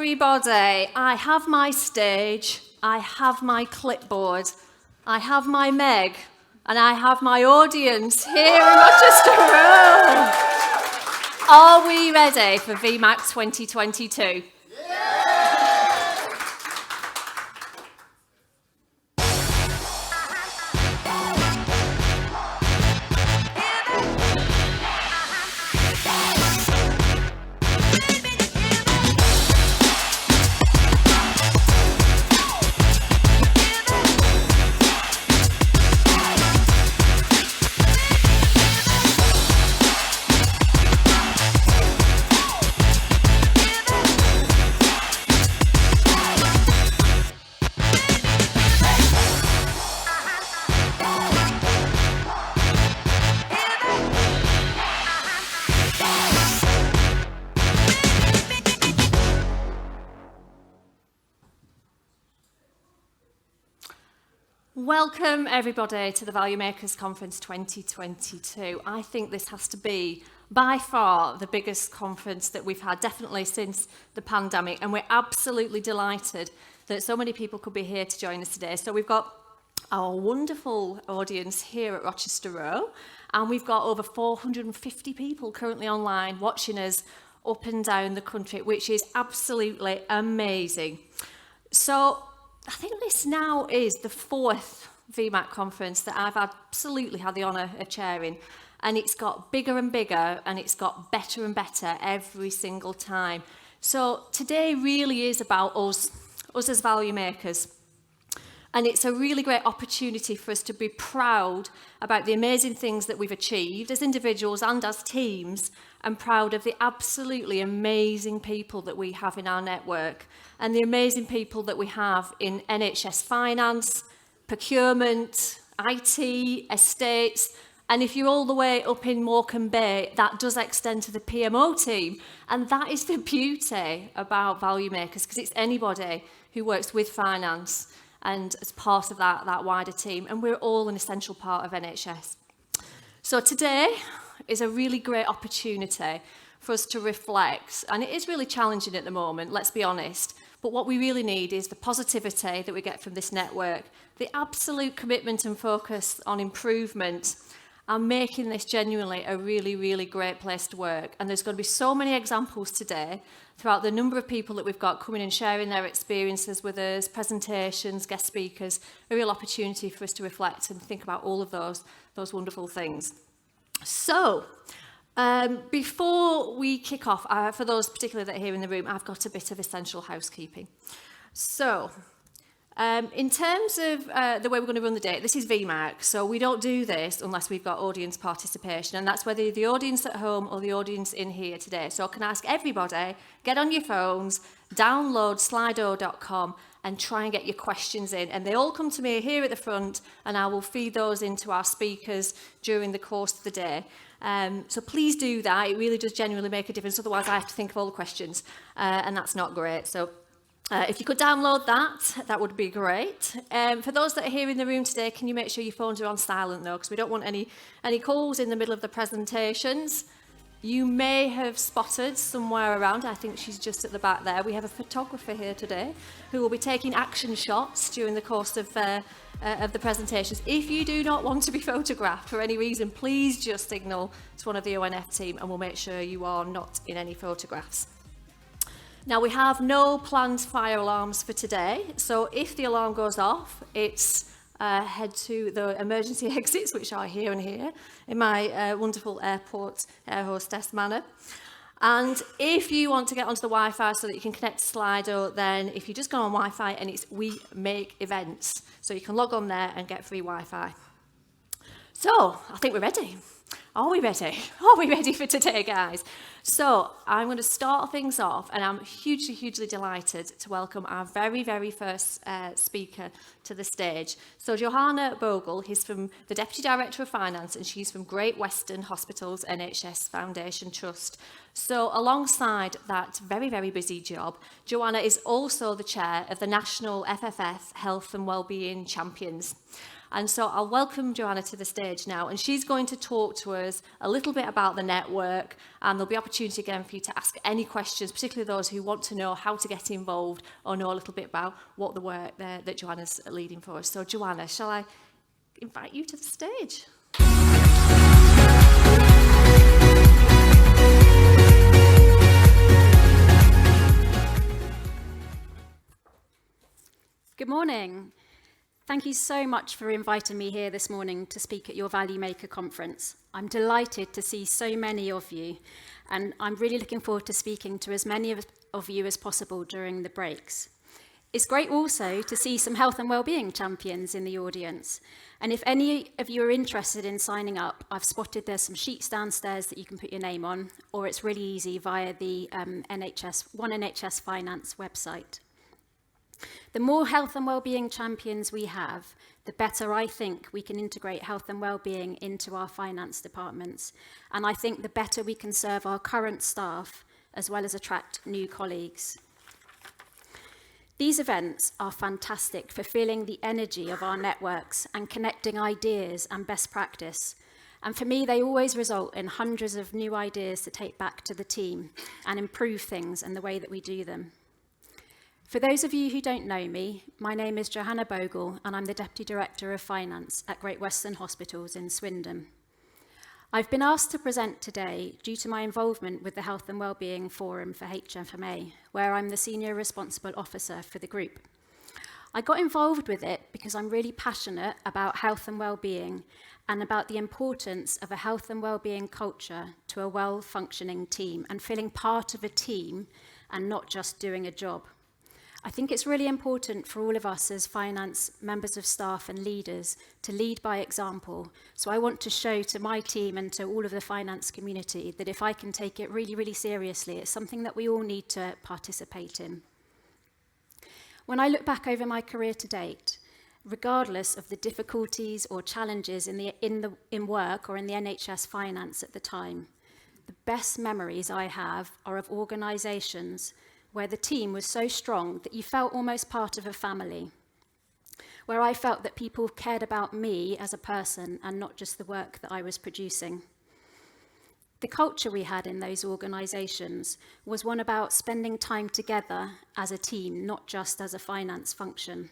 everybody. I have my stage, I have my clipboard, I have my Meg, and I have my audience here in Rochester Row. Are we ready for Vmac 2022? Welcome everybody to the Value Makers Conference 2022. I think this has to be by far the biggest conference that we've had, definitely since the pandemic, and we're absolutely delighted that so many people could be here to join us today. So we've got our wonderful audience here at Rochester Row, and we've got over 450 people currently online watching us up and down the country, which is absolutely amazing. So I think this now is the fourth Vmac conference that I've absolutely had the honour of chairing, and it's got bigger and bigger and it's got better and better every single time. So today really is about us as value makers, and it's a really great opportunity for us to be proud about the amazing things that we've achieved as individuals and as teams, and proud of the absolutely amazing people that we have in our network and the amazing people that we have in NHS finance, procurement, IT, estates, and if you're all the way up in Morecambe Bay, that does extend to the PMO team. And that is the beauty about value makers, because it's anybody who works with finance and as part of that wider team, and we're all an essential part of NHS. So today is a really great opportunity for us to reflect, and it is really challenging at the moment, let's be honest, but what we really need is the positivity that we get from this network, the absolute commitment and focus on improvement, and making this genuinely a really, really great place to work. And there's going to be so many examples today throughout the number of people that we've got coming and sharing their experiences with us, presentations, guest speakers, a real opportunity for us to reflect and think about all of those wonderful things. So, before we kick off, for those particularly that are here in the room, I've got a bit of essential housekeeping. So, in terms of the way we're going to run the day, this is Vmac, so we don't do this unless we've got audience participation, and that's whether the audience at home or the audience in here today. So I can ask everybody, get on your phones, download slido.com and try and get your questions in, and they all come to me here at the front, and I will feed those into our speakers during the course of the day. So please do that. It really does genuinely make a difference, otherwise I have to think of all the questions, and that's not great. So if you could download that would be great. For those that are here in the room today, can you make sure your phones are on silent though, because we don't want any calls in the middle of the presentations. You may have spotted somewhere around, I think she's just at the back there, we have a photographer here today who will be taking action shots during the course of the presentations. If you do not want to be photographed for any reason, please just signal to one of the ONF team and we'll make sure you are not in any photographs. Now, we have no planned fire alarms for today, so if the alarm goes off, it's head to the emergency exits, which are here and here, in my wonderful airport air hostess manner. And if you want to get onto the Wi-Fi so that you can connect to Slido, then if you just go on Wi-Fi, and it's We Make Events, so you can log on there and get free Wi-Fi. So, I think we're ready. Are we ready? Are we ready for today, guys? So I'm going to start things off, and I'm hugely, hugely delighted to welcome our very, very first speaker to the stage. So Johanna Bogle, he's from the Deputy Director of Finance, and she's from Great Western Hospitals NHS Foundation Trust. So alongside that very, very busy job, Joanna is also the chair of the National FFF Health and Wellbeing Champions. And so I'll welcome Joanna to the stage now, and she's going to talk to us a little bit about the network, and there'll be opportunity again for you to ask any questions, particularly those who want to know how to get involved or know a little bit about what the work that Joanna's leading for us. So Joanna, shall I invite you to the stage? Good morning. Thank you so much for inviting me here this morning to speak at your Value Maker conference. I'm delighted to see so many of you, and I'm really looking forward to speaking to as many of you as possible during the breaks. It's great also to see some health and wellbeing champions in the audience. And if any of you are interested in signing up, I've spotted there's some sheets downstairs that you can put your name on, or it's really easy via the NHS Finance website. The more health and wellbeing champions we have, the better I think we can integrate health and wellbeing into our finance departments. And I think the better we can serve our current staff, as well as attract new colleagues. These events are fantastic for feeling the energy of our networks and connecting ideas and best practice. And for me, they always result in hundreds of new ideas to take back to the team and improve things and the way that we do them. For those of you who don't know me, my name is Johanna Bogle, and I'm the Deputy Director of Finance at Great Western Hospitals in Swindon. I've been asked to present today due to my involvement with the Health and Wellbeing Forum for HFMA, where I'm the Senior Responsible Officer for the group. I got involved with it because I'm really passionate about health and wellbeing and about the importance of a health and wellbeing culture to a well-functioning team and feeling part of a team and not just doing a job. I think it's really important for all of us as finance members of staff and leaders to lead by example. So I want to show to my team and to all of the finance community that if I can take it really, really seriously, it's something that we all need to participate in. When I look back over my career to date, regardless of the difficulties or challenges in work or in the NHS finance at the time, the best memories I have are of organisations where the team was so strong that you felt almost part of a family, where I felt that people cared about me as a person and not just the work that I was producing. The culture we had in those organisations was one about spending time together as a team, not just as a finance function.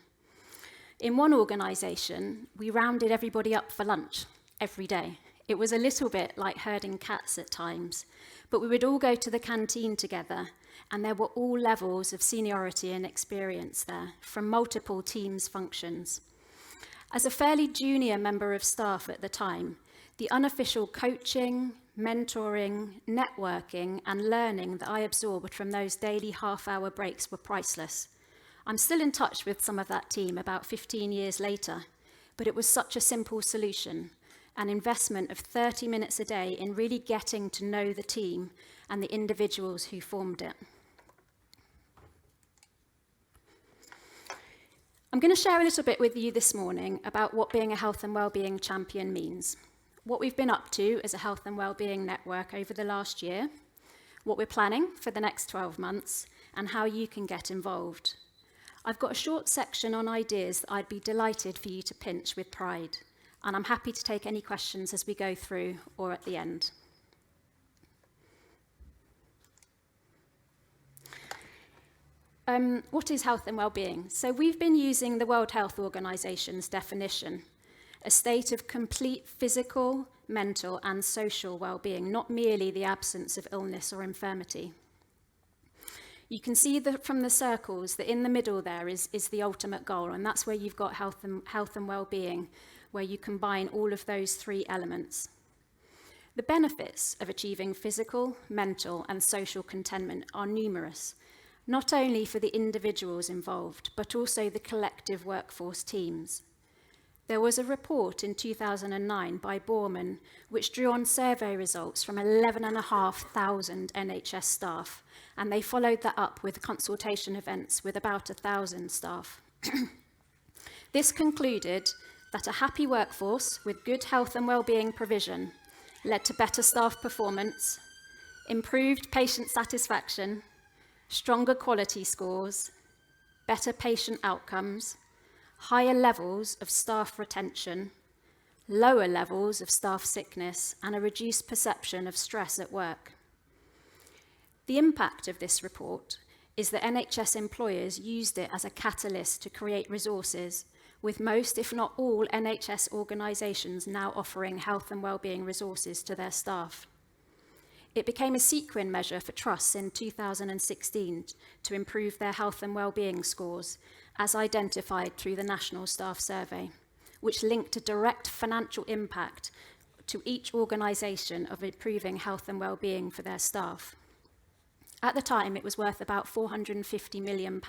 In one organisation, we rounded everybody up for lunch every day. It was a little bit like herding cats at times, but we would all go to the canteen together, and there were all levels of seniority and experience there, from multiple teams functions. As a fairly junior member of staff at the time, the unofficial coaching, mentoring, networking, and learning that I absorbed from those daily half-hour breaks were priceless. I'm still in touch with some of that team about 15 years later, but it was such a simple solution, an investment of 30 minutes a day in really getting to know the team and the individuals who formed it. I'm going to share a little bit with you this morning about what being a health and wellbeing champion means, what we've been up to as a health and wellbeing network over the last year, what we're planning for the next 12 months, and how you can get involved. I've got a short section on ideas that I'd be delighted for you to pinch with pride, and I'm happy to take any questions as we go through or at the end. What is health and wellbeing? So we've been using the World Health Organization's definition, a state of complete physical, mental, and social well-being, not merely the absence of illness or infirmity. You can see that from the circles that in the middle there is the ultimate goal, and that's where you've got health and well-being, where you combine all of those three elements. The benefits of achieving physical, mental, and social contentment are numerous, not only for the individuals involved, but also the collective workforce teams. There was a report in 2009 by Borman which drew on survey results from 11,500 NHS staff, and they followed that up with consultation events with about 1,000 staff. This concluded that a happy workforce with good health and wellbeing provision led to better staff performance, improved patient satisfaction, stronger quality scores, better patient outcomes, higher levels of staff retention, lower levels of staff sickness, and a reduced perception of stress at work. The impact of this report is that NHS employers used it as a catalyst to create resources, with most, if not all, NHS organisations now offering health and wellbeing resources to their staff. It became a sequin measure for trusts in 2016 to improve their health and wellbeing scores, as identified through the National Staff Survey, which linked a direct financial impact to each organisation of improving health and wellbeing for their staff. At the time, it was worth about £450 million,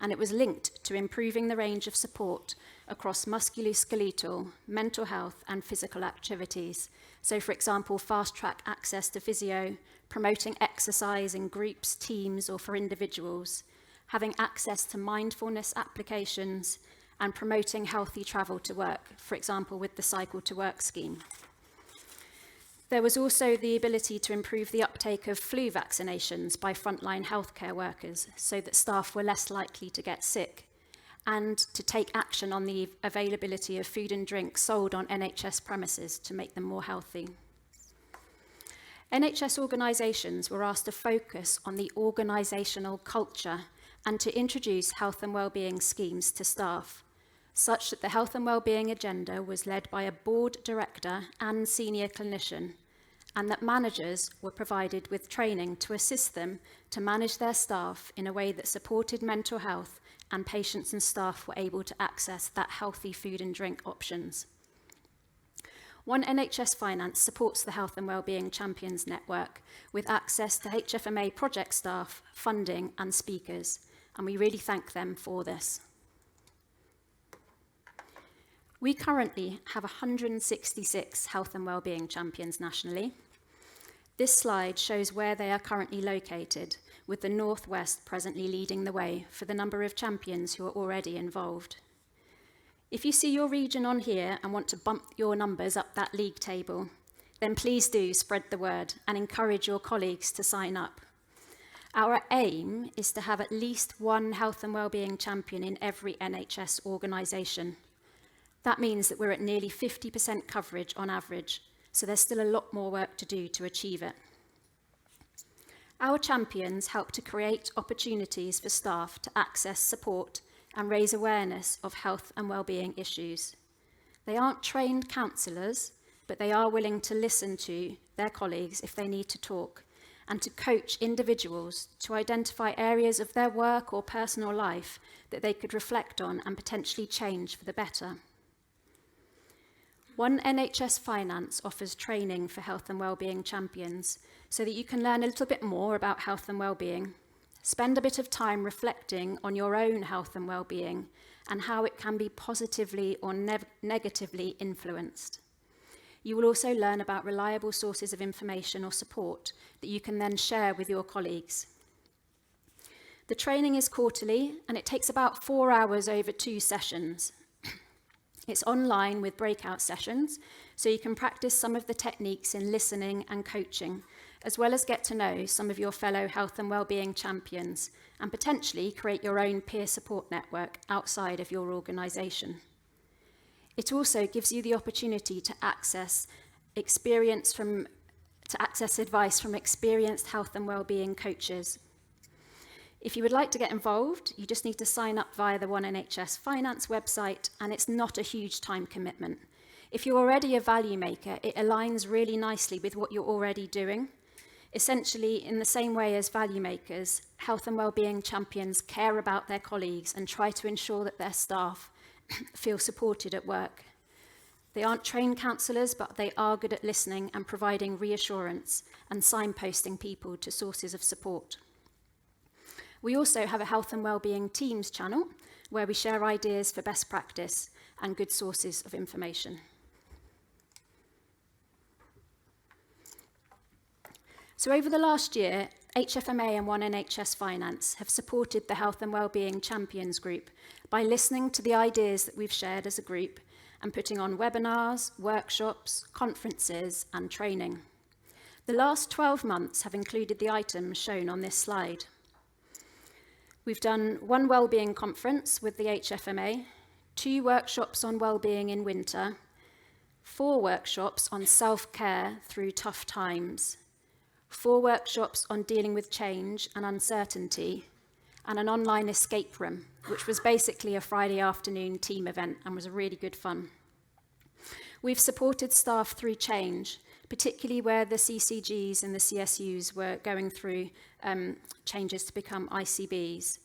and it was linked to improving the range of support across musculoskeletal, mental health, and physical activities. So, for example, fast-track access to physio, promoting exercise in groups, teams, or for individuals, having access to mindfulness applications, and promoting healthy travel to work, for example, with the Cycle to Work scheme. There was also the ability to improve the uptake of flu vaccinations by frontline healthcare workers so that staff were less likely to get sick, and to take action on the availability of food and drink sold on NHS premises to make them more healthy. NHS organisations were asked to focus on the organisational culture and to introduce health and wellbeing schemes to staff, such that the health and wellbeing agenda was led by a board director and senior clinician, and that managers were provided with training to assist them to manage their staff in a way that supported mental health, and patients and staff were able to access that healthy food and drink options. One NHS Finance supports the Health and Wellbeing Champions Network with access to HFMA project staff, funding, and speakers, and we really thank them for this. We currently have 166 health and wellbeing champions nationally. This slide shows where they are currently located, with the North West presently leading the way for the number of champions who are already involved. If you see your region on here and want to bump your numbers up that league table, then please do spread the word and encourage your colleagues to sign up. Our aim is to have at least one health and wellbeing champion in every NHS organisation. That means that we're at nearly 50% coverage on average, so there's still a lot more work to do to achieve it. Our champions help to create opportunities for staff to access support and raise awareness of health and wellbeing issues. They aren't trained counsellors, but they are willing to listen to their colleagues if they need to talk, and to coach individuals to identify areas of their work or personal life that they could reflect on and potentially change for the better. One NHS Finance offers training for health and wellbeing champions so that you can learn a little bit more about health and wellbeing, spend a bit of time reflecting on your own health and wellbeing and how it can be positively or negatively influenced. You will also learn about reliable sources of information or support that you can then share with your colleagues. The training is quarterly and it takes about 4 hours over 2 sessions. It's online with breakout sessions, so you can practice some of the techniques in listening and coaching, as well as get to know some of your fellow health and wellbeing champions, and potentially create your own peer support network outside of your organisation. It also gives you the opportunity to access advice from experienced health and wellbeing coaches. If you would like to get involved, you just need to sign up via the One NHS Finance website, and it's not a huge time commitment. If you're already a value maker, it aligns really nicely with what you're already doing. Essentially, in the same way as value makers, health and wellbeing champions care about their colleagues and try to ensure that their staff feel supported at work. They aren't trained counsellors, but they are good at listening and providing reassurance and signposting people to sources of support. We also have a health and wellbeing teams channel where we share ideas for best practice and good sources of information. So over the last year, HFMA and One NHS Finance have supported the Health and Wellbeing Champions Group by listening to the ideas that we've shared as a group and putting on webinars, workshops, conferences and training. The last 12 months have included the items shown on this slide. We've done one wellbeing conference with the HFMA, 2 workshops on wellbeing in winter, 4 workshops on self-care through tough times, 4 workshops on dealing with change and uncertainty, and an online escape room, which was basically a Friday afternoon team event and was really good fun. We've supported staff through change, particularly where the CCGs and the CSUs were going through changes to become ICBs.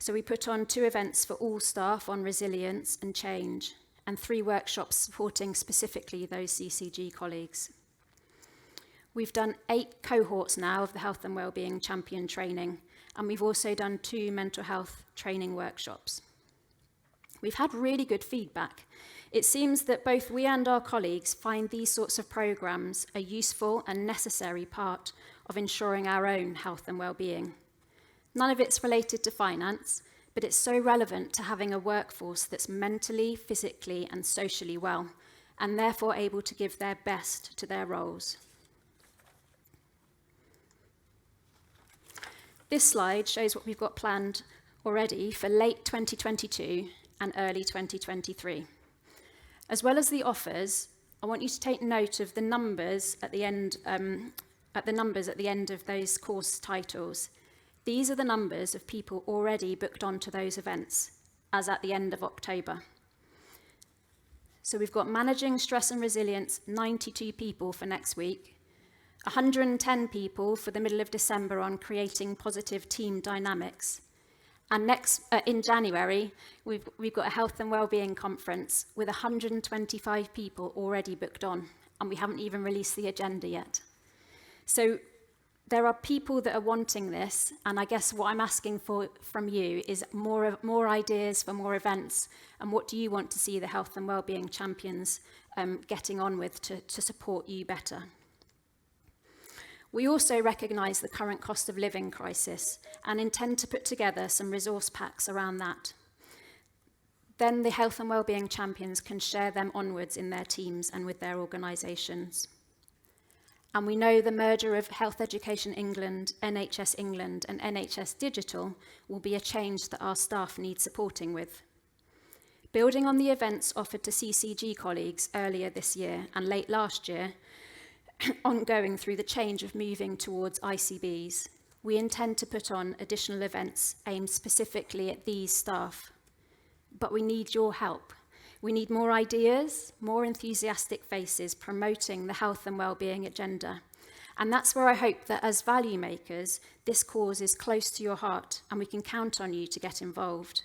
So we put on 2 events for all staff on resilience and change, and 3 workshops supporting specifically those CCG colleagues. We've done 8 cohorts now of the Health and Wellbeing Champion training, and we've also done 2 mental health training workshops. We've had really good feedback. It seems that both we and our colleagues find these sorts of programs a useful and necessary part of ensuring our own health and well-being. None of it's related to finance, but it's so relevant to having a workforce that's mentally, physically, and socially well, and therefore able to give their best to their roles. This slide shows what we've got planned already for late 2022 and early 2023. As well as the offers, I want you to take note of the numbers at the end of those course titles. These are the numbers of people already booked onto those events, as at the end of October. So we've got Managing Stress and Resilience, 92 people for next week, 110 people for the middle of December on creating positive team dynamics. And in January, we've got a health and wellbeing conference with 125 people already booked on, and we haven't even released the agenda yet. So there are people that are wanting this, and I guess what I'm asking from you is more ideas for more events, and what do you want to see the health and wellbeing champions getting on with to support you better? We also recognise the current cost of living crisis and intend to put together some resource packs around that. Then the health and wellbeing champions can share them onwards in their teams and with their organisations. And we know the merger of Health Education England, NHS England and NHS Digital will be a change that our staff need supporting with. Building on the events offered to CCG colleagues earlier this year and late last year, ongoing through the change of moving towards ICBs, we intend to put on additional events aimed specifically at these staff. But we need your help. We need more ideas, more enthusiastic faces promoting the health and wellbeing agenda. And that's where I hope that as value makers, this cause is close to your heart and we can count on you to get involved.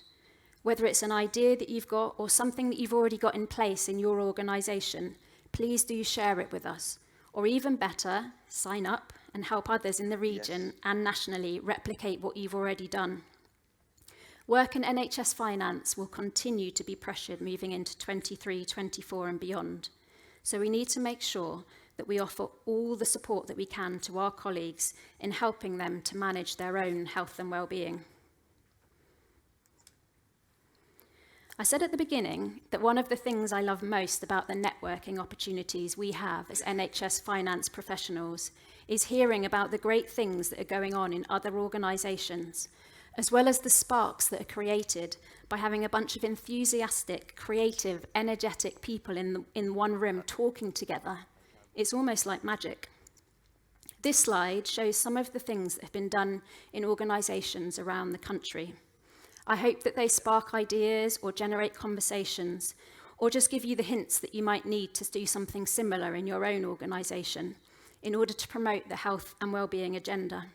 Whether it's an idea that you've got or something that you've already got in place in your organisation, please do share it with us. Or even better, sign up and help others in the region and nationally replicate what you've already done. Work in NHS finance will continue to be pressured moving into 23, 24 and beyond. So we need to make sure that we offer all the support that we can to our colleagues in helping them to manage their own health and well-being. I said at the beginning that one of the things I love most about the networking opportunities we have as NHS finance professionals is hearing about the great things that are going on in other organisations, as well as the sparks that are created by having a bunch of enthusiastic, creative, energetic people in one room talking together. It's almost like magic. This slide shows some of the things that have been done in organisations around the country. I hope that they spark ideas or generate conversations, or just give you the hints that you might need to do something similar in your own organisation in order to promote the health and wellbeing agenda.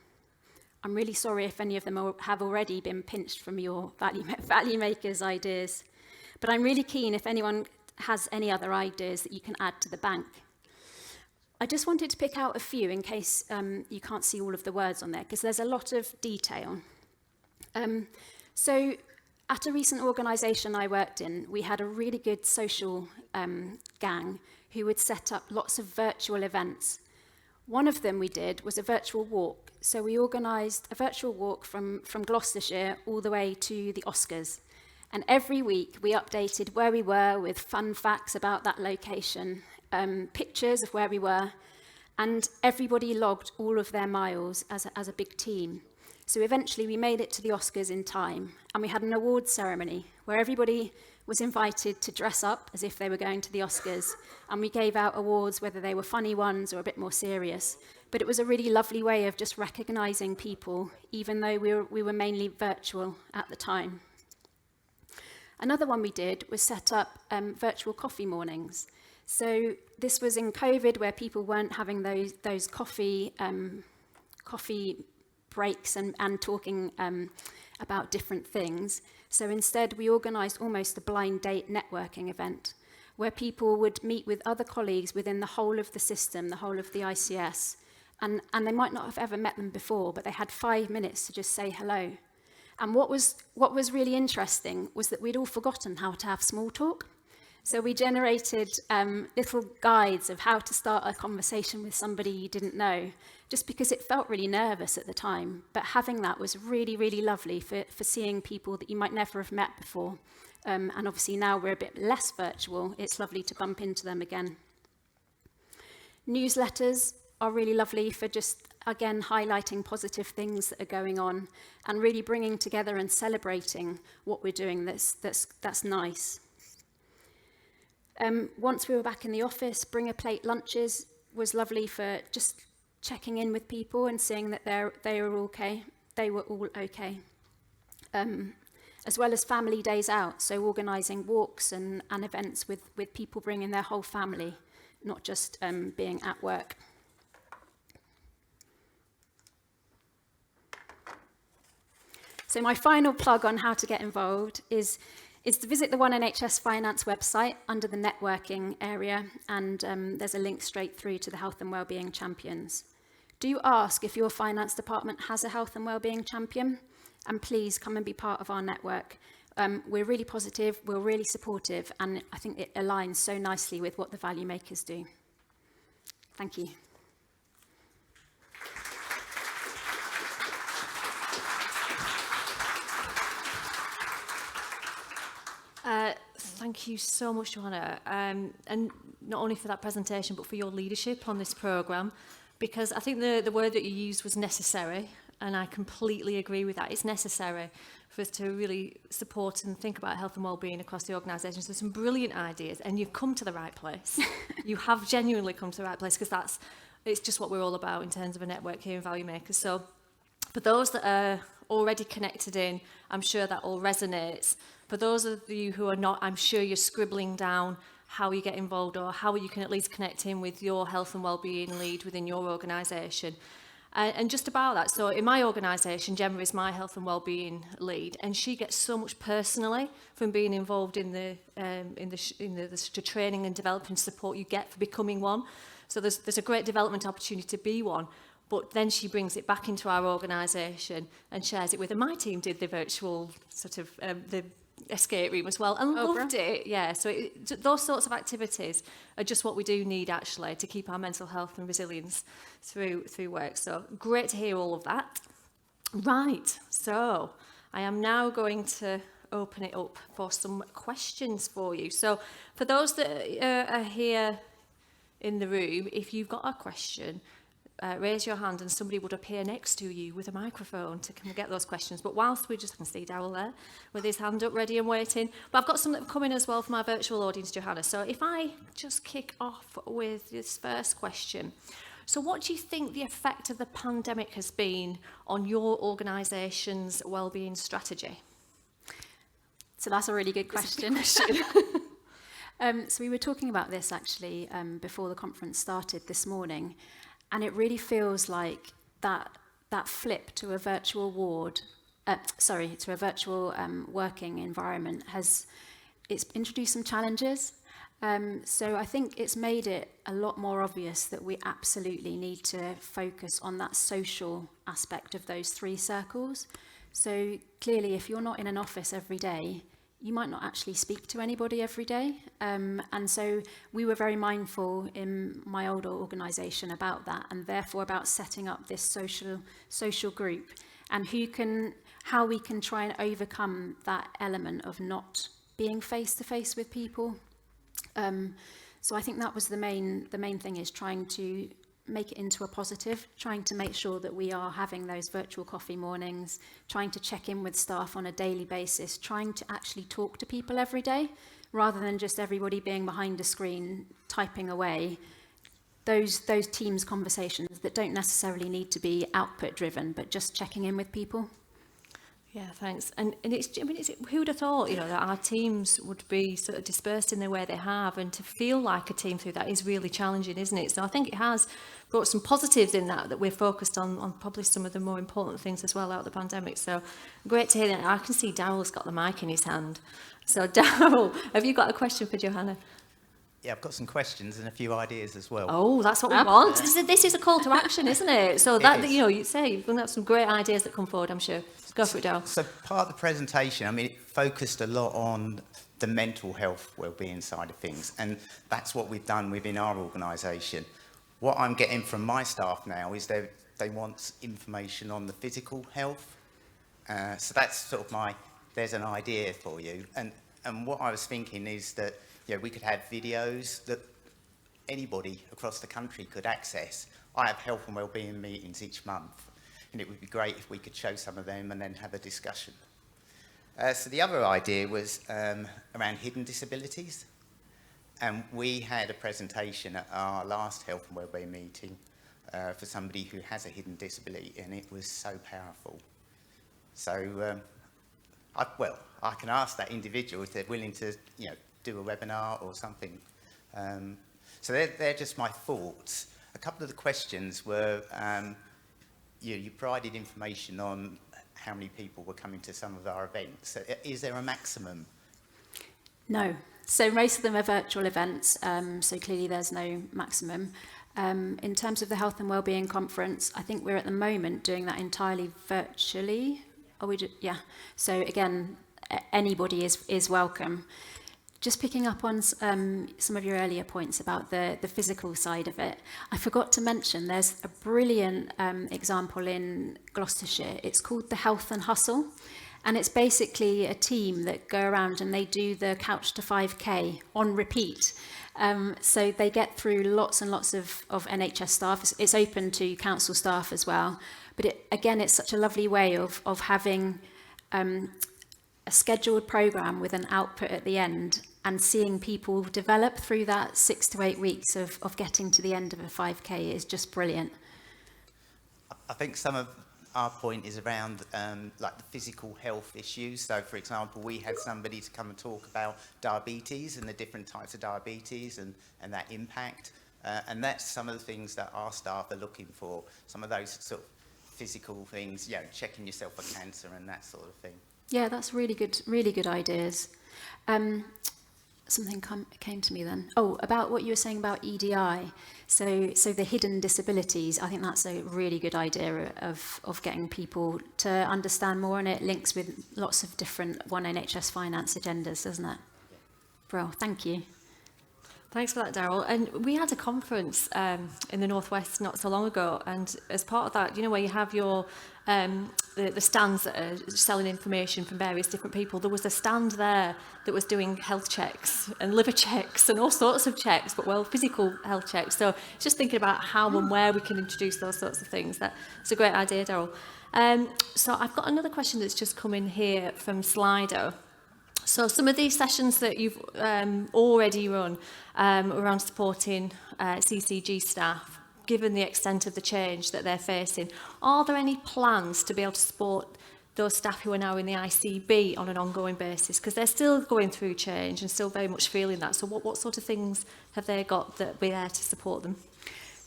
I'm really sorry if any of them have already been pinched from your value makers' ideas, but I'm really keen if anyone has any other ideas that you can add to the bank. I just wanted to pick out a few in case you can't see all of the words on there, because there's a lot of detail. So at a recent organisation I worked in, we had a really good social gang who would set up lots of virtual events. One of them we did was a virtual walk. So we organised a virtual walk from Gloucestershire all the way to the Oscars. And every week we updated where we were with fun facts about that location, pictures of where we were, and everybody logged all of their miles as a big team. So eventually we made it to the Oscars in time, and we had an awards ceremony where everybody was invited to dress up as if they were going to the Oscars, and we gave out awards, whether they were funny ones or a bit more serious. But it was a really lovely way of just recognising people, even though we were mainly virtual at the time. Another one we did was set up virtual coffee mornings. So this was in COVID, where people weren't having those coffee breaks and talking about different things. So instead, we organised almost a blind date networking event where people would meet with other colleagues within the whole of the system, the whole of the ICS, and they might not have ever met them before, but they had 5 minutes to just say hello. And what was really interesting was that we'd all forgotten how to have small talk. So we generated little guides of how to start a conversation with somebody you didn't know, just because it felt really nervous at the time. But having that was really, really lovely for seeing people that you might never have met before. And obviously now we're a bit less virtual, it's lovely to bump into them again. Newsletters are really lovely for just, again, highlighting positive things that are going on and really bringing together and celebrating what we're doing that's nice. Once we were back in the office, bring a plate lunches was lovely for just checking in with people and seeing that they were okay. They were all okay. As well as family days out, so organising walks and events with people bringing their whole family, not just being at work. So my final plug on how to get involved is to visit the One NHS Finance website under the networking area, and there's a link straight through to the Health and Wellbeing Champions. Do ask if your finance department has a Health and Wellbeing Champion, and please come and be part of our network. We're really positive, we're really supportive, and I think it aligns so nicely with what the Value Makers do. Thank you. Thank you so much, Johanna, and not only for that presentation, but for your leadership on this programme, because I think the word that you used was necessary, and I completely agree with that. It's necessary for us to really support and think about health and wellbeing across the organisation. So there's some brilliant ideas, and you've come to the right place. You have genuinely come to the right place, because it's just what we're all about in terms of a network here in Value Makers. So for those that are already connected in, I'm sure that all resonates. For those of you who are not, I'm sure you're scribbling down how you get involved or how you can at least connect in with your health and wellbeing lead within your organisation. And just about that, so in my organisation, Gemma is my health and wellbeing lead, and she gets so much personally from being involved in the training and developing support you get for becoming one. So there's a great development opportunity to be one. But then she brings it back into our organisation and shares it with, and my team did the virtual sort of the escape room as well, and loved it. Yeah, so those sorts of activities are just what we do need actually to keep our mental health and resilience through work. So great to hear all of that. Right, so I am now going to open it up for some questions for you. So for those that are here in the room, if you've got a question, raise your hand and somebody would appear next to you with a microphone to come and get those questions. But whilst we just can see Darryl there with his hand up, ready and waiting. But I've got some that have come in as well from our virtual audience, Johanna. So if I just kick off with this first question. So what do you think the effect of the pandemic has been on your organisation's wellbeing strategy? So that's a really good question. So we were talking about this actually before the conference started this morning. And it really feels like that flip to a virtual working environment it's introduced some challenges. So I think it's made it a lot more obvious that we absolutely need to focus on that social aspect of those 3 circles. So clearly, if you're not in an office every day, you might not actually speak to anybody every day. And so we were very mindful in my older organisation about that, and therefore about setting up this social group and how we can try and overcome that element of not being face to face with people. So I think that was the main thing, is trying to make it into a positive, trying to make sure that we are having those virtual coffee mornings, trying to check in with staff on a daily basis, trying to actually talk to people every day, rather than just everybody being behind a screen typing away. Those Teams conversations that don't necessarily need to be output driven, but just checking in with people. Yeah, thanks. And who would have thought, that our teams would be sort of dispersed in the way they have, and to feel like a team through that is really challenging, isn't it? So I think it has brought some positives in that we're focused on probably some of the more important things as well out of the pandemic. So great to hear that. I can see Daryl's got the mic in his hand. So Daryl, have you got a question for Johanna? Yeah, I've got some questions and a few ideas as well. Oh, that's what we want. This is a call to action, isn't it? So you say you're going to have some great ideas that come forward, I'm sure. Go for it, Daryl. So part of the presentation, it focused a lot on the mental health wellbeing side of things, and that's what we've done within our organisation. What I'm getting from my staff now is they want information on the physical health. So that's sort of there's an idea for you. And what I was thinking is that we could have videos that anybody across the country could access. I have health and wellbeing meetings each month, and it would be great if we could show some of them and then have a discussion. So the other idea was around hidden disabilities. And we had a presentation at our last health and wellbeing meeting for somebody who has a hidden disability, and it was so powerful. So, I can ask that individual if they're willing to, do a webinar or something. So they're just my thoughts. A couple of the questions were, you provided information on how many people were coming to some of our events. Is there a maximum? No. So most of them are virtual events, so clearly there's no maximum. In terms of the Health and Wellbeing Conference, I think we're at the moment doing that entirely virtually. Yeah. So again, anybody is welcome. Just picking up on some of your earlier points about the physical side of it, I forgot to mention there's a brilliant example in Gloucestershire. It's called the Health and Hustle, and it's basically a team that go around and they do the Couch to 5K on repeat. So they get through lots and lots of NHS staff. It's open to council staff as well. But it's such a lovely way of having a scheduled programme with an output at the end, and seeing people develop through that 6 to 8 weeks of getting to the end of a 5K is just brilliant. I think some of our point is around the physical health issues. So, for example, we had somebody to come and talk about diabetes and the different types of diabetes and that impact. And that's some of the things that our staff are looking for, some of those sort of physical things, checking yourself for cancer and that sort of thing. Yeah, that's really good ideas. Something came to me then. Oh, about what you were saying about EDI. So the hidden disabilities, I think that's a really good idea of getting people to understand more, and it links with lots of different One NHS Finance agendas, doesn't it? Bro, thank you. Thanks for that, Daryl. And we had a conference in the Northwest not so long ago, and as part of that, where you have your the stands that are selling information from various different people, there was a stand there that was doing health checks and liver checks and all sorts of checks, but physical health checks. So just thinking about how and where we can introduce those sorts of things. That's a great idea, Daryl. So I've got another question that's just come in here from Slido. So some of these sessions that you've already run around supporting CCG staff, given the extent of the change that they're facing, are there any plans to be able to support those staff who are now in the ICB on an ongoing basis? Because they're still going through change and still very much feeling that. So what sort of things have they got that be there to support them?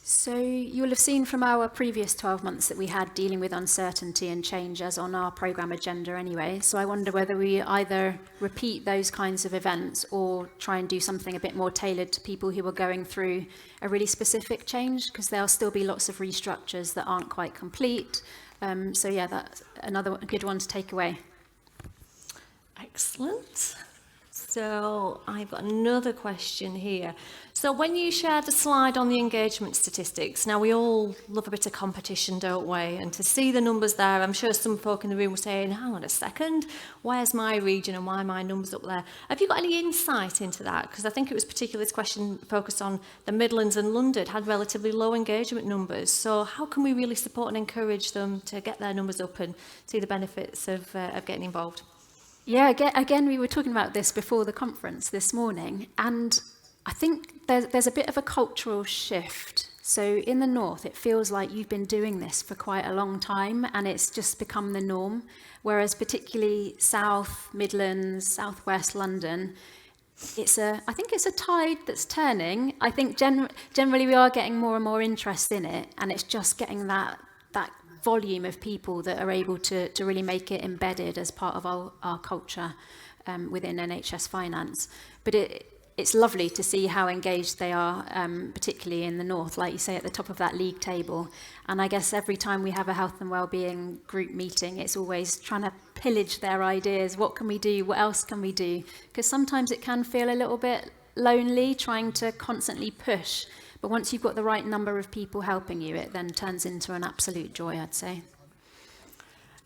So you'll have seen from our previous 12 months that we had dealing with uncertainty and change as on our programme agenda anyway. So I wonder whether we either repeat those kinds of events or try and do something a bit more tailored to people who are going through a really specific change, because there'll still be lots of restructures that aren't quite complete. So yeah, that's another good one to take away. Excellent. So I've got another question here. So when you shared the slide on the engagement statistics, now we all love a bit of competition, don't we? And to see the numbers there, I'm sure some folk in the room were saying, hang on a second, where's my region and why are my numbers up there? Have you got any insight into that? Because I think it was particularly this question focused on the Midlands and London had relatively low engagement numbers. So how can we really support and encourage them to get their numbers up and see the benefits of getting involved? Yeah, again, we were talking about this before the conference this morning, and I think there's a bit of a cultural shift. So in the north, it feels like you've been doing this for quite a long time, and it's just become the norm. Whereas particularly South, Midlands, Southwest London, I think it's a tide that's turning. I think generally we are getting more and more interest in it, and it's just getting that volume of people that are able to really make it embedded as part of our culture within NHS finance. But it's lovely to see how engaged they are, particularly in the north, like you say, at the top of that league table. And I guess every time we have a health and wellbeing group meeting, it's always trying to pillage their ideas. What can we do? What else can we do? Because sometimes it can feel a little bit lonely trying to constantly push. But once you've got the right number of people helping you, it then turns into an absolute joy, I'd say.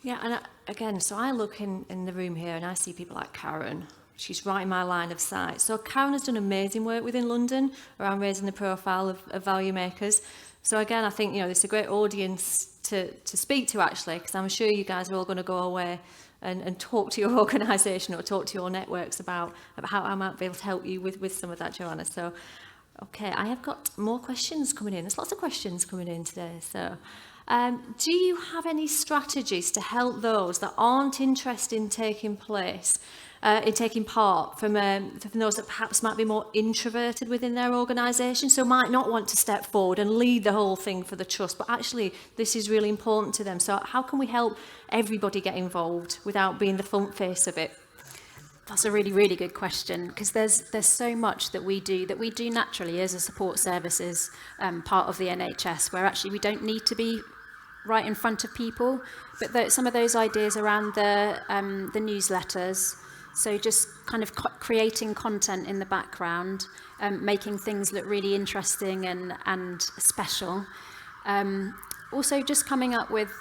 Yeah, and again, so I look in the room here and I see people like Karen. She's right in my line of sight. So Karen has done amazing work within London around raising the profile of value makers. So again, I think, it's a great audience to speak to, actually, because I'm sure you guys are all going to go away and talk to your organisation or talk to your networks about how I might be able to help you with some of that, Joanna. So, okay, I have got more questions coming in. There's lots of questions coming in today. So, do you have any strategies to help those that aren't interested in taking part from those that perhaps might be more introverted within their organisation, so might not want to step forward and lead the whole thing for the trust, but actually this is really important to them. So how can we help everybody get involved without being the front face of it? That's a really, really good question, because there's so much that we do naturally as a support services part of the NHS, where actually we don't need to be right in front of people, but some of those ideas around the newsletters, so just kind of creating content in the background, making things look really interesting and special. Also just coming up with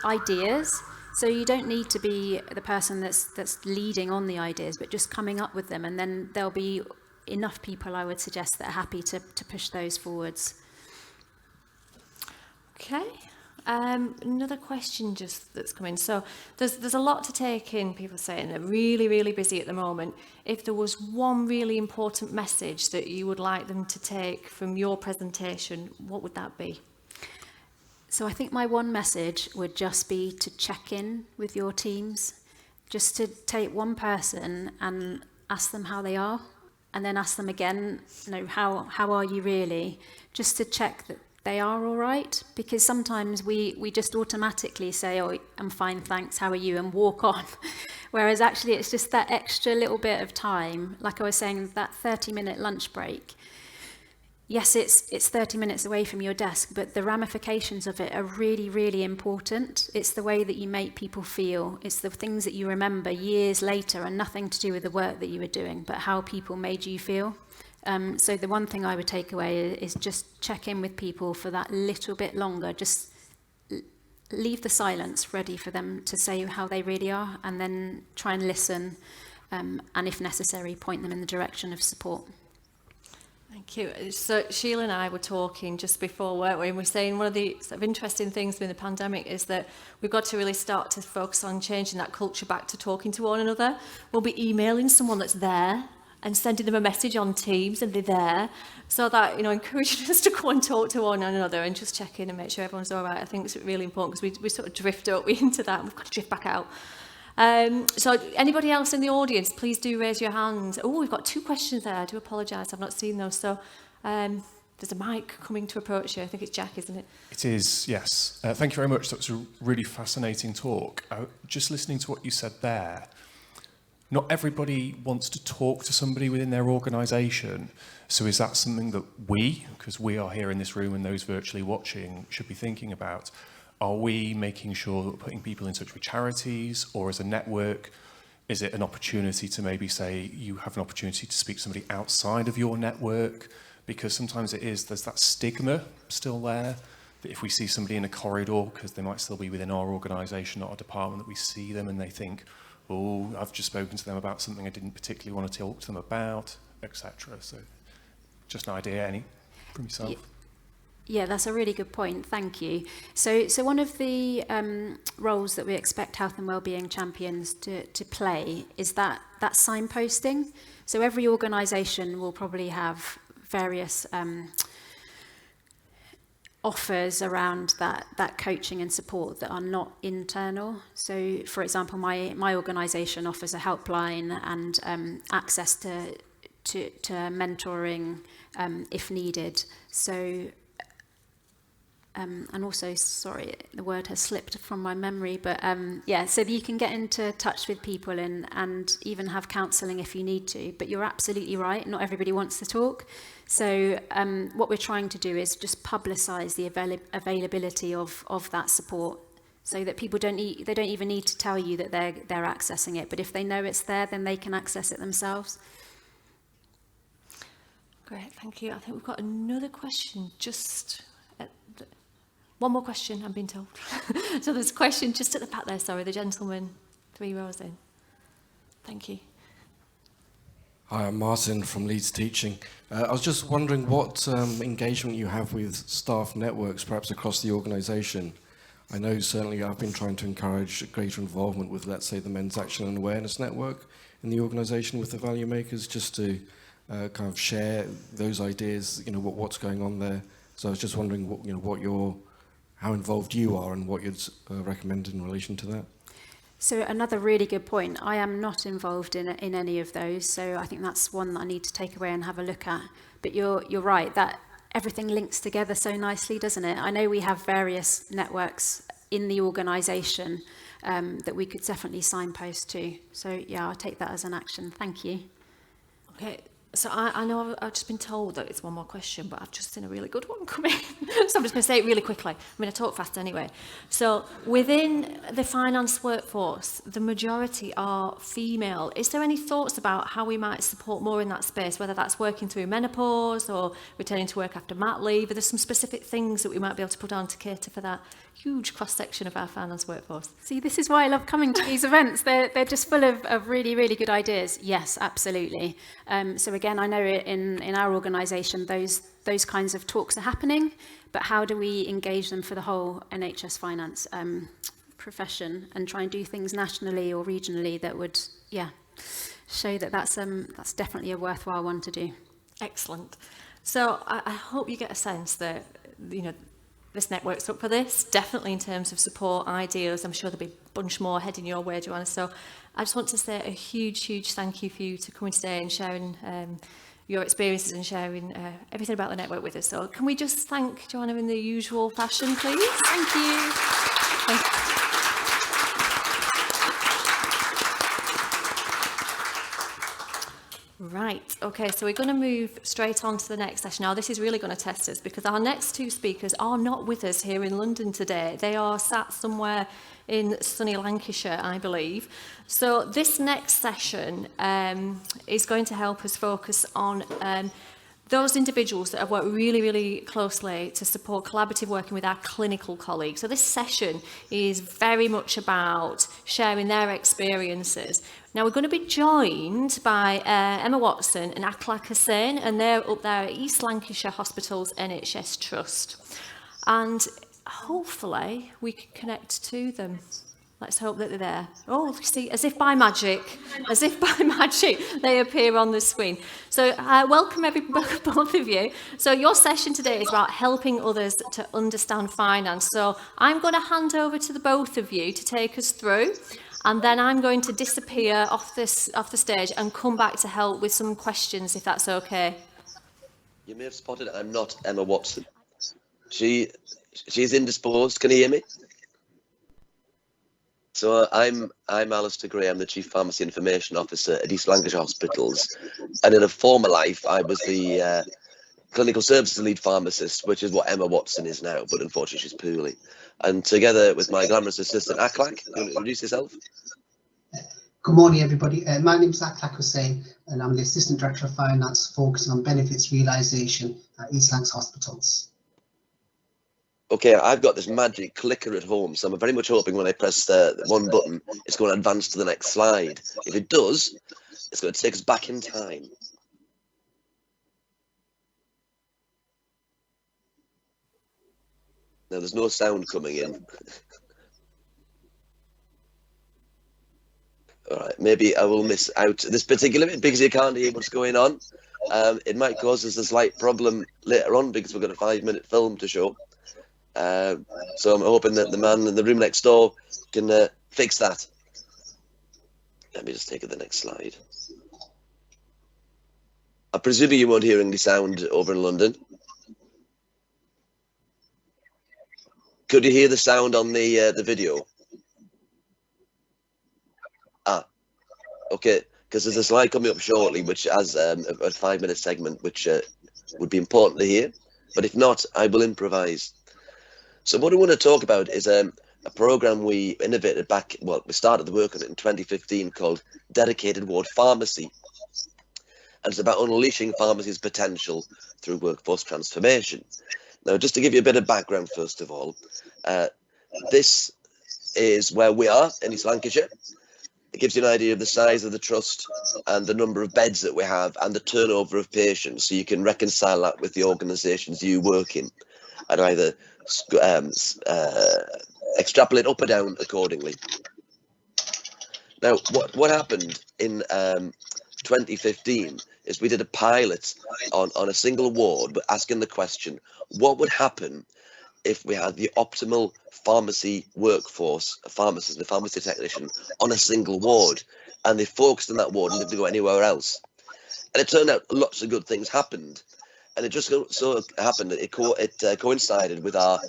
ideas. So you don't need to be the person that's leading on the ideas, but just coming up with them, and then there'll be enough people, I would suggest, that are happy to push those forwards. Okay. Another question that's come in. So there's a lot to take in. People saying they're really, really busy at the moment. If there was one really important message that you would like them to take from your presentation, what would that be? So I think my one message would just be to check in with your teams, just to take one person and ask them how they are, and then ask them again, how are you really? Just to check that they are all right, because sometimes we just automatically say, oh, I'm fine, thanks, how are you, and walk on. Whereas actually it's just that extra little bit of time, like I was saying, that 30-minute lunch break. Yes, it's 30 minutes away from your desk, but the ramifications of it are really, really important. It's the way that you make people feel. It's the things that you remember years later, and nothing to do with the work that you were doing, but how people made you feel. So the one thing I would take away is just check in with people for that little bit longer. Just leave the silence ready for them to say how they really are, and then try and listen, and if necessary, point them in the direction of support. Thank you. So Sheila and I were talking just before, weren't we? And we're saying one of the sort of interesting things with the pandemic is that we've got to really start to focus on changing that culture back to talking to one another. We'll be emailing someone that's there and sending them a message on Teams, and they're there, so that, encouraging us to go and talk to one another and just check in and make sure everyone's all right. I think it's really important, because we sort of drift up into that, and we've got to drift back out. So anybody else in the audience, please do raise your hand. Oh, we've got 2 questions there. I do apologise, I've not seen those. So there's a mic coming to approach you. I think it's Jack, isn't it? It is, yes. Thank you very much. That was a really fascinating talk. Just listening to what you said there, not everybody wants to talk to somebody within their organisation. So is that something that we, because we are here in this room and those virtually watching, should be thinking about? Are we making sure that we're putting people in touch with charities, or as a network, is it an opportunity to maybe say you have an opportunity to speak to somebody outside of your network? because sometimes there's that stigma still there, that if we see somebody in a corridor, because they might still be within our organisation or our department, that we see them and they think, oh, I've just spoken to them about something I didn't particularly want to talk to them about, etc. So just an idea, any from yourself? Yeah, that's a really good point. Thank you. So one of the roles that we expect health and wellbeing champions to play is that signposting. So every organisation will probably have various offers around that coaching and support that are not internal. So, for example, my organisation offers a helpline and access to mentoring if needed. So. And also, sorry, the word has slipped from my memory, but yeah, so that you can get into touch with people and even have counselling if you need to. But you're absolutely right, not everybody wants to talk. So what we're trying to do is just publicise the availability of that support, so that people don't even need to tell you that they're accessing it. But if they know it's there, then they can access it themselves. Great, thank you. I think we've got another question just at the... One more question, I'm being told. So there's a question just at the back there, sorry, the gentleman 3 rows in. Thank you. Hi, I'm Martin from Leeds Teaching. I was just wondering what engagement you have with staff networks, perhaps across the organisation. I know certainly I've been trying to encourage greater involvement with, let's say, the Men's Action and Awareness Network in the organisation with the value makers, just to kind of share those ideas, what's going on there. So I was just wondering how involved you are and what you'd recommend in relation to that. So another really good point. I am not involved in any of those, so I think that's one that I need to take away and have a look at. But you're right, that everything links together so nicely, doesn't it? I know we have various networks in the organisation that we could definitely signpost to. So yeah, I'll take that as an action. Thank you. Okay. So I know I've just been told that it's one more question, but I've just seen a really good one come in. So I'm just going to say it really quickly. I talk fast anyway. So within the finance workforce, the majority are female. Is there any thoughts about how we might support more in that space, whether that's working through menopause or returning to work after mat leave? Are there some specific things that we might be able to put on to cater for that huge cross-section of our finance workforce? See, this is why I love coming to these events. They're just full of really, really good ideas. Yes, absolutely. So again, I know in our organisation, those kinds of talks are happening, but how do we engage them for the whole NHS finance profession and try and do things nationally or regionally that would, show that that's definitely a worthwhile one to do. Excellent. So I hope you get a sense that, this network's up for this, definitely in terms of support, ideas. I'm sure there'll be a bunch more heading your way, Joanna. So I just want to say a huge, huge thank you for you to coming today and sharing your experiences and sharing everything about the network with us. So can we just thank Joanna in the usual fashion, please? Thank you. Thank you. Right, okay, so we're going to move straight on to the next session. Now, this is really going to test us because our next two speakers are not with us here in London today. They are sat somewhere in sunny Lancashire, I believe. So this next session is going to help us focus on those individuals that have worked really, really closely to support collaborative working with our clinical colleagues. So this session is very much about sharing their experiences. Now we're going to be joined by Emma Watson and Akhlaq Hussain, and they're up there at East Lancashire Hospitals NHS Trust. And hopefully we can connect to them. Let's hope that they're there. Oh, see, as if by magic, they appear on the screen. So welcome both of you. So your session today is about helping others to understand finance. So I'm going to hand over to the both of you to take us through, and then I'm going to disappear off the stage and come back to help with some questions, if that's okay. You may have spotted I'm not Emma Watson. She's indisposed. Can you hear me? So I'm Alistair Gray. I'm the Chief Pharmacy Information Officer at East Lancashire Hospitals, and in a former life I was the Clinical Services Lead Pharmacist, which is what Emma Watson is now, but unfortunately she's poorly. And together with my glamorous assistant Akhlaq, you want to introduce yourself? Good morning, everybody. My name is Aklak Hussain, and I'm the Assistant Director of Finance focusing on benefits realisation at East Lancs Hospitals. Okay, I've got this magic clicker at home, so I'm very much hoping when I press one button, it's going to advance to the next slide. If it does, it's going to take us back in time. Now, there's no sound coming in. All right, maybe I will miss out this particular bit because you can't hear what's going on. It might cause us a slight problem later on because we've got a 5-minute film to show. So I'm hoping that the man in the room next door can fix that. Let me just take it to the next slide. I presume you won't hear any sound over in London. Could you hear the sound on the video? Okay, because there's a slide coming up shortly which has a 5-minute segment which would be important to hear, but if not, I will improvise. So what I want to talk about is a program we innovated back, well, we started the work on it in 2015 called Dedicated Ward Pharmacy. And it's about unleashing pharmacy's potential through workforce transformation. Now, just to give you a bit of background, first of all, this is where we are in East Lancashire. It gives you an idea of the size of the trust and the number of beds that we have and the turnover of patients, so you can reconcile that with the organisations you work in and either extrapolate up or down accordingly. Now, what happened in 2015 is we did a pilot on a single ward, but asking the question, what would happen if we had the optimal pharmacy workforce, a pharmacist and a pharmacy technician on a single ward, and they focused on that ward and didn't go anywhere else. And it turned out lots of good things happened. And it just so happened that it coincided with our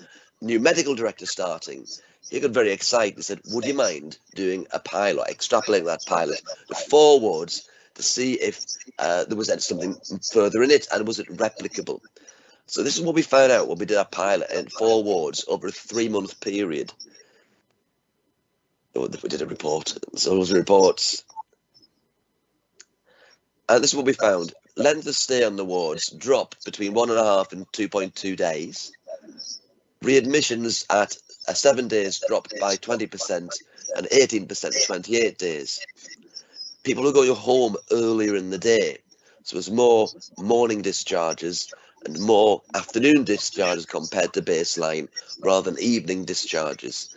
new medical director starting. He got very excited. He said, would you mind doing a pilot, extrapolating that pilot to 4 wards to see if there was something further in it and was it replicable? So this is what we found out when we did our pilot in 4 wards over a 3-month period. We did a report. So those reports. And this is what we found. Length of stay on the wards dropped between 1.5 and 2.2 days. Readmissions at 7 days dropped by 20% and 18% at 28 days. People were going home earlier in the day. So there's more morning discharges and more afternoon discharges compared to baseline rather than evening discharges.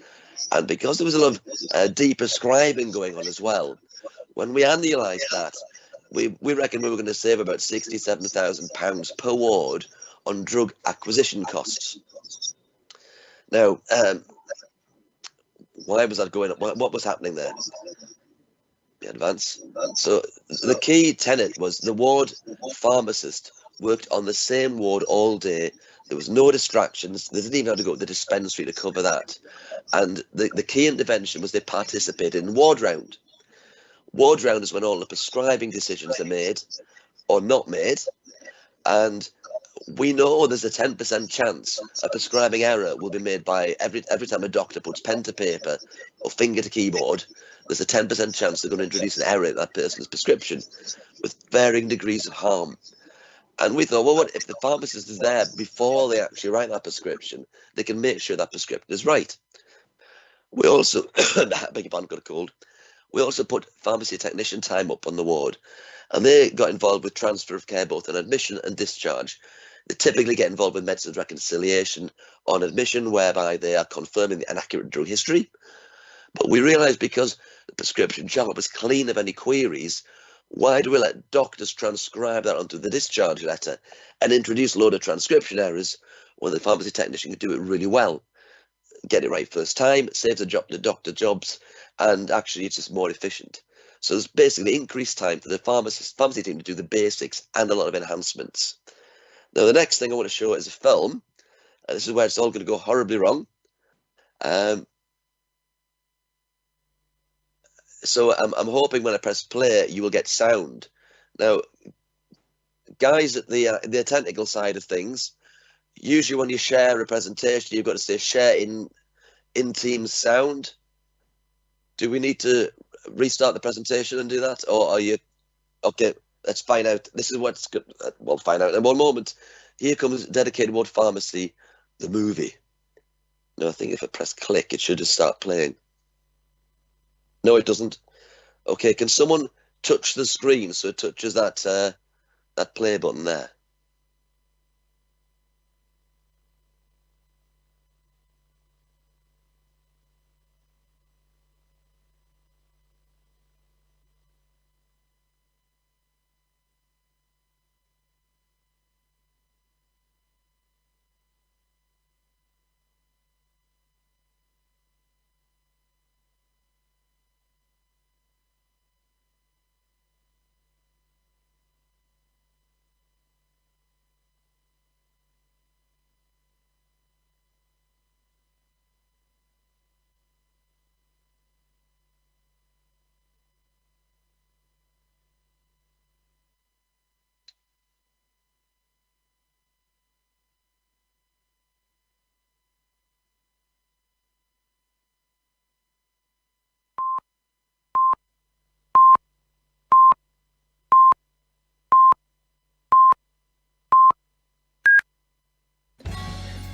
And because there was a lot of de-prescribing going on as well, when we analysed that, we reckon we were going to save about £67,000 per ward on drug acquisition costs. Now, why was that going on? What was happening there? Advance. So the key tenet was the ward pharmacist worked on the same ward all day. There was no distractions. They didn't even have to go to the dispensary to cover that. And the key intervention was they participated in ward round. Ward round is when all the prescribing decisions are made or not made. And we know there's a 10% chance a prescribing error will be made by every time a doctor puts pen to paper or finger to keyboard. There's a 10% chance they're going to introduce an error in that person's prescription with varying degrees of harm. And we thought, well, what if the pharmacist is there before they actually write that prescription? They can make sure that prescription is right. We also, I beg your pardon, got a cold. We also put pharmacy technician time up on the ward, and they got involved with transfer of care both on admission and discharge. They typically get involved with medicines reconciliation on admission, whereby they are confirming an accurate drug history. But we realised because the prescription chart was clean of any queries, why do we let doctors transcribe that onto the discharge letter and introduce a load of transcription errors when the pharmacy technician can do it really well? Get it right first time, saves the doctor jobs, and actually it's just more efficient. So there's basically increased time for the pharmacy team to do the basics and a lot of enhancements. Now, the next thing I want to show is a film. This is where it's all going to go horribly wrong. So I'm hoping when I press play, you will get sound. Now, guys at the technical side of things, usually when you share a presentation, you've got to say share in Teams sound. Do we need to restart the presentation and do that, or are you okay? Let's find out. This is what's good. We'll find out in one moment. Here comes Dedicated Ward Pharmacy, the movie. No, I think if I press click, it should just start playing. No, it doesn't. Okay, can someone touch the screen so it touches that that play button there?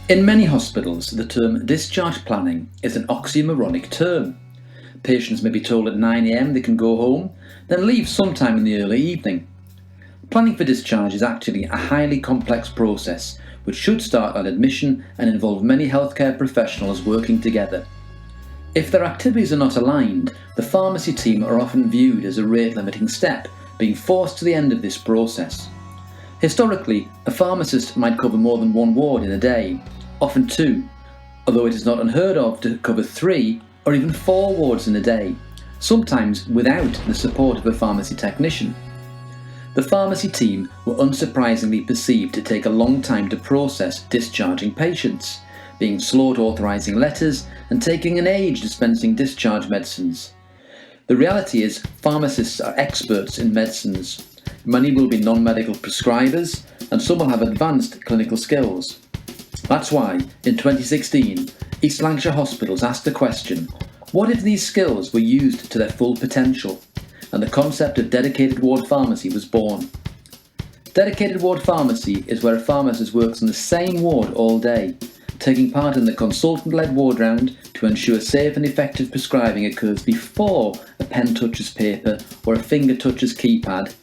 In many hospitals, the term discharge planning is an oxymoronic term. Patients may be told at 9 AM they can go home, then leave sometime in the early evening. Planning for discharge is actually a highly complex process which should start at admission and involve many healthcare professionals working together. If their activities are not aligned, the pharmacy team are often viewed as a rate-limiting step, being forced to the end of this process. Historically, a pharmacist might cover more than one ward in a day, often 2, although it is not unheard of to cover 3 or even 4 wards in a day, sometimes without the support of a pharmacy technician. The pharmacy team were unsurprisingly perceived to take a long time to process discharging patients, being slow at authorising letters and taking an age dispensing discharge medicines. The reality is pharmacists are experts in medicines. Many will be non-medical prescribers and some will have advanced clinical skills. That's why, in 2016, East Lancashire hospitals asked the question, what if these skills were used to their full potential? And the concept of dedicated ward pharmacy was born. Dedicated ward pharmacy is where a pharmacist works in the same ward all day, taking part in the consultant-led ward round to ensure safe and effective prescribing occurs before a pen touches paper or a finger touches keypad,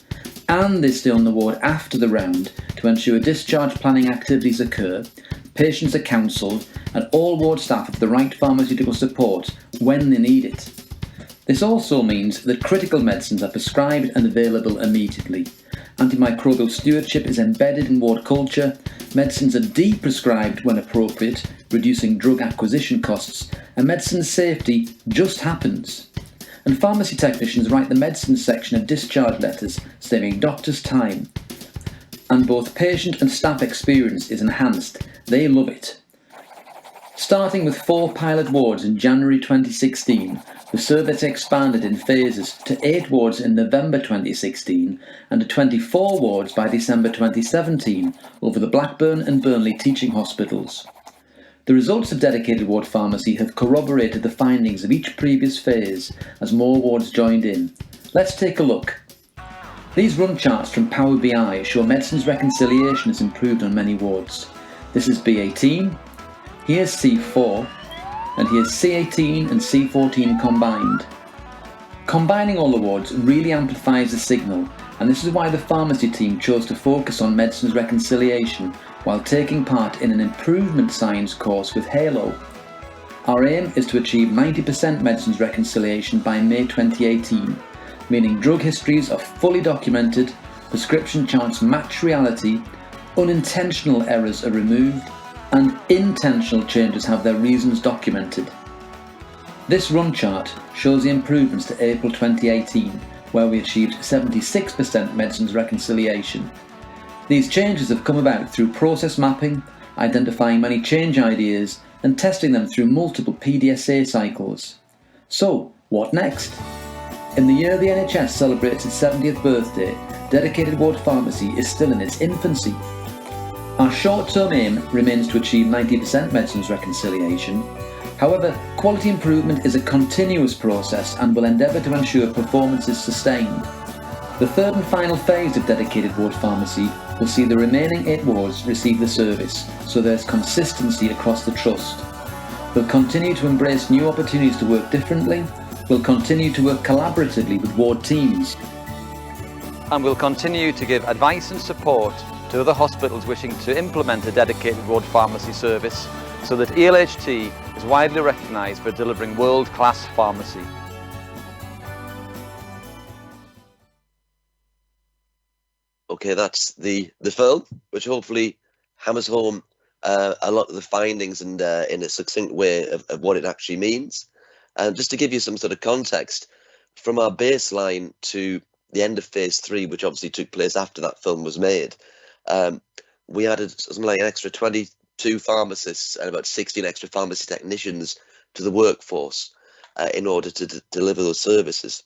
and they stay on the ward after the round to ensure discharge planning activities occur, patients are counselled, and all ward staff have the right pharmaceutical support when they need it. This also means that critical medicines are prescribed and available immediately. Antimicrobial stewardship is embedded in ward culture, medicines are de-prescribed when appropriate, reducing drug acquisition costs, and medicine safety just happens. And pharmacy technicians write the medicines section of discharge letters, saving doctors time. And both patient and staff experience is enhanced. They love it. Starting with 4 pilot wards in January 2016, the service expanded in phases to 8 wards in November 2016 and to 24 wards by December 2017 over the Blackburn and Burnley teaching hospitals. The results of dedicated ward pharmacy have corroborated the findings of each previous phase as more wards joined in. Let's take a look. These run charts from Power BI show medicines reconciliation has improved on many wards. This is B18, here's C4, and here's C18 and C14 combined. Combining all the wards really amplifies the signal, and this is why the pharmacy team chose to focus on medicines reconciliation while taking part in an improvement science course with Halo. Our aim is to achieve 90% medicines reconciliation by May 2018, meaning drug histories are fully documented, prescription charts match reality, unintentional errors are removed, and intentional changes have their reasons documented. This run chart shows the improvements to April 2018, where we achieved 76% medicines reconciliation. These changes have come about through process mapping, identifying many change ideas, and testing them through multiple PDSA cycles. So, what next? In the year the NHS celebrates its 70th birthday, dedicated ward pharmacy is still in its infancy. Our short-term aim remains to achieve 90% medicines reconciliation, However, quality improvement is a continuous process and will endeavour to ensure performance is sustained. The third and final phase of dedicated ward pharmacy will see the remaining 8 wards receive the service, so there's consistency across the trust. We'll continue to embrace new opportunities to work differently. We'll continue to work collaboratively with ward teams. And we'll continue to give advice and support to other hospitals wishing to implement a dedicated ward pharmacy service, so that ELHT is widely recognised for delivering world-class pharmacy. Okay, that's the film, which hopefully hammers home a lot of the findings and in a succinct way of what it actually means. And just to give you some sort of context, from our baseline to the end of phase 3, which obviously took place after that film was made, we added something like an extra 22 pharmacists and about 16 extra pharmacy technicians to the workforce in order to deliver those services.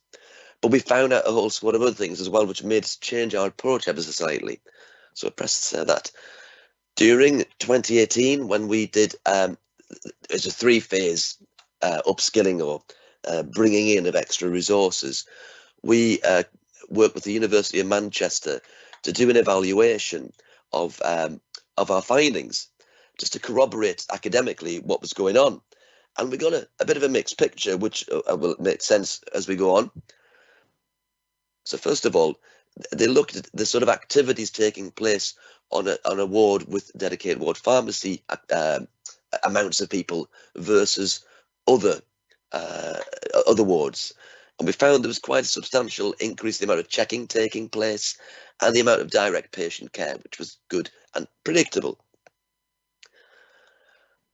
But we found out a whole sort of other things as well, which made us change our approach ever so slightly. So I pressed that. During 2018, when we did, it's a 3-phase upskilling or bringing in of extra resources, we worked with the University of Manchester to do an evaluation of our findings, just to corroborate academically what was going on. And we got a bit of a mixed picture, which will make sense as we go on. So first of all, they looked at the sort of activities taking place on a ward with dedicated ward pharmacy amounts of people versus other wards. And we found there was quite a substantial increase in the amount of checking taking place and the amount of direct patient care, which was good and predictable.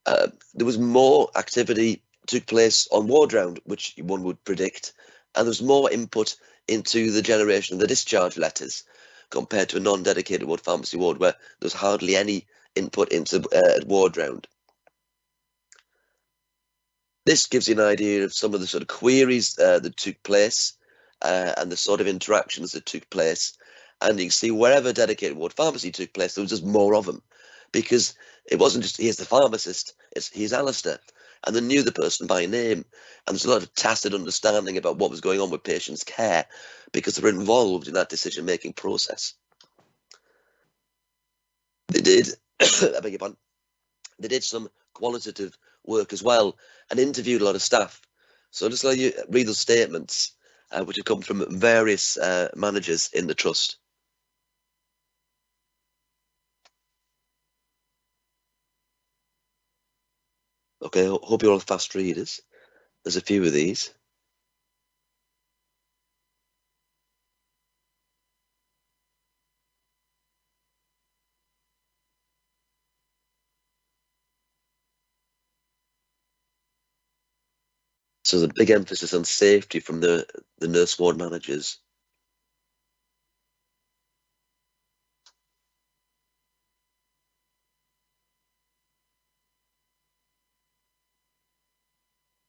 There was more activity took place on ward round, which one would predict, and there was more input into the generation of the discharge letters compared to a non-dedicated ward pharmacy ward where there's hardly any input into ward round. This gives you an idea of some of the sort of queries that took place and the sort of interactions that took place. And you can see wherever dedicated ward pharmacy took place, there was just more of them, because it wasn't just here's the pharmacist, it's here's Alistair, and they knew the person by name. And there's a lot of tacit understanding about what was going on with patients' care because they were involved in that decision-making process. They did, I beg your pardon, they did some qualitative work as well and interviewed a lot of staff. So just let you read those statements, which have come from various managers in the trust. Okay, I hope you're all fast readers. There's a few of these. So there's a big emphasis on safety from the nurse ward managers.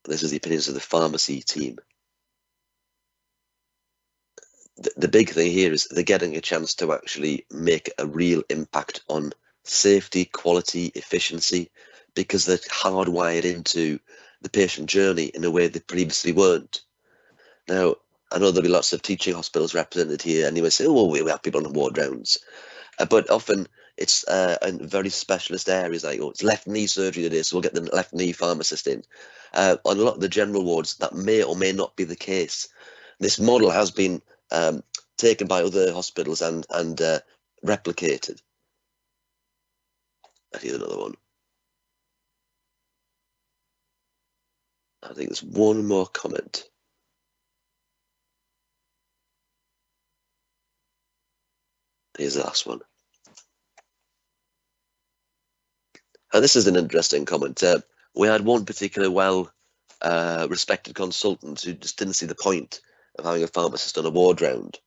This is the opinions of the pharmacy team. The big thing here is they're getting a chance to actually make a real impact on safety, quality, efficiency, because they're hardwired into the patient journey in a way they previously weren't. Now, I know there'll be lots of teaching hospitals represented here, and you may say, oh, well, we have people on the ward rounds. But often it's in very specialist areas, like, oh, it's left knee surgery today, so we'll get the left knee pharmacist in. On a lot of the general wards, that may or may not be the case. This model has been taken by other hospitals and replicated. And here's another one. I think there's one more comment. Here's the last one. And this is an interesting comment. We had one particular respected consultant who just didn't see the point of having a pharmacist on a ward round.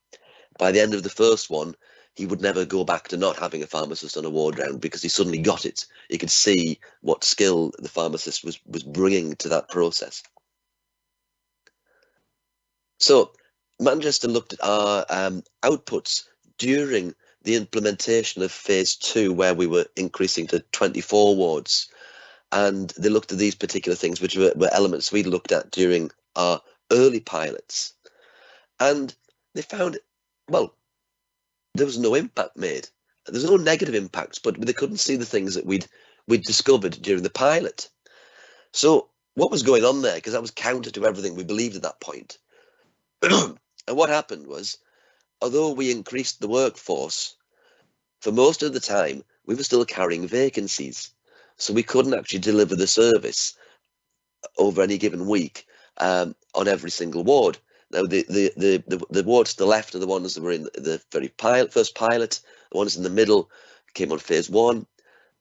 By the end of the first one, he would never go back to not having a pharmacist on a ward round because he suddenly got it. He could see what skill the pharmacist was bringing to that process. So Manchester looked at our outputs during the implementation of phase 2, where we were increasing to 24 wards. and they looked at these particular things, which were elements we looked at during our early pilots. And they found, well, there was no impact made. There's no negative impacts, but they couldn't see the things that we'd discovered during the pilot. So what was going on there? Because that was counter to everything we believed at that point. And what happened was, although we increased the workforce, for most of the time, we were still carrying vacancies. So we couldn't actually deliver the service over any given week on every single ward. Now, the wards to the left are the ones that were in the first pilot. The ones in the middle came on phase 1,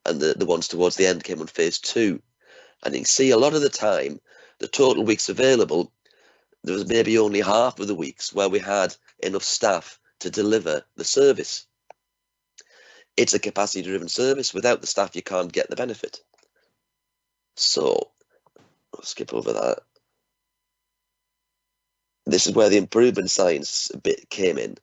and the ones towards the end came on phase 2. And you can see a lot of the time, the total weeks available, there was maybe only half of the weeks where we had enough staff to deliver the service. It's a capacity-driven service. Without the staff, you can't get the benefit. So, I'll skip over that. This is where the improvement science bit came in.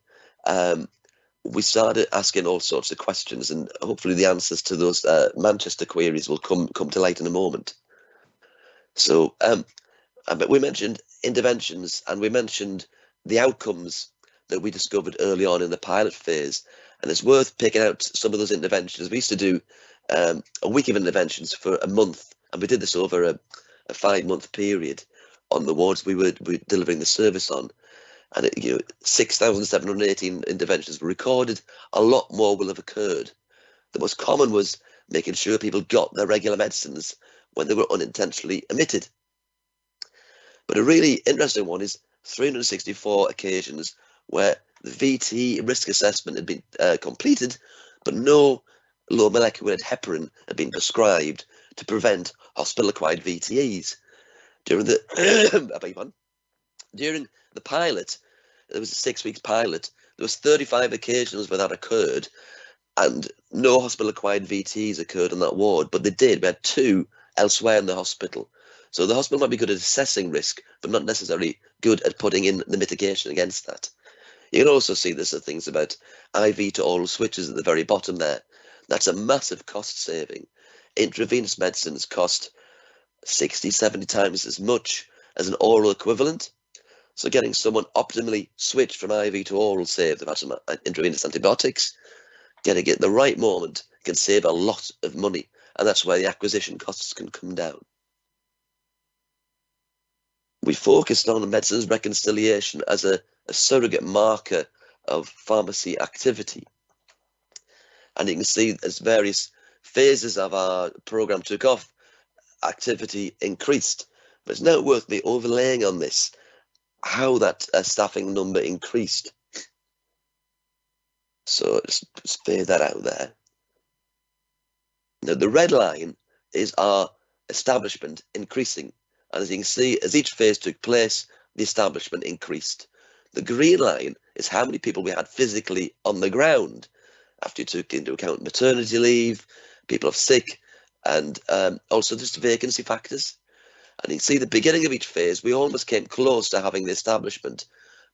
We started asking all sorts of questions, and hopefully the answers to those Manchester queries will come to light in a moment. So we mentioned interventions, and we mentioned the outcomes that we discovered early on in the pilot phase. And it's worth picking out some of those interventions. We used to do a week of interventions for a month, and we did this over a 5-month period on the wards we were delivering the service on. And 6,718 interventions were recorded. A lot more will have occurred. The most common was making sure people got their regular medicines when they were unintentionally omitted. But a really interesting one is 364 occasions where the VT risk assessment had been completed, but no low molecular heparin had been prescribed to prevent hospital-acquired VTEs. During the pilot, there was a 6-week pilot, there was 35 occasions where that occurred, and no hospital-acquired VTEs occurred on that ward, but they did. We had 2 elsewhere in the hospital. So the hospital might be good at assessing risk, but not necessarily good at putting in the mitigation against that. You can also see there's things about IV to oral switches at the very bottom there. That's a massive cost saving. Intravenous medicines cost 60, 70 times as much as an oral equivalent. So getting someone optimally switched from IV to oral, say if they've had some intravenous antibiotics, getting it at the right moment can save a lot of money. And that's where the acquisition costs can come down. We focused on medicines reconciliation as a surrogate marker of pharmacy activity. And you can see as various phases of our program took off, activity increased. But it's now worth me overlaying on this, how that staffing number increased. So just fade that out there. Now the red line is our establishment increasing. And as you can see, as each phase took place, the establishment increased. The green line is how many people we had physically on the ground after you took into account maternity leave, people off sick, and also just vacancy factors. And you can see the beginning of each phase, we almost came close to having the establishment.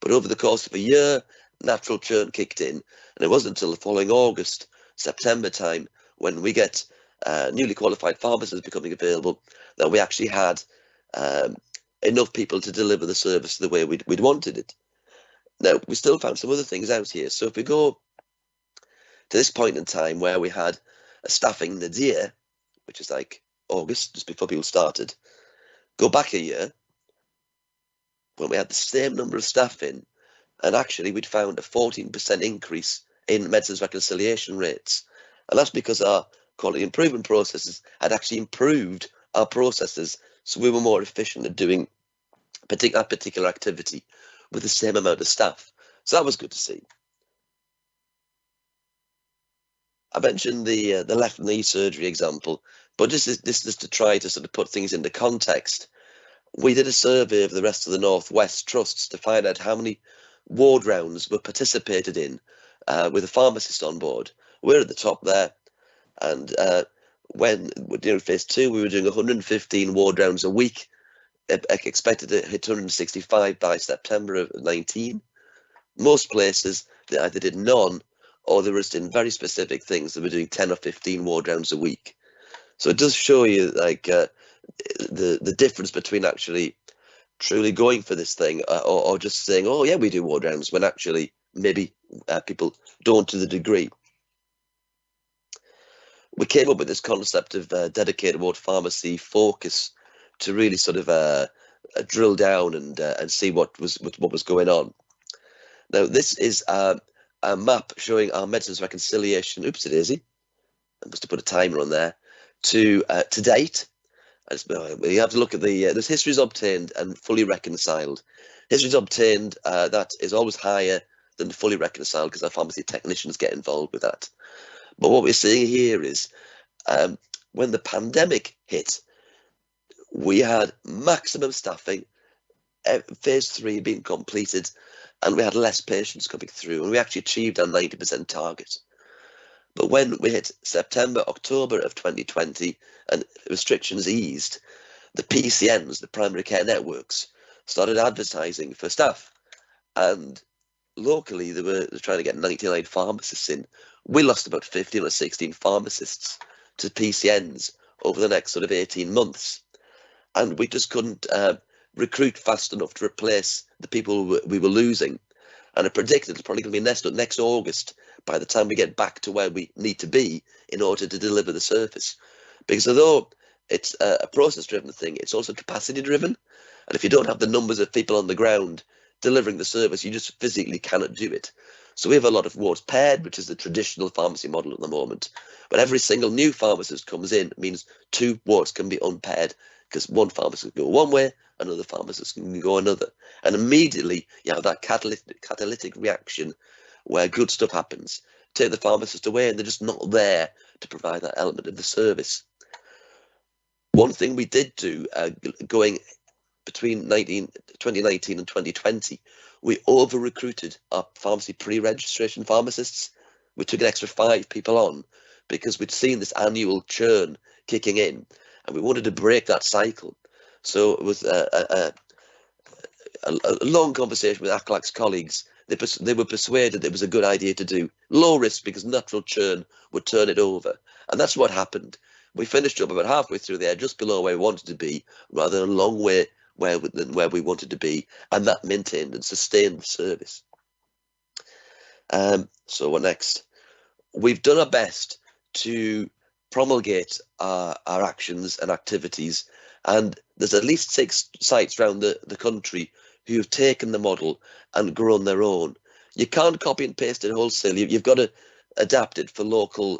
But over the course of a year, natural churn kicked in. And it wasn't until the following August, September time, when we get newly qualified pharmacists becoming available, that we actually had enough people to deliver the service the way we'd wanted it. Now, we still found some other things out here. So if we go to this point in time where we had a staffing nadir, which is like August, just before people started, go back a year, when we had the same number of staff in, and actually we'd found a 14% increase in medicines reconciliation rates. And that's because our quality improvement processes had actually improved our processes, so we were more efficient at doing that particular activity with the same amount of staff. So that was good to see. I mentioned the left knee surgery example, but this is to try to sort of put things into context. We did a survey of the rest of the Northwest trusts to find out how many ward rounds were participated in with a pharmacist on board. We're at the top there, and when during phase 2 we were doing 115 ward rounds a week, expected to hit 265 by September of 19. Most places they either did none, or they were just in very specific things. They were doing 10 or 15 ward rounds a week. So it does show you like the difference between actually truly going for this thing or just saying, oh yeah, we do ward rounds, when actually maybe people don't to the degree. We came up with this concept of dedicated ward pharmacy focus to really sort of drill down and see what was going on. Now, this is a map showing our medicines reconciliation. Oopsie daisy, I must have put a timer on there. To date, you have to look at the there's histories obtained and fully reconciled. Histories obtained that is always higher than fully reconciled because our pharmacy technicians get involved with that. But what we're seeing here is when the pandemic hit, we had maximum staffing, phase 3 being completed, and we had less patients coming through, and we actually achieved our 90% target. But when we hit September, October of 2020, and restrictions eased, the PCNs, the primary care networks, started advertising for staff. And locally, they were trying to get 99 pharmacists in. We lost about 15 or 16 pharmacists to PCNs over the next sort of 18 months. And we just couldn't recruit fast enough to replace the people we were losing. And I predicted it's probably going to be next August by the time we get back to where we need to be in order to deliver the service. Because although it's a process-driven thing, it's also capacity-driven. And if you don't have the numbers of people on the ground delivering the service, you just physically cannot do it. So we have a lot of wards paired, which is the traditional pharmacy model at the moment. But every single new pharmacist comes in means 2 wards can be unpaired, because one pharmacist can go one way, another pharmacist can go another. And immediately you have that catalytic reaction where good stuff happens. Take the pharmacist away and they're just not there to provide that element of the service. One thing we did do going between 2019 and 2020, we over-recruited our pharmacy pre-registration pharmacists. We took an extra 5 people on because we'd seen this annual churn kicking in, and we wanted to break that cycle. So it was a long conversation with ACLAC's colleagues. They were persuaded it was a good idea to do low risk because natural churn would turn it over. And that's what happened. We finished up about halfway through there, just below where we wanted to be, rather than a long way than where we wanted to be. And that maintained and sustained the service. So what next? We've done our best to promulgate our actions and activities, and there's at least 6 sites around the country who have taken the model and grown their own. You can't copy and paste it wholesale. You've got to adapt it for local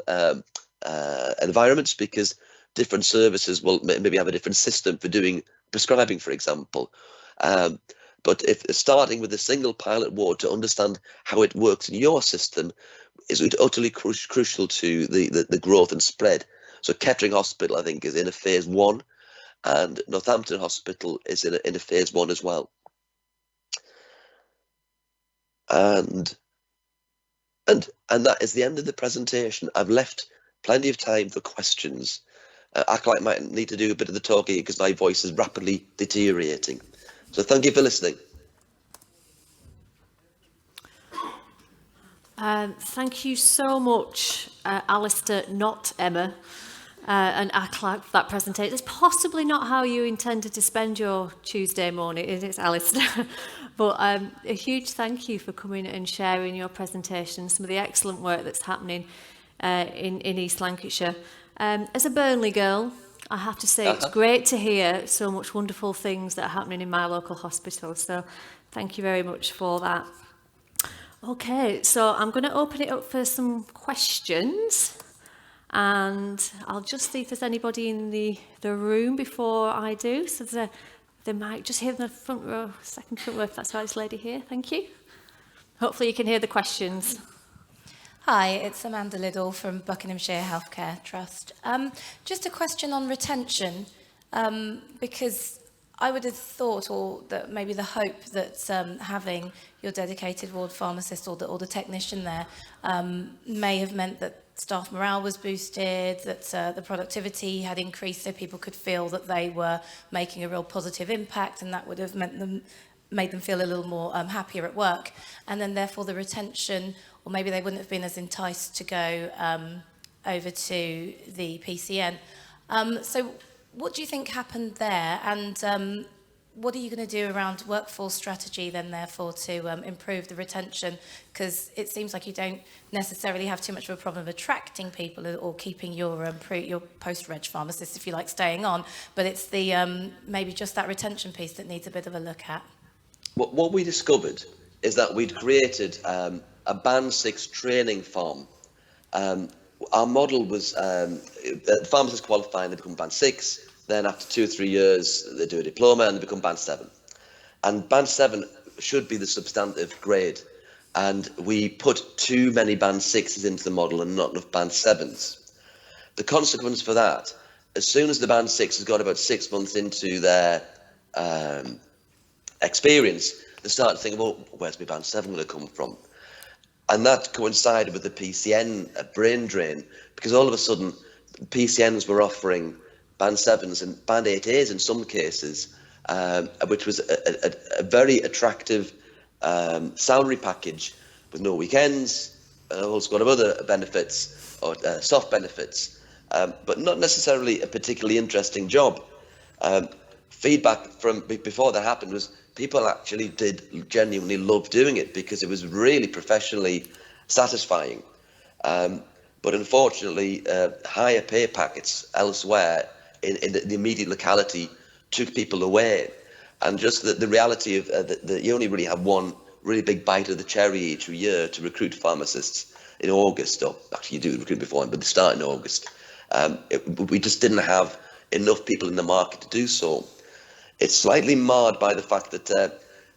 environments, because different services will maybe have a different system for doing prescribing, for example. But if starting with a single pilot ward to understand how it works in your system is utterly crucial to the growth and spread. So Kettering Hospital, I think, is in a phase 1, and Northampton Hospital is in a phase 1 as well. And that is the end of the presentation. I've left plenty of time for questions. I might need to do a bit of the talking because my voice is rapidly deteriorating. So thank you for listening. Thank you so much, Alistair, not Emma, and ACLAC for that presentation. It's possibly not how you intended to spend your Tuesday morning, it's Alistair. But a huge thank you for coming and sharing your presentation, some of the excellent work that's happening in East Lancashire. As a Burnley girl, I have to say it's great to hear so much wonderful things that are happening in my local hospital. So thank you very much for that. Okay, so I'm going to open it up for some questions, and I'll just see if there's anybody in the room before I do. So they might just hear in the front row, second front row, if that's right, this lady here. Thank you. Hopefully you can hear the questions. Hi, it's Amanda Liddell from Buckinghamshire Healthcare Trust. Just a question on retention, because I would have thought, or that maybe the hope that having your dedicated ward pharmacist or the technician there may have meant that staff morale was boosted, that the productivity had increased so people could feel that they were making a real positive impact, and that would have made them feel a little more happier at work. And then therefore the retention, or maybe they wouldn't have been as enticed to go over to the PCN. So what do you think happened there? And what are you going to do around workforce strategy then, therefore, to improve the retention? Because it seems like you don't necessarily have too much of a problem attracting people or keeping your post-reg pharmacists, if you like, staying on. But it's the maybe just that retention piece that needs a bit of a look at. What we discovered is that we'd created a Band 6 training farm. Our model was pharmacists qualify and they become Band 6. Then after 2 or 3 years, they do a diploma and they become Band 7. And Band 7 should be the substantive grade. And we put too many Band 6s into the model and not enough Band 7s. The consequence for that, as soon as the Band 6 has got about 6 months into their experience, they start thinking, well, where's my Band 7 going to come from? And that coincided with the PCN brain drain, because all of a sudden, PCNs were offering Band 7s and Band 8As in some cases, which was a very attractive salary package with no weekends, a whole squad of other benefits, or soft benefits, but not necessarily a particularly interesting job. Feedback from before that happened was people actually did genuinely love doing it because it was really professionally satisfying. But unfortunately, higher pay packets elsewhere in the immediate locality took people away. And just the reality of that you only really have one really big bite of the cherry each year to recruit pharmacists in August, or actually you do recruit before, but they start in August. We just didn't have enough people in the market to do so. It's slightly marred by the fact that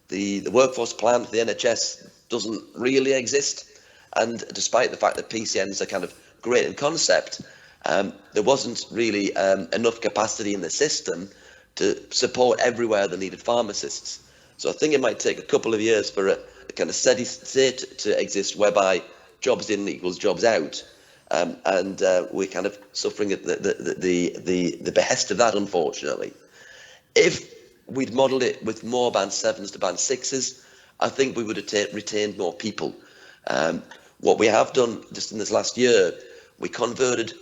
the workforce plan for the NHS doesn't really exist. And despite the fact that PCNs are kind of great in concept, there wasn't really enough capacity in the system to support everywhere the needed pharmacists. So I think it might take a couple of years for a kind of steady state to exist whereby jobs in equals jobs out. And we're kind of suffering at the behest of that, unfortunately. If we'd modelled it with more Band 7s to Band 6s, I think we would have retained more people. What we have done just in this last year, we converted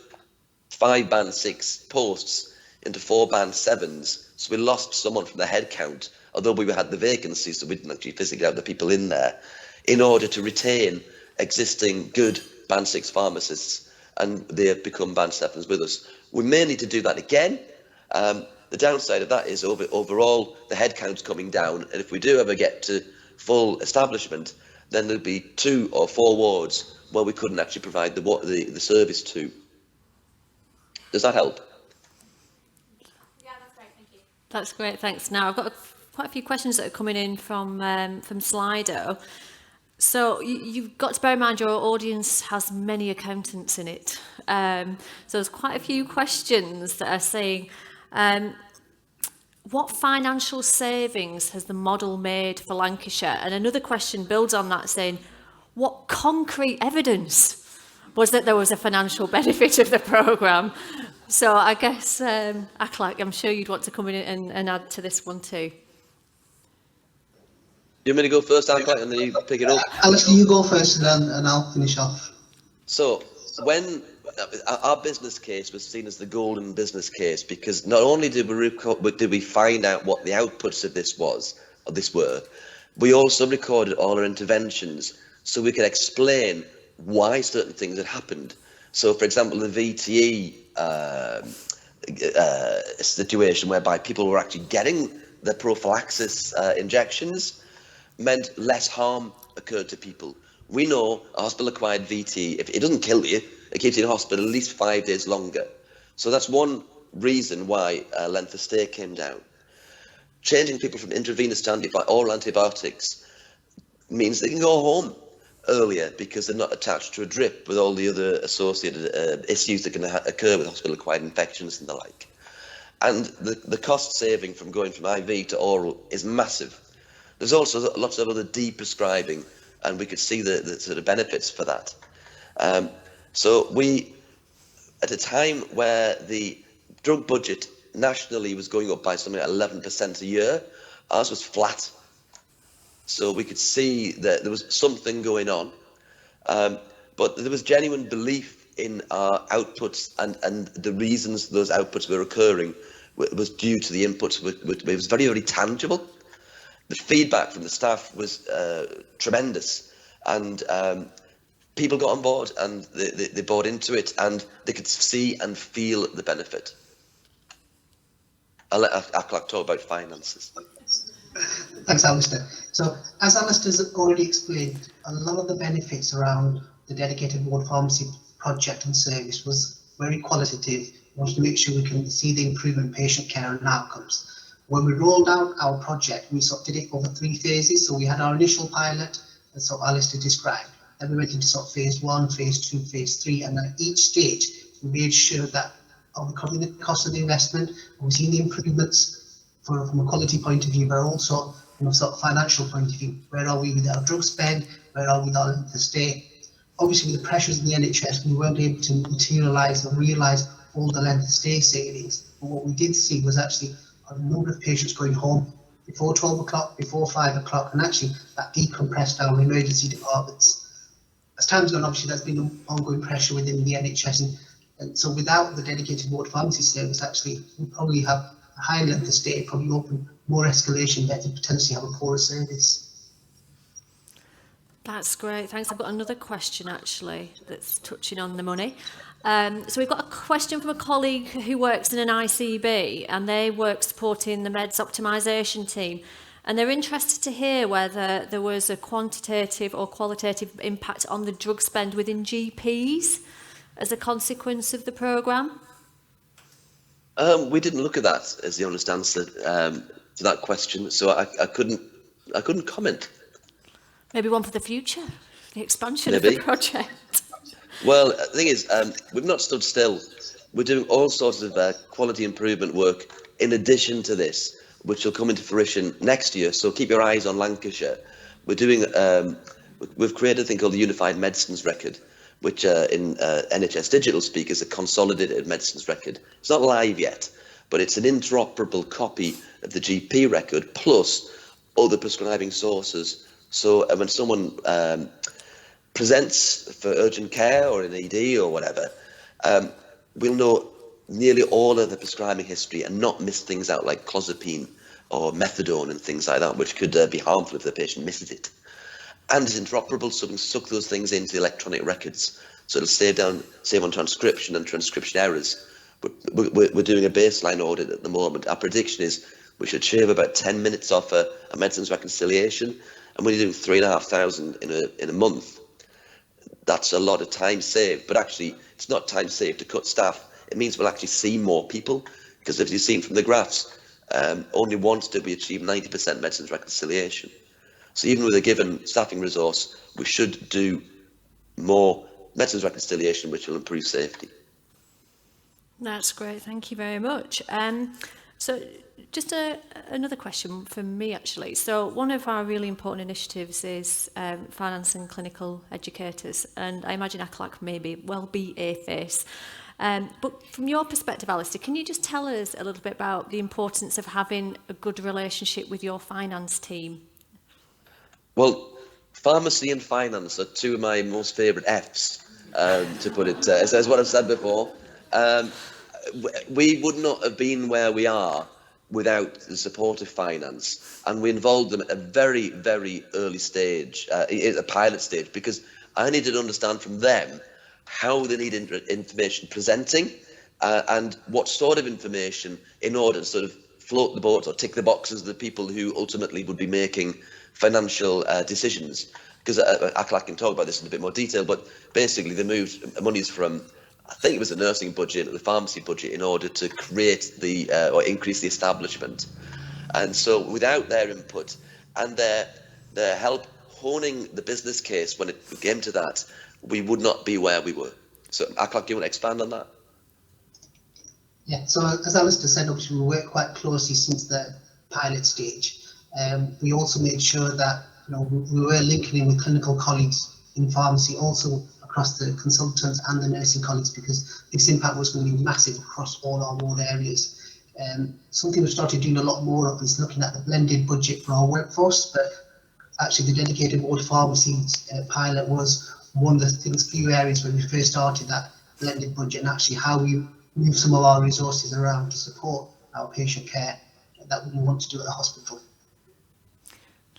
5 Band 6 posts into 4 Band 7s. So we lost someone from the head count, although we had the vacancies, so we didn't actually physically have the people in there, in order to retain existing good Band 6 pharmacists, and they have become Band 7s with us. We may need to do that again. The downside of that is overall the headcount's coming down, and if we do ever get to full establishment, then there'll be 2 or 4 wards where we couldn't actually provide the service to. Does that help? Yeah, that's great, thank you. That's great, thanks. Now, I've got quite a few questions that are coming in from Slido. So you've got to bear in mind your audience has many accountants in it. So there's quite a few questions that are saying, what financial savings has the model made for Lancashire? And another question builds on that, saying, what concrete evidence was that there was a financial benefit of the programme? So I guess, Akhlaq, I'm sure you'd want to come in and add to this one too. You want me to go first, Akhlaq, and then you pick it up? Alistair, you go first and I'll finish off. So when our business case was seen as the golden business case, because not only did we find out what the outputs of this were, we also recorded all our interventions so we could explain why certain things had happened. So, for example, the VTE situation whereby people were actually getting the prophylaxis injections meant less harm occurred to people. We know a hospital-acquired VTE, if it doesn't kill you, it keeps you in hospital at least 5 days longer. So that's one reason why length of stay came down. Changing people from intravenous to oral antibiotics means they can go home earlier because they're not attached to a drip with all the other associated issues that can occur with hospital-acquired infections and the like. And the cost saving from going from IV to oral is massive. There's also lots of other de-prescribing, and we could see the sort of benefits for that. So we, at a time where the drug budget nationally was going up by something like 11% a year, ours was flat. So we could see that there was something going on, but there was genuine belief in our outputs, and the reasons those outputs were occurring was due to the inputs. It was very, very tangible. The feedback from the staff was tremendous, and people got on board, and they bought into it, and they could see and feel the benefit. I'll let Aclac talk about finances. Thanks, Alistair. So, as Alistair's already explained, a lot of the benefits around the dedicated ward pharmacy project and service was very qualitative. We wanted to make sure we can see the improvement in patient care and outcomes. When we rolled out our project, we sort of did it over 3 phases. So we had our initial pilot, as sort of Alistair described. Then we went into sort of phase 1, phase 2, phase 3, and at each stage we made sure that are we covering the cost of the investment, are we seeing the improvements from a quality point of view, but also from a sort of financial point of view. Where are we with our drug spend? Where are we with our length of stay? Obviously, with the pressures in the NHS, we weren't able to materialise or realise all the length of stay savings. But what we did see was actually a number of patients going home before 12 o'clock, before 5 o'clock, and actually that decompressed our emergency departments. As time's gone, obviously, there's been ongoing pressure within the NHS, and so without the dedicated ward pharmacy service, actually, we probably have a high length of stay, probably open more escalation beds and potentially have a poorer service. That's great, thanks. I've got another question actually that's touching on the money. So we've got a question from a colleague who works in an ICB, and they work supporting the meds optimisation team. And they're interested to hear whether there was a quantitative or qualitative impact on the drug spend within GPs as a consequence of the programme. We didn't look at that as the honest answer to that question, so I couldn't comment. Maybe one for the future, the expansion Maybe. of the project. Well, the thing is, we've not stood still. We're doing all sorts of quality improvement work in addition to this, which will come into fruition next year. So keep your eyes on Lancashire. We're doing. We've created a thing called the Unified Medicines Record, which in NHS Digital speak is a consolidated medicines record. It's not live yet, but it's an interoperable copy of the GP record plus other prescribing sources. So when someone presents for urgent care or an ED or whatever, we'll know nearly all of the prescribing history and not miss things out like clozapine or methadone and things like that, which could be harmful if the patient misses it. And it's interoperable, so we can suck those things into the electronic records. So it'll save on transcription and transcription errors. We're doing a baseline audit at the moment. Our prediction is we should shave about 10 minutes off a medicines reconciliation, and when you're doing 3,500 in a month, that's a lot of time saved. But actually, it's not time saved to cut staff. It means we'll actually see more people, because if you've seen from the graphs, only once did we achieve 90% medicines reconciliation. So even with a given staffing resource, we should do more medicines reconciliation, which will improve safety. That's great, thank you very much. So just another question from me actually. So one of our really important initiatives is finance and clinical educators, and I imagine ACLAC may well be a face. But from your perspective, Alistair, can you just tell us a little bit about the importance of having a good relationship with your finance team? Well, pharmacy and finance are two of my most favourite Fs, to put it, as what I've said before. We would not have been where we are without the support of finance, and we involved them at a very, very early stage, a pilot stage, because I needed to understand from them how they need information presenting and what sort of information in order to sort of float the boat or tick the boxes of the people who ultimately would be making financial decisions. Because I can talk about this in a bit more detail, but basically they moved monies from, I think it was the nursing budget, the pharmacy budget, in order to create or increase the establishment. And so without their input and their help honing the business case when it came to that, we would not be where we were. So, Aclac, do you want to expand on that? Yeah, so as Alistair said, obviously we worked quite closely since the pilot stage. We also made sure that we were linking in with clinical colleagues in pharmacy, also across the consultants and the nursing colleagues, because this impact was going to be massive across all our ward areas. Something we started doing a lot more of is looking at the blended budget for our workforce, but actually the dedicated ward pharmacy pilot was one of the few areas when we first started that blended budget and actually how we move some of our resources around to support our patient care that we want to do at the hospital.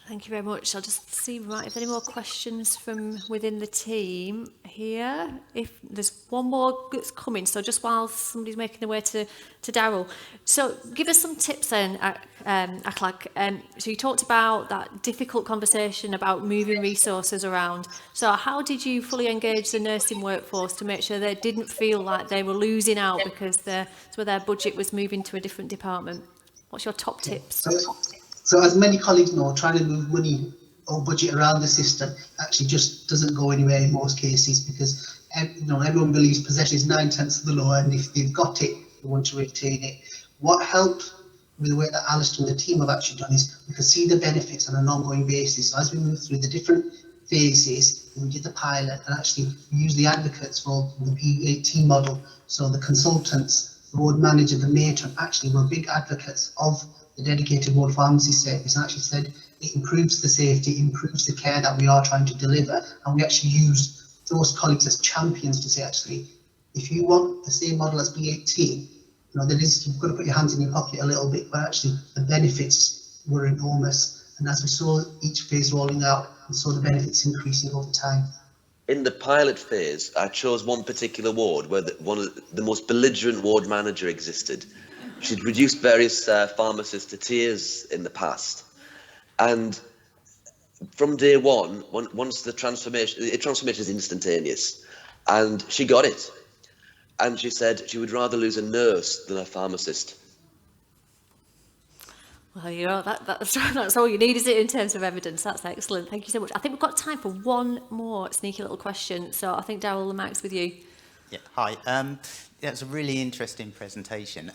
Thank you very much. I'll just see if any more questions from within the team here. If there's one more that's coming, so just while somebody's making their way to Daryl. So give us some tips then, Akhlaq. So you talked about that difficult conversation about moving resources around. So how did you fully engage the nursing workforce to make sure they didn't feel like they were losing out because their budget was moving to a different department? What's your top tips? So as many colleagues know, trying to move money or budget around the system actually just doesn't go anywhere in most cases, because everyone believes possession is 9/10 of the law, and if they've got it, they want to retain it. What helped with the work that Alistair and the team have actually done is we could see the benefits on an ongoing basis. So as we move through the different phases, we did the pilot and actually use the advocates for the P18 model. So the consultants, the ward manager, the matron actually were big advocates of the dedicated ward pharmacy service, and actually said it improves the safety, improves the care that we are trying to deliver, and we actually use those colleagues as champions to say, actually, if you want the same model as B18, you've got to put your hands in your pocket a little bit, but actually the benefits were enormous. And as we saw each phase rolling out, we saw the benefits increasing over time. In the pilot phase, I chose one particular ward where one of the most belligerent ward manager existed. She'd reduced various pharmacists to tears in the past. And from day one, once the transformation is instantaneous. And she got it. And she said she would rather lose a nurse than a pharmacist. Well, that's all you need, is it, in terms of evidence? That's excellent. Thank you so much. I think we've got time for one more sneaky little question. So I think, Daryl, the mic's with you. Yeah, hi. It's a really interesting presentation.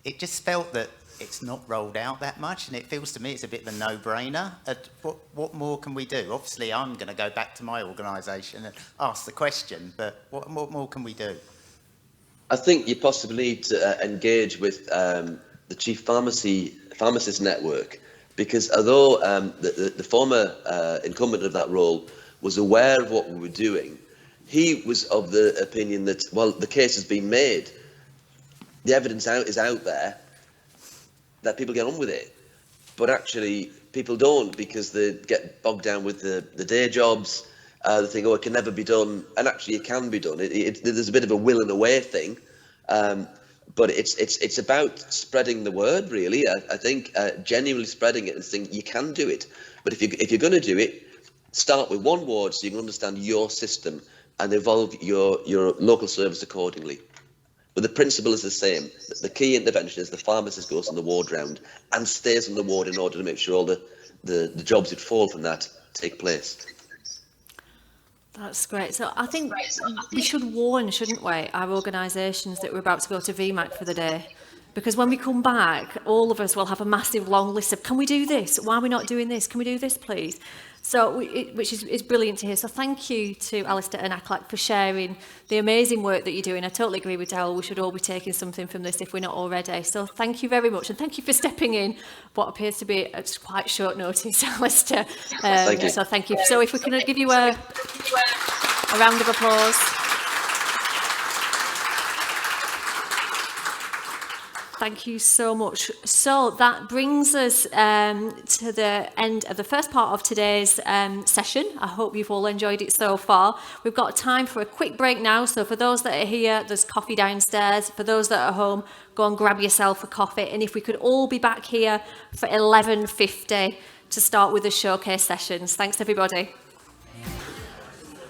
It just felt that it's not rolled out that much, and it feels to me it's a bit of a no-brainer. What more can we do? Obviously, I'm going to go back to my organisation and ask the question, but what more can we do? I think you possibly need to engage with the chief pharmacist network, because although the former incumbent of that role was aware of what we were doing, he was of the opinion that, well, the case has been made, the evidence is out there, that people get on with it. But actually, people don't, because they get bogged down with the day jobs. They think, oh, it can never be done, and actually it can be done. There's a bit of a will and a way thing, but it's about spreading the word, really. I think genuinely spreading it and saying you can do it. But if you're going to do it, start with one ward so you can understand your system and evolve your local service accordingly. But the principle is the same. The key intervention is the pharmacist goes on the ward round and stays on the ward in order to make sure all the jobs that fall from that take place. That's great. So I think we should warn, shouldn't we, our organisations that we're about to go to Vmac for the day. Because when we come back, all of us will have a massive long list of, can we do this? Why are we not doing this? Can we do this, please? So, which is brilliant to hear. So thank you to Alistair and Akhlaq for sharing the amazing work that you're doing. I totally agree with Daryl. We should all be taking something from this if we're not already. So thank you very much. And thank you for stepping in what appears to be at quite short notice, Alistair. Thank you. So thank you. So if we can give you a round of applause. Thank you so much. So that brings us to the end of the first part of today's session. I hope you've all enjoyed it so far. We've got time for a quick break now. So for those that are here, there's coffee downstairs. For those that are home, go and grab yourself a coffee. And if we could all be back here for 11:50 to start with the showcase sessions. Thanks, everybody.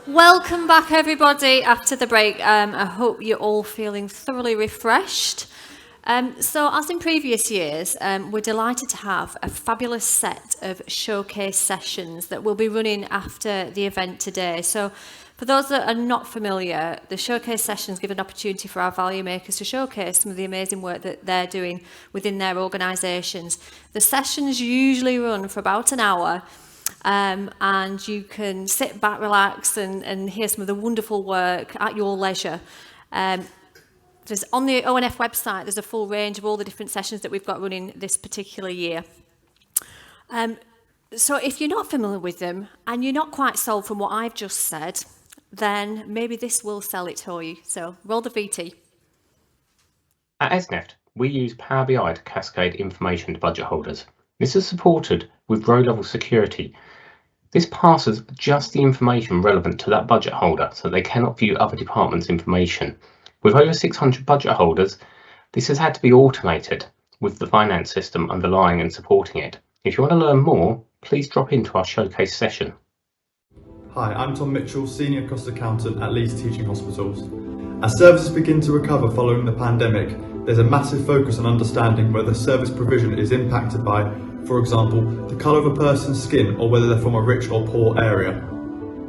Welcome back, everybody, after the break. I hope you're all feeling thoroughly refreshed. So as in previous years, we're delighted to have a fabulous set of showcase sessions that we'll be running after the event today. So for those that are not familiar, the showcase sessions give an opportunity for our value makers to showcase some of the amazing work that they're doing within their organisations. The sessions usually run for about an hour, and you can sit back, relax, and hear some of the wonderful work at your leisure. There's on the ONF website, there's a full range of all the different sessions that we've got running this particular year. So if you're not familiar with them and you're not quite sold from what I've just said, then maybe this will sell it for you. So roll the VT. At ESNEFT, we use Power BI to cascade information to budget holders. This is supported with row-level security. This passes just the information relevant to that budget holder, so they cannot view other departments' information. With over 600 budget holders, this has had to be automated with the finance system underlying and supporting it. If you want to learn more, please drop into our showcase session. Hi, I'm Tom Mitchell, Senior Cost Accountant at Leeds Teaching Hospitals. As services begin to recover following the pandemic, there's a massive focus on understanding whether service provision is impacted by, for example, the colour of a person's skin or whether they're from a rich or poor area.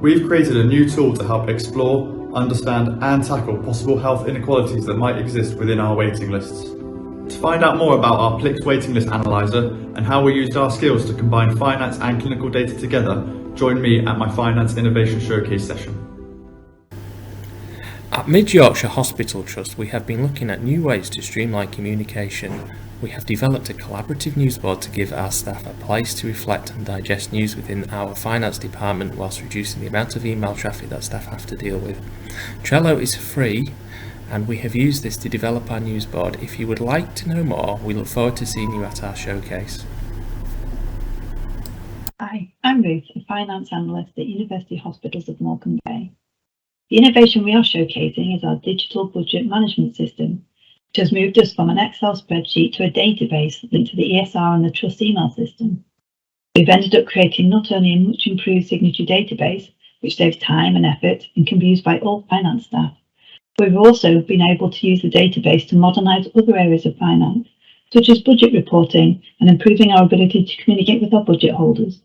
We've created a new tool to help explore, understand and tackle possible health inequalities that might exist within our waiting lists. To find out more about our PLIX waiting list analyser and how we used our skills to combine finance and clinical data together, join me at my Finance Innovation Showcase session. At Mid Yorkshire Hospital Trust, we have been looking at new ways to streamline communication. We have developed a collaborative news board to give our staff a place to reflect and digest news within our finance department whilst reducing the amount of email traffic that staff have to deal with. Trello is free and we have used this to develop our news board. If you would like to know more, we look forward to seeing you at our showcase. Hi, I'm Ruth, a finance analyst at University Hospitals of Morecambe Bay. The innovation we are showcasing is our digital budget management system, which has moved us from an Excel spreadsheet to a database linked to the ESR and the Trust email system. We've ended up creating not only a much improved signature database, which saves time and effort and can be used by all finance staff, but we've also been able to use the database to modernise other areas of finance, such as budget reporting and improving our ability to communicate with our budget holders.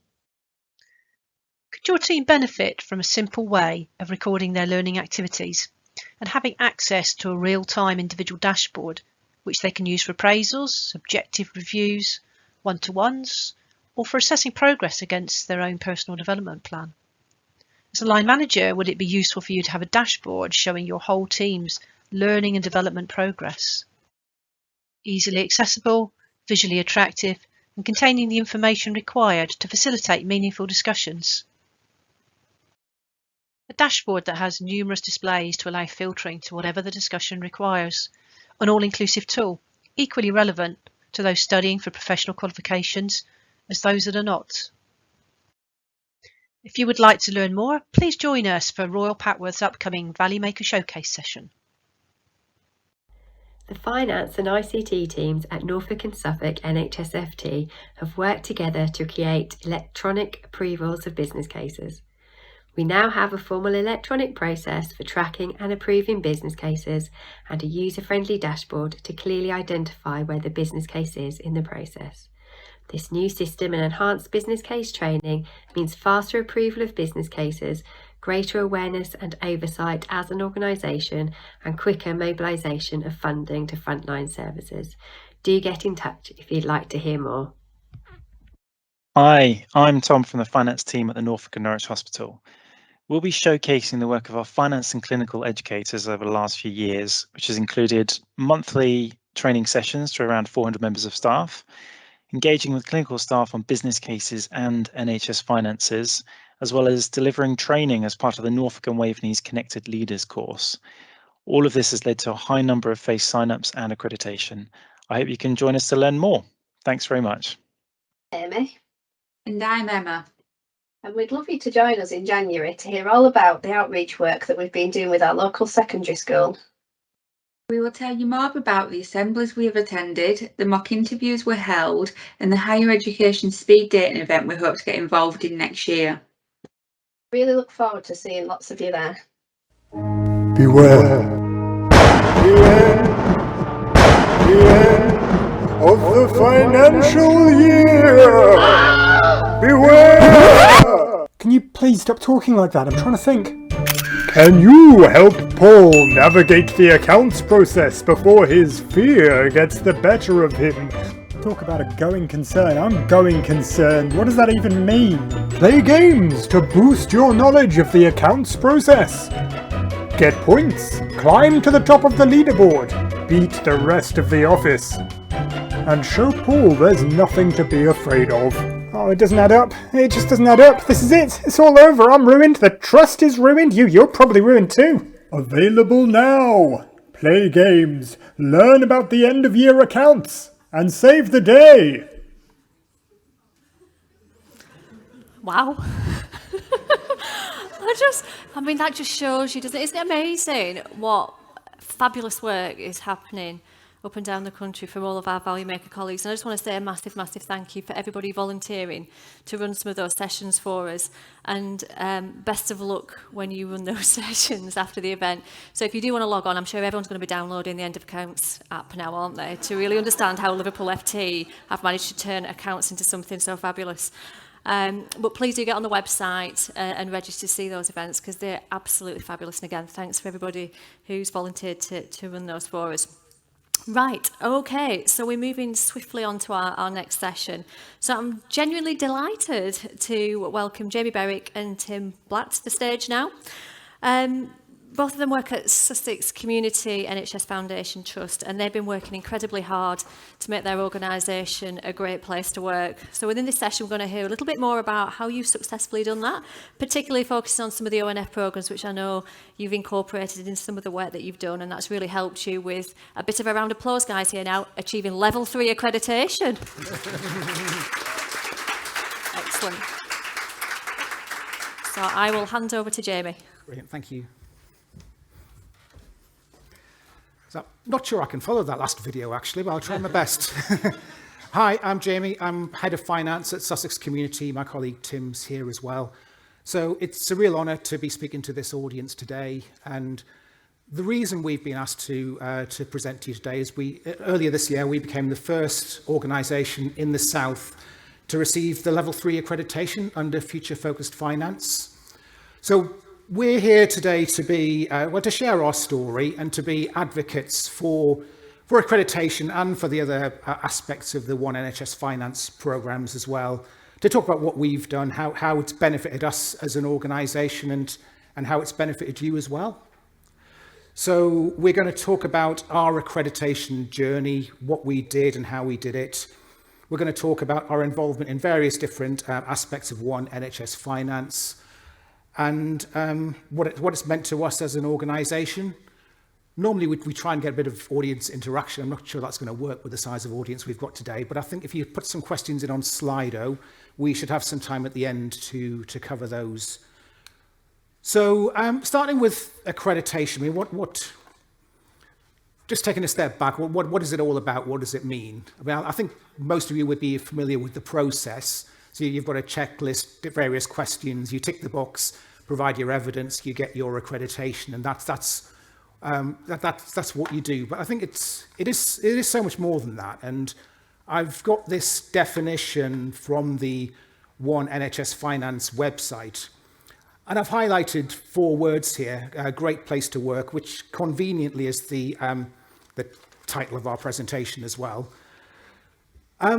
Could your team benefit from a simple way of recording their learning activities and having access to a real-time individual dashboard which they can use for appraisals, objective reviews, one-to-ones, or for assessing progress against their own personal development plan? As a line manager, would it be useful for you to have a dashboard showing your whole team's learning and development progress? Easily accessible, visually attractive, and containing the information required to facilitate meaningful discussions. A dashboard that has numerous displays to allow filtering to whatever the discussion requires. An all-inclusive tool, equally relevant to those studying for professional qualifications as those that are not. If you would like to learn more, please join us for Royal Papworth's upcoming Value Maker Showcase session. The finance and ICT teams at Norfolk and Suffolk NHSFT have worked together to create electronic approvals of business cases. We now have a formal electronic process for tracking and approving business cases and a user-friendly dashboard to clearly identify where the business case is in the process. This new system and enhanced business case training means faster approval of business cases, greater awareness and oversight as an organisation, and quicker mobilisation of funding to frontline services. Do get in touch if you'd like to hear more. Hi, I'm Tom from the finance team at the Norfolk and Norwich Hospital. We'll be showcasing the work of our finance and clinical educators over the last few years, which has included monthly training sessions to around 400 members of staff, engaging with clinical staff on business cases and NHS finances, as well as delivering training as part of the Norfolk and Waveney's Connected Leaders course. All of this has led to a high number of FACE signups and accreditation. I hope you can join us to learn more. Thanks very much. Amy. And I'm Emma. And we'd love you to join us in January to hear all about the outreach work that we've been doing with our local secondary school. We will tell you more about the assemblies we have attended, the mock interviews we held, and the higher education speed dating event we hope to get involved in next year. Really look forward to seeing lots of you there. Beware. The end of the financial year. Beware! Can you please stop talking like that? I'm trying to think. Can you help Paul navigate the accounts process before his fear gets the better of him? Talk about a going concern. I'm going concerned. What does that even mean? Play games to boost your knowledge of the accounts process. Get points. Climb to the top of the leaderboard. Beat the rest of the office. And show Paul there's nothing to be afraid of. Oh, it doesn't add up. It just doesn't add up. This is it. It's all over. I'm ruined. The trust is ruined. You're probably ruined too. Available now. Play games, learn about the end of year accounts, and save the day. Wow. That just shows you, doesn't it? Isn't it amazing what fabulous work is happening up and down the country from all of our Value Maker colleagues. And I just want to say a massive, massive thank you for everybody volunteering to run some of those sessions for us. And best of luck when you run those sessions after the event. So if you do want to log on, I'm sure everyone's going to be downloading the End of Accounts app now, aren't they? To really understand how Liverpool FT have managed to turn accounts into something so fabulous. But please do get on the website and register to see those events because they're absolutely fabulous. And again, thanks for everybody who's volunteered to run those for us. Right, okay, so we're moving swiftly on to our next session. So I'm genuinely delighted to welcome Jamie Berwick and Tim Blatt to the stage now. Both of them work at Sussex Community NHS Foundation Trust, and they've been working incredibly hard to make their organisation a great place to work. So within this session, we're going to hear a little bit more about how you've successfully done that, particularly focusing on some of the ONF programmes, which I know you've incorporated in some of the work that you've done, and that's really helped you with a bit of a round of applause, guys, here now, achieving level 3 accreditation. Excellent. So I will hand over to Jamie. Brilliant, thank you. So, not sure I can follow that last video actually, but I'll try my best. Hi, I'm Jamie. I'm Head of Finance at Sussex Community. My colleague Tim's here as well. So it's a real honour to be speaking to this audience today. And the reason we've been asked to present to you today is earlier this year we became the first organisation in the South to receive the Level 3 accreditation under Future Focused Finance. So we're here today to be to share our story and to be advocates for accreditation and for the other aspects of the One NHS Finance programmes as well, to talk about what we've done, how it's benefited us as an organisation and how it's benefited you as well. So we're going to talk about our accreditation journey, what we did and how we did it. We're going to talk about our involvement in various different aspects of One NHS Finance, and what it's meant to us as an organisation. Normally we try and get a bit of audience interaction. I'm not sure that's going to work with the size of audience we've got today, but I think if you put some questions in on Slido, we should have some time at the end to cover those. So starting with accreditation, I mean, just taking a step back, what is it all about? What does it mean? I mean, I think most of you would be familiar with the process. So you've got a checklist, various questions, you tick the box, provide your evidence, you get your accreditation, and that's what you do. But I think it is so much more than that. And I've got this definition from the One NHS Finance website, and I've highlighted 4 words here: a great place to work, which conveniently is the title of our presentation as well.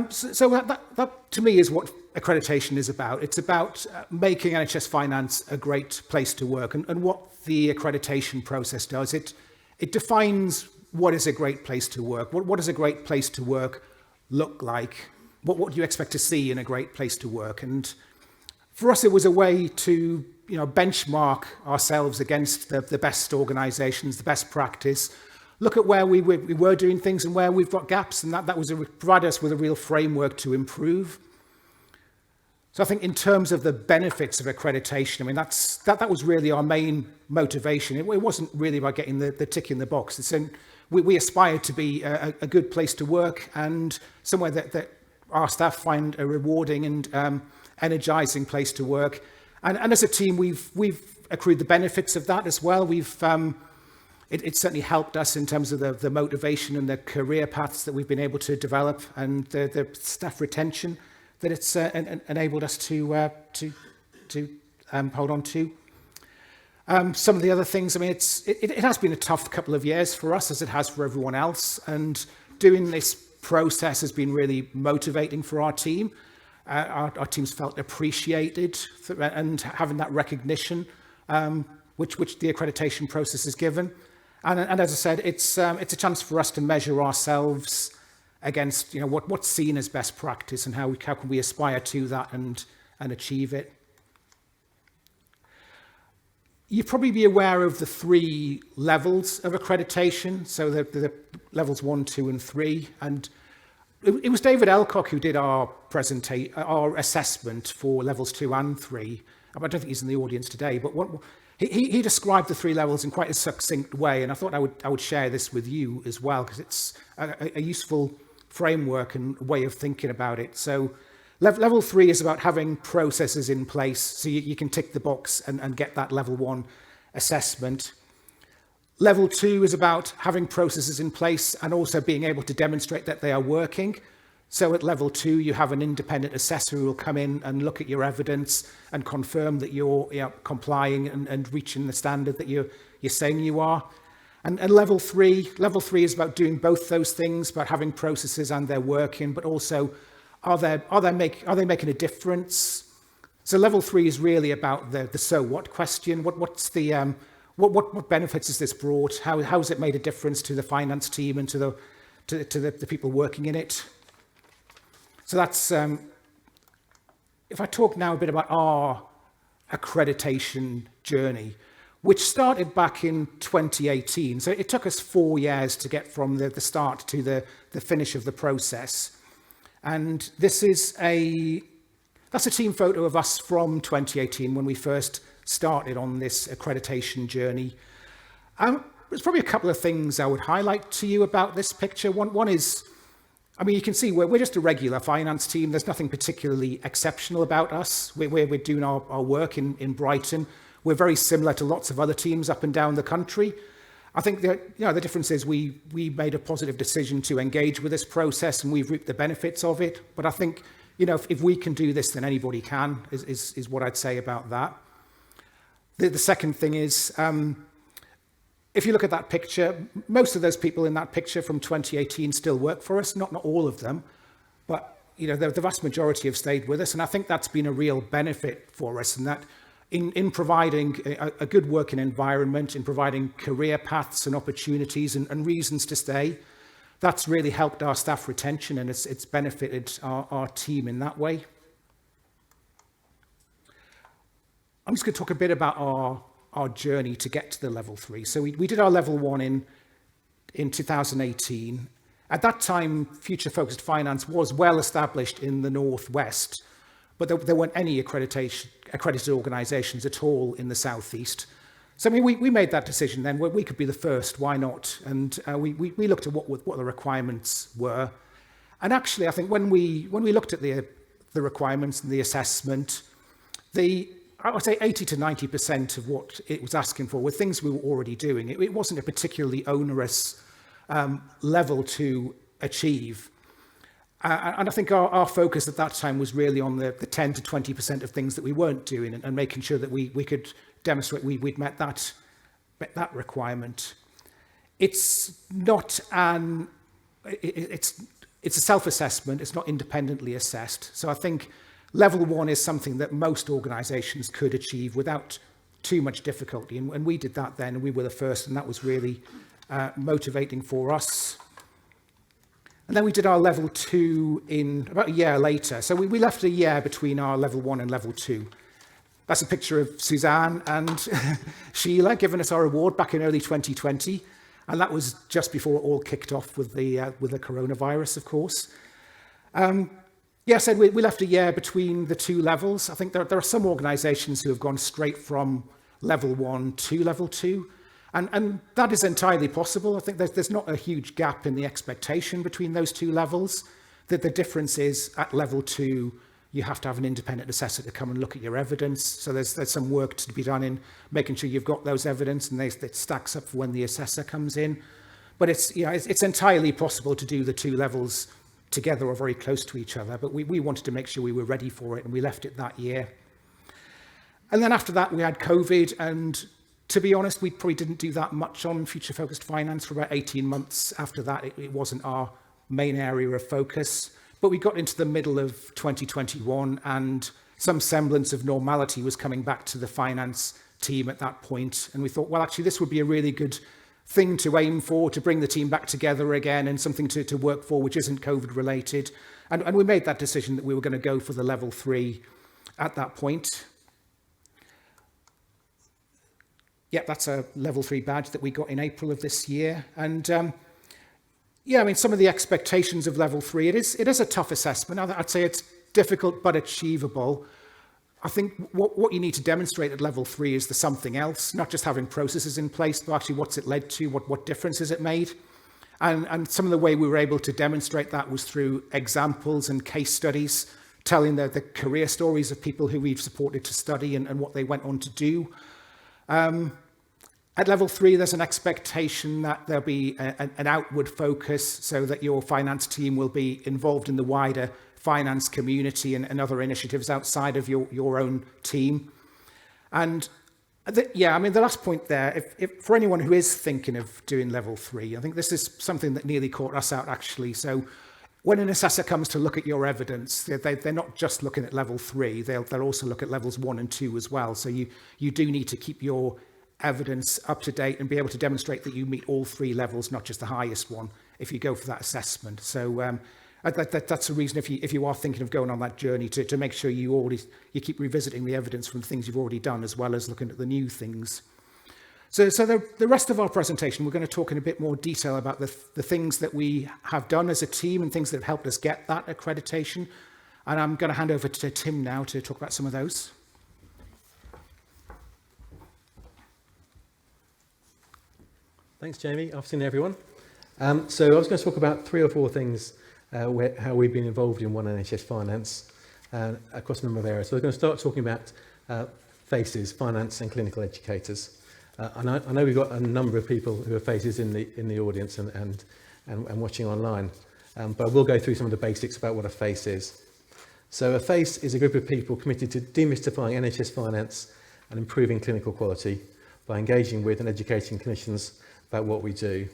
So that to me is what accreditation is about. It's about making NHS Finance a great place to work, and what the accreditation process does, it defines what is a great place to work. What does a great place to work look like? What do you expect to see in a great place to work? And for us, it was a way to benchmark ourselves against the best organisations, the best practice. Look at where we were doing things and where we've got gaps, and that provided us with a real framework to improve. So I think in terms of the benefits of accreditation, I mean, that was really our main motivation. It wasn't really about getting the tick in the box. We aspired to be a good place to work and somewhere that our staff find a rewarding and energising place to work. And as a team, we've accrued the benefits of that as well. It's certainly helped us in terms of the motivation and the career paths that we've been able to develop, and the staff retention that it's enabled us to hold on to. Some of the other things, I mean, it has been a tough couple of years for us, as it has for everyone else, and doing this process has been really motivating for our team. Our team's felt appreciated and having that recognition, which the accreditation process has given. And as I said, it's a chance for us to measure ourselves against what's seen as best practice and how can we aspire to that and achieve it. You'd probably be aware of the 3 levels of accreditation, so the levels 1, 2 and 3, and it was David Elcock who did our assessment for levels 2 and 3. I don't think he's in the audience today, but he described the 3 levels in quite a succinct way, and I thought I would share this with you as well, because it's a useful framework and way of thinking about it. So level 3 is about having processes in place so you can tick the box and get that level 1 assessment. Level 2 is about having processes in place and also being able to demonstrate that they are working. So at level 2, you have an independent assessor who will come in and look at your evidence and confirm that you're complying and reaching the standard that you're saying you are. And level 3 is about doing both those things, about having processes and they're working, but also are they making a difference? So level 3 is really about the so what question. What's the what benefits has this brought? How has it made a difference to the finance team and to the people working in it? So that's if I talk now a bit about our accreditation journey, which started back in 2018. So it took us 4 years to get from the start to the finish of the process. And this is that's a team photo of us from 2018 when we first started on this accreditation journey. There's probably a couple of things I would highlight to you about this picture. One is, I mean, you can see we're just a regular finance team. There's nothing particularly exceptional about us. We're doing our work in Brighton. We're very similar to lots of other teams up and down the country. I think that the difference is we made a positive decision to engage with this process and we've reaped the benefits of it. But I think if we can do this, then anybody can. Is what I'd say about that. The second thing is, if you look at that picture, most of those people in that picture from 2018 still work for us. Not all of them, but the vast majority have stayed with us, and I think that's been a real benefit for us. And that in providing a good working environment, in providing career paths and opportunities and reasons to stay, that's really helped our staff retention, and it's benefited our team in that way. I'm just going to talk a bit about our journey to get to the level 3. So we did our level 1 in 2018. At that time, Future Focused Finance was well established in the Northwest, but there weren't any accredited organisations at all in the Southeast. So I mean, we made that decision then. We could be the first, why not? And we looked at what the requirements were. And actually, I think when we looked at the requirements and the assessment, I would say 80 to 90% of what it was asking for were things we were already doing. It wasn't a particularly onerous level to achieve. And I think our focus at that time was really on the 10 to 20% of things that we weren't doing and making sure that we could demonstrate we'd met that requirement. It's not it's a self-assessment. It's not independently assessed. So I think level 1 is something that most organisations could achieve without too much difficulty. And we did that then, and we were the first, and that was really motivating for us. And then we did our level 2 in about a year later. So we left a year between our level 1 and level 2. That's a picture of Suzanne and Sheila giving us our award back in early 2020. And that was just before it all kicked off with the coronavirus, of course. Yeah, so we left a year between the 2 levels. I think there are some organisations who have gone straight from level 1 to level 2. And that is entirely possible. I think there's not a huge gap in the expectation between those 2 levels. The difference is at level 2, you have to have an independent assessor to come and look at your evidence. So there's some work to be done in making sure you've got those evidence and it stacks up for when the assessor comes in. But it's entirely possible to do the 2 levels together or very close to each other. But we wanted to make sure we were ready for it, and we left it that year. And then after that, we had COVID, and to be honest, we probably didn't do that much on Future Focused Finance for about 18 months. After that, it wasn't our main area of focus. But we got into the middle of 2021, and some semblance of normality was coming back to the finance team at that point. And we thought, well, actually, this would be a really good thing to aim for, to bring the team back together again, and something to work for which isn't COVID related. And we made that decision that we were going to go for the level 3 at that point. Yep, that's a level 3 badge that we got in April of this year. And yeah, I mean, some of the expectations of level 3, it is a tough assessment. I'd say it's difficult but achievable. I think what you need to demonstrate at level 3 is the something else, not just having processes in place, but actually what's it led to, what difference has it made. And some of the way we were able to demonstrate that was through examples and case studies, telling the career stories of people who we've supported to study and what they went on to do. At level 3, there's an expectation that there'll be an outward focus so that your finance team will be involved in the wider finance community and other initiatives outside of your own team. And yeah, I mean, the last point there, if for anyone who is thinking of doing level 3, I think this is something that nearly caught us out actually. So when an assessor comes to look at your evidence, they're not just looking at level 3, they'll also look at levels 1 and 2 as well. So you do need to keep your evidence up to date and be able to demonstrate that you meet all 3 levels, not just the highest one, if you go for that assessment. So that's a reason if you are thinking of going on that journey to make sure you keep revisiting the evidence from things you've already done, as well as looking at the new things. So the rest of our presentation, we're going to talk in a bit more detail about the things that we have done as a team and things that have helped us get that accreditation. And I'm going to hand over to Tim now to talk about some of those. Thanks, Jamie. Afternoon, everyone. So I was going to talk about 3 or 4 things, how we've been involved in One NHS Finance across a number of areas. So we're going to start talking about FACES, Finance and Clinical Educators. I know we've got a number of people who are FACES in the audience and watching online, but I will go through some of the basics about what a FACE is. So a FACE is a group of people committed to demystifying NHS finance and improving clinical quality by engaging with and educating clinicians about what we do.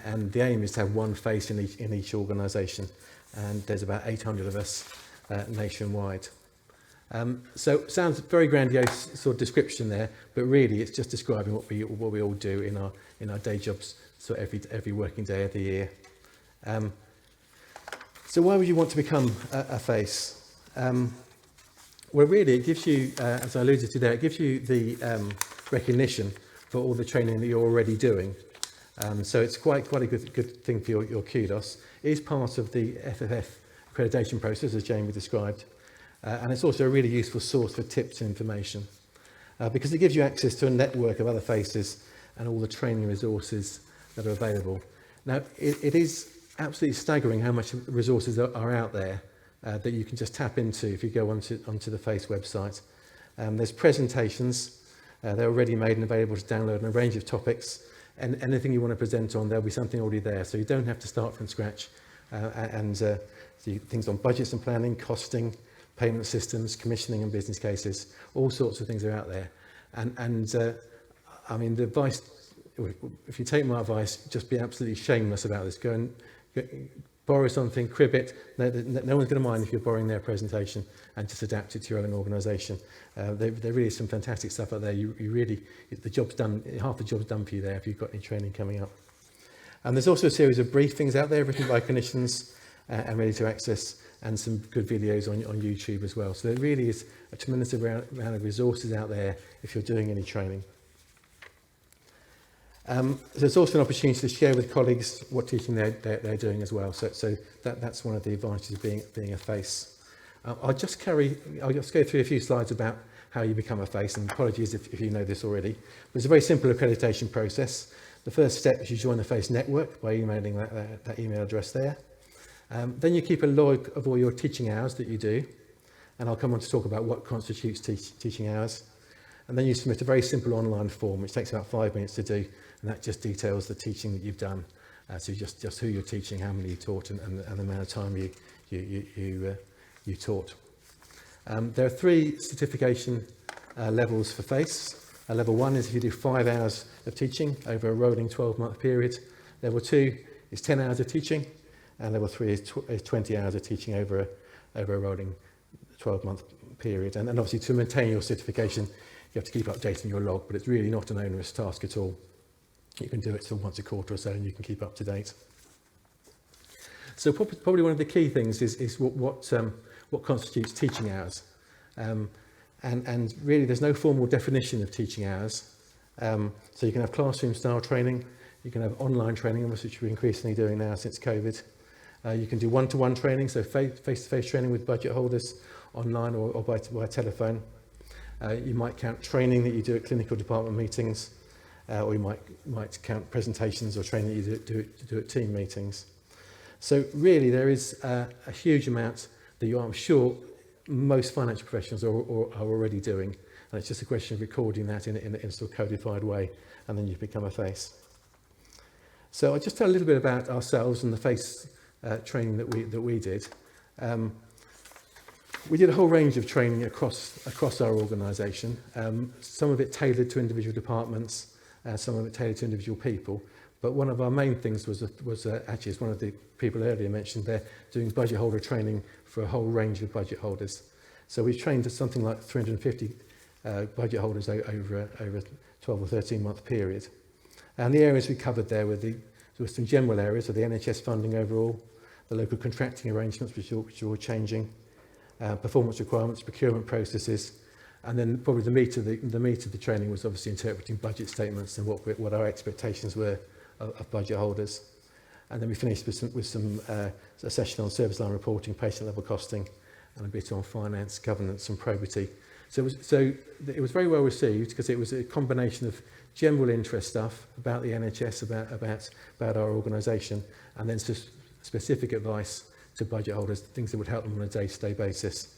And the aim is to have one face in each organisation, and there's about 800 of us nationwide. So it sounds very grandiose sort of description there, but really it's just describing what we all do in our day jobs, so every working day of the year. So why would you want to become a face? Well, really, it gives you, as I alluded to there, it gives you the recognition for all the training that you're already doing. So it's quite a good thing for your kudos. It is part of the FFF accreditation process, as Jamie described. And it's also a really useful source for tips and information because it gives you access to a network of other faces and all the training resources that are available. Now, it is absolutely staggering how much resources are out there that you can just tap into if you go onto the FACE website. There's presentations, they're already made and available to download on a range of topics, and anything you want to present on, there'll be something already there, so you don't have to start from scratch. Things on budgets and planning, costing, payment systems, commissioning and business cases, all sorts of things are out there. I mean, the advice, if you take my advice, just be absolutely shameless about this. Go and borrow something, crib it. No one's going to mind if you're borrowing their presentation, and just adapt it to your own organisation. There really is some fantastic stuff out there. You really, the job's done, half the job's done for you there if you've got any training coming up. And there's also a series of briefings out there written by clinicians and ready to access, and some good videos on YouTube as well. So there really is a tremendous amount of resources out there if you're doing any training. There's also an opportunity to share with colleagues what teaching they're doing as well. So that's one of the advantages of being a face. I'll just go through a few slides about how you become a face, and apologies if you know this already. But it's a very simple accreditation process. The first step is you join the FACE network by emailing that email address there. Then you keep a log of all your teaching hours that you do, and I'll come on to talk about what constitutes teaching hours. And then you submit a very simple online form, which takes about 5 minutes to do, and that just details the teaching that you've done. So just who you're teaching, how many you taught, and the amount of time you taught. There are 3 certification levels for FACE. Level 1 is if you do 5 hours of teaching over a rolling 12-month period. Level 2 is 10 hours of teaching. And level 3 is 20 hours of teaching over a rolling 12-month period. And obviously, to maintain your certification, you have to keep updating your log, but it's really not an onerous task at all. You can do it sort of once a quarter or so, and you can keep up to date. So probably one of the key things is what constitutes teaching hours. And really there's no formal definition of teaching hours. So you can have classroom style training, you can have online training, which we're increasingly doing now since COVID. You can do one-to-one training, so face-to-face training with budget holders online or by telephone. You might count training that you do at clinical department meetings, or you might count presentations or training that you do at team meetings. So really there is a huge amount that I'm sure most financial professionals are already doing, and it's just a question of recording that in a sort of codified way, and then you become a face. So I'll just tell a little bit about ourselves and the face training that we did. We did a whole range of training across our organisation. Some of it tailored to individual departments, some of it tailored to individual people. But one of our main things was actually, as one of the people earlier mentioned, they're doing budget holder training for a whole range of budget holders. So we trained something like 350 budget holders over a 12 or 13 month period. And the areas we covered there were some general areas of the NHS funding overall, the local contracting arrangements, which are all changing, performance requirements, procurement processes, and then probably the meat of the training was obviously interpreting budget statements and what our expectations were of budget holders. And then we finished with a session on service line reporting, patient level costing, and a bit on finance, governance and probity. So it was very well received because it was a combination of general interest stuff about the NHS, about our organisation, and then specific advice to budget holders, things that would help them on a day-to-day basis.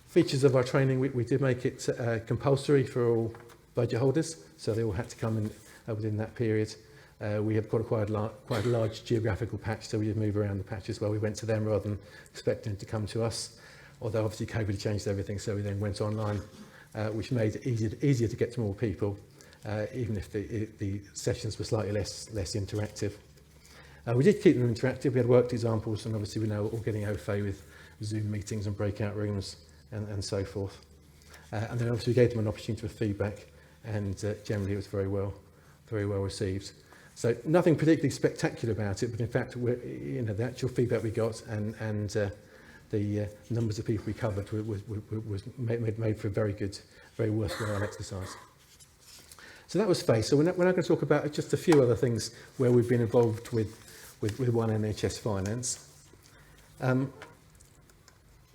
Features of our training, we did make it compulsory for all budget holders, so they all had to come in within that period. We have got quite a large geographical patch, so we did move around the patch as well. We went to them rather than expecting them to come to us, although obviously COVID changed everything, so we then went online, which made it easier to get to more people, even if the sessions were slightly less interactive. We did keep them interactive. We had worked examples, and obviously we know we're all getting au fait with Zoom meetings and breakout rooms and so forth. And then obviously we gave them an opportunity for feedback, and generally it was very well received. So nothing particularly spectacular about it, but in fact, the actual feedback we got and the numbers of people we covered was made for a very good, very worthwhile exercise. So that was FACE. So we're now going to talk about just a few other things where we've been involved with One NHS Finance.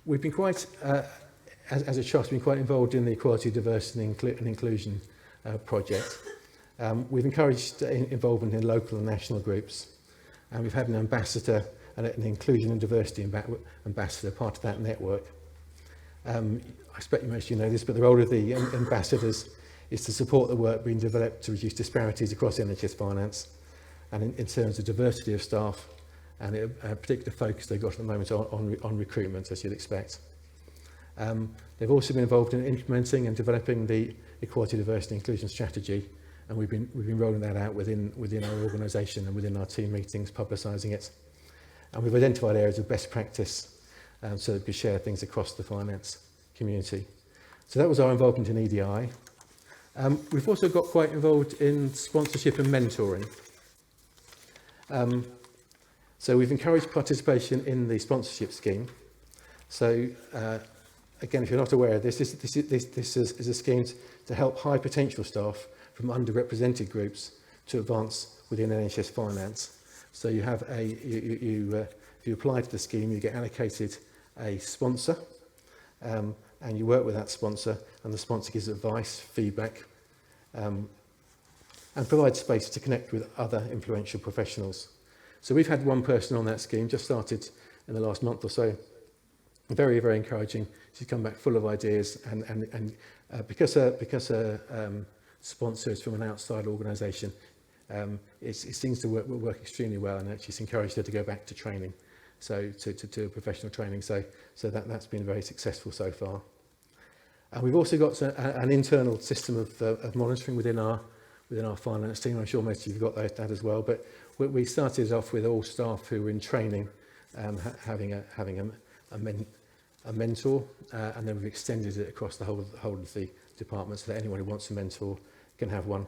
We've been quite, as a trust, been quite involved in the Equality, Diversity and Inclusion project. We've encouraged involvement in local and national groups, and we've had an ambassador, an inclusion and diversity ambassador, part of that network. I expect most of you know this, but the role of the ambassadors is to support the work being developed to reduce disparities across NHS finance, and in terms of diversity of staff, and a particular focus they've got at the moment on recruitment, as you'd expect. They've also been involved in implementing and developing the Equality, Diversity and Inclusion strategy, and we've been rolling that out within our organisation and within our team meetings, publicising it. And we've identified areas of best practice so that we could share things across the finance community. So that was our involvement in EDI. We've also got quite involved in sponsorship and mentoring. So we've encouraged participation in the sponsorship scheme. So again, if you're not aware of this, this is a scheme to help high potential staff from underrepresented groups to advance within NHS finance. So you have if you apply to the scheme, you get allocated a sponsor, and you work with that sponsor, and the sponsor gives advice, feedback, and provides space to connect with other influential professionals. So we've had one person on that scheme, just started in the last month or so. Very, very encouraging. She's come back full of ideas, and because her sponsor is from an outside organisation, it seems to work extremely well, and she's encouraged her to go back to training, so to professional training. So that's been very successful so far. And we've also got an internal system of monitoring within our finance team. I'm sure most of you have got that as well. But we started off with all staff who were in training, having a mentor, and then we've extended it across the whole of the department so that anyone who wants a mentor can have one.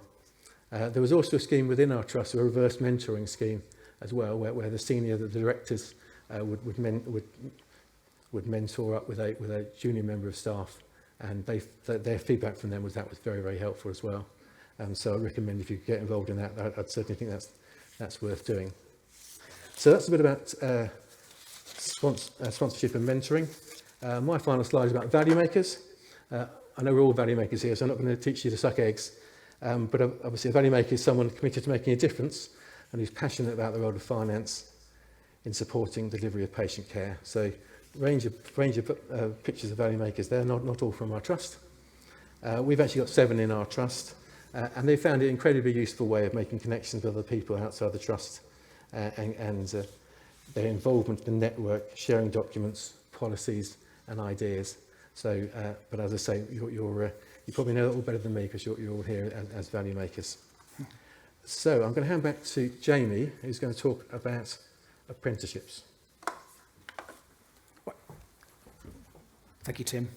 There was also a scheme within our trust, a reverse mentoring scheme as well, where the directors would mentor up with a junior member of staff, and their feedback from them was very, very helpful as well. So I recommend if you could get involved in that, I'd certainly think that's worth doing. So that's a bit about sponsorship and mentoring. My final slide is about value makers. I know we're all value makers here, so I'm not going to teach you to suck eggs. But obviously a value maker is someone committed to making a difference and who's passionate about the role of finance in supporting delivery of patient care. So range of pictures of value makers there, not all from our trust. We've actually got 7 in our trust, and they found it an incredibly useful way of making connections with other people outside the trust, and their involvement in the network, sharing documents, policies and ideas. So, but as I say, you probably know it all better than me because you're all here as value makers. So I'm going to hand back to Jamie, who's going to talk about apprenticeships. Thank you, Tim.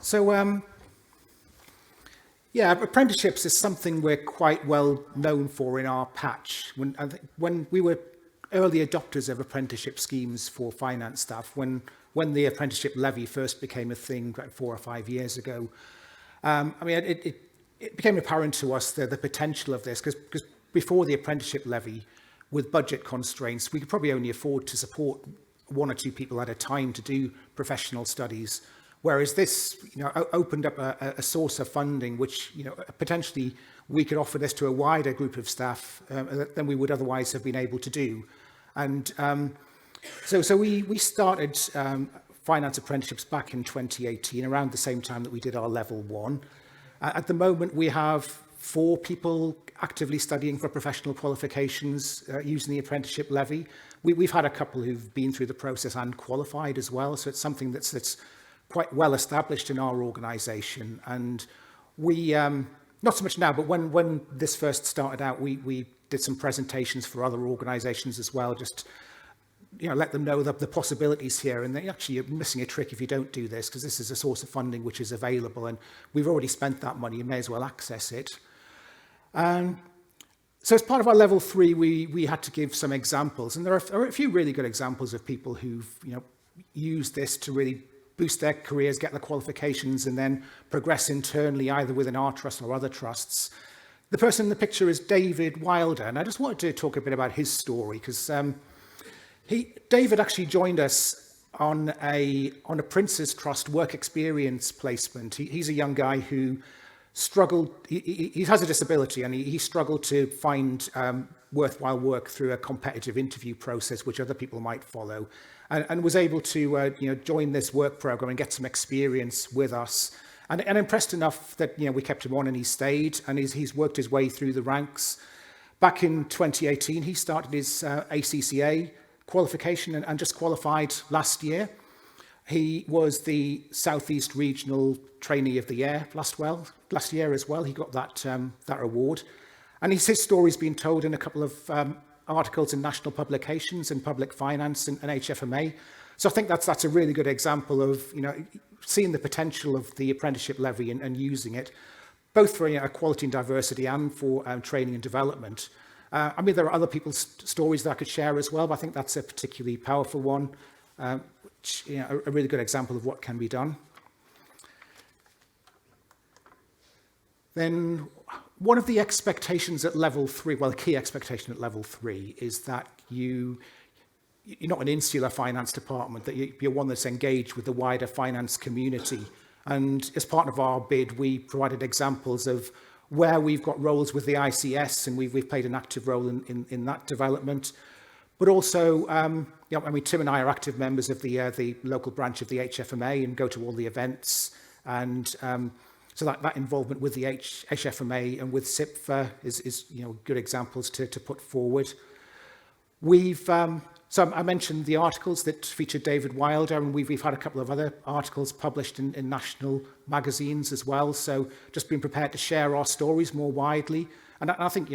So, yeah, apprenticeships is something we're quite well known for in our patch. When we were early adopters of apprenticeship schemes for finance staff, when the apprenticeship levy first became a thing about 4 or 5 years ago, I mean, it became apparent to us the potential of this, because before the apprenticeship levy, with budget constraints, we could probably only afford to support 1 or 2 people at a time to do professional studies, whereas this, opened up a source of funding which, potentially we could offer this to a wider group of staff than we would otherwise have been able to do. And so we started finance apprenticeships back in 2018, around the same time that we did our level 1. At the moment, we have 4 people actively studying for professional qualifications using the apprenticeship levy. We've had a couple who've been through the process and qualified as well, so it's something that's quite well established in our organisation. And we, not so much now, but when this first started out, we did some presentations for other organisations as well, just let them know the possibilities here, and you're missing a trick if you don't do this, because this is a source of funding which is available, and we've already spent that money, you may as well access it. So as part of our level 3, we had to give some examples, and there are a few really good examples of people who've used this to really boost their careers, get the qualifications, and then progress internally, either within our trust or other trusts. The person in the picture is David Wilder, and I just wanted to talk a bit about his story, because David actually joined us on a Prince's Trust work experience placement. He's a young guy who struggled, he has a disability, and he struggled to find worthwhile work through a competitive interview process which other people might follow, and was able to join this work program and get some experience with us, and impressed enough that we kept him on, and he stayed, and he's worked his way through the ranks. Back in 2018, he started his ACCA qualification and just qualified last year. He was the Southeast Regional Trainee of the Year last year as well. He got that award, and his story's been told in a couple of articles in national publications in Public Finance and HFMA. So I think that's a really good example of seeing the potential of the apprenticeship levy and using it, both for equality and diversity and for training and development. I mean, there are other people's stories that I could share as well, but I think that's a particularly powerful one, which, a really good example of what can be done. Then one of the expectations at level 3, well, the key expectation at level 3 is that you're not an insular finance department, that you're one that's engaged with the wider finance community. And as part of our bid, we provided examples of where we've got roles with the ICS, and we've played an active role in that development. But also, Tim and I are active members of the local branch of the HFMA and go to all the events. And so that involvement with the HFMA and with SIPFA is good examples to put forward. So I mentioned the articles that featured David Wilder, and we've had a couple of other articles published in national magazines as well. So just being prepared to share our stories more widely. And I think,